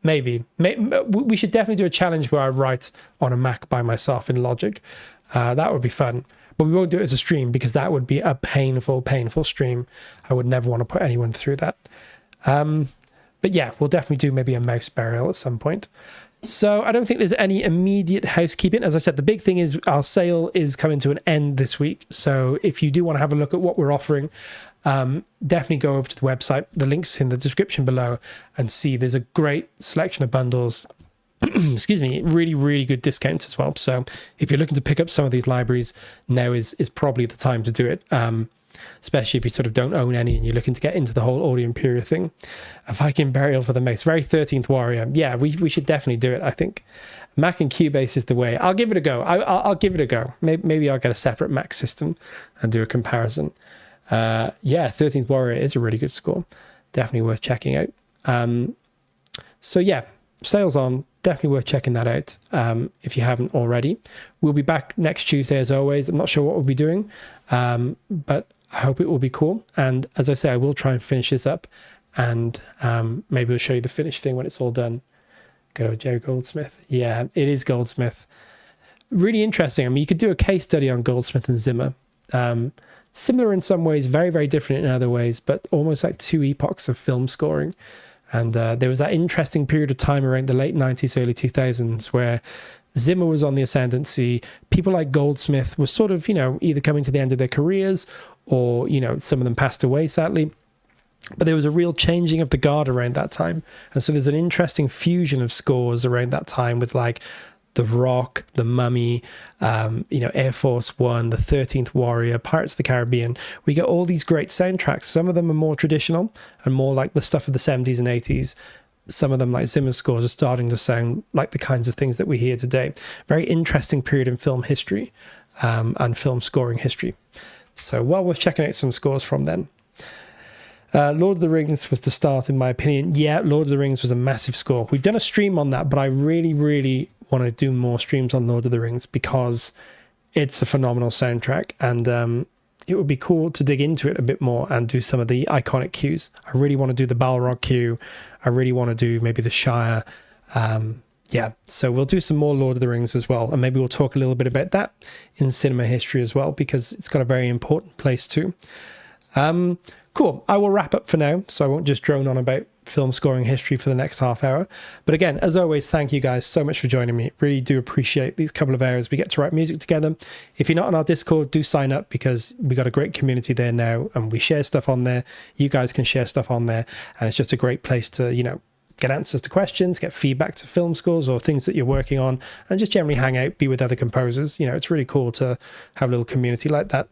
Maybe we should definitely do a challenge where I write on a Mac by myself in Logic. That would be fun, but we won't do it as a stream because that would be a painful stream. I would never want to put anyone through that. But yeah, we'll definitely do maybe a mouse burial at some point. So I don't think there's any immediate housekeeping. As I said, the big thing is our sale is coming to an end this week. So if you do want to have a look at what we're offering, definitely go over to the website. The link's in the description below, and see there's a great selection of bundles. Excuse me, really, really good discounts as well. So if you're looking to pick up some of these libraries, now is probably the time to do it. Especially if you sort of don't own any and you're looking to get into the whole Audio Imperia thing. A Viking burial for the mouse, very 13th Warrior. Yeah, we should definitely do it, I think. Mac and Cubase is the way. I'll give it a go. I'll give it a go. Maybe I'll get a separate Mac system and do a comparison. Yeah, 13th Warrior is a really good score. Definitely worth checking out. So yeah, sales on. Definitely worth checking that out if you haven't already. We'll be back next Tuesday as always. I'm not sure what we'll be doing, but I hope it will be cool. And as I say, I will try and finish this up, and maybe we'll show you the finished thing when it's all done. Go to Joe Goldsmith. Yeah, it is Goldsmith. Really interesting. I mean, you could do a case study on Goldsmith and Zimmer. Similar in some ways, very, very different in other ways, but almost like two epochs of film scoring. And there was that interesting period of time around the late 90s, early 2000s, where Zimmer was on the ascendancy. People like Goldsmith were sort of, either coming to the end of their careers or, some of them passed away, sadly. But there was a real changing of the guard around that time. And so there's an interesting fusion of scores around that time with like The Rock, The Mummy, Air Force One, The 13th Warrior, Pirates of the Caribbean. We get all these great soundtracks. Some of them are more traditional and more like the stuff of the 70s and 80s. Some of them, like Zimmer's scores, are starting to sound like the kinds of things that we hear today. Very interesting period in film history and film scoring history. So well worth checking out some scores from then. Lord of the Rings was the start, in my opinion. Yeah, Lord of the Rings was a massive score. We've done a stream on that, but I really, really want to do more streams on Lord of the Rings because it's a phenomenal soundtrack, and it would be cool to dig into it a bit more and do some of the iconic cues. I really want to do the Balrog cue. I really want to do maybe the Shire. Yeah, so we'll do some more Lord of the Rings as well, and maybe we'll talk a little bit about that in cinema history as well, because it's got a very important place too. Cool. I will wrap up for now, so I won't just drone on about film scoring history for the next half hour. But again, as always, thank you guys so much for joining me. Really do appreciate these couple of hours we get to write music together. If you're not on our Discord, do sign up, because we got a great community there now, and we share stuff on there. You guys can share stuff on there, and it's just a great place to, get answers to questions, get feedback to film scores or things that you're working on, and just generally hang out, be with other composers. It's really cool to have a little community like that.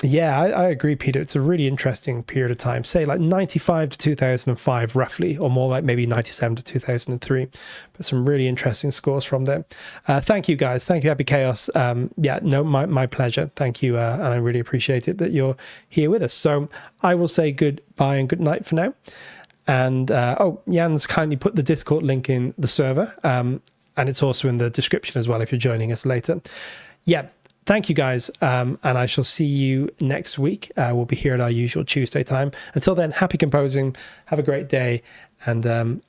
Yeah, I agree, Peter. It's a really interesting period of time, say like 95 to 2005 roughly, or more like maybe 97 to 2003, but some really interesting scores from there. Thank you guys. Thank you, Happy Chaos. My pleasure. Thank you. And I really appreciate it that you're here with us. So I will say goodbye and good night for now. And Jan's kindly put the Discord link in the server, and it's also in the description as well if you're joining us later. Yeah. Thank you guys, and I shall see you next week. We'll be here at our usual Tuesday time. Until then, happy composing, have a great day, and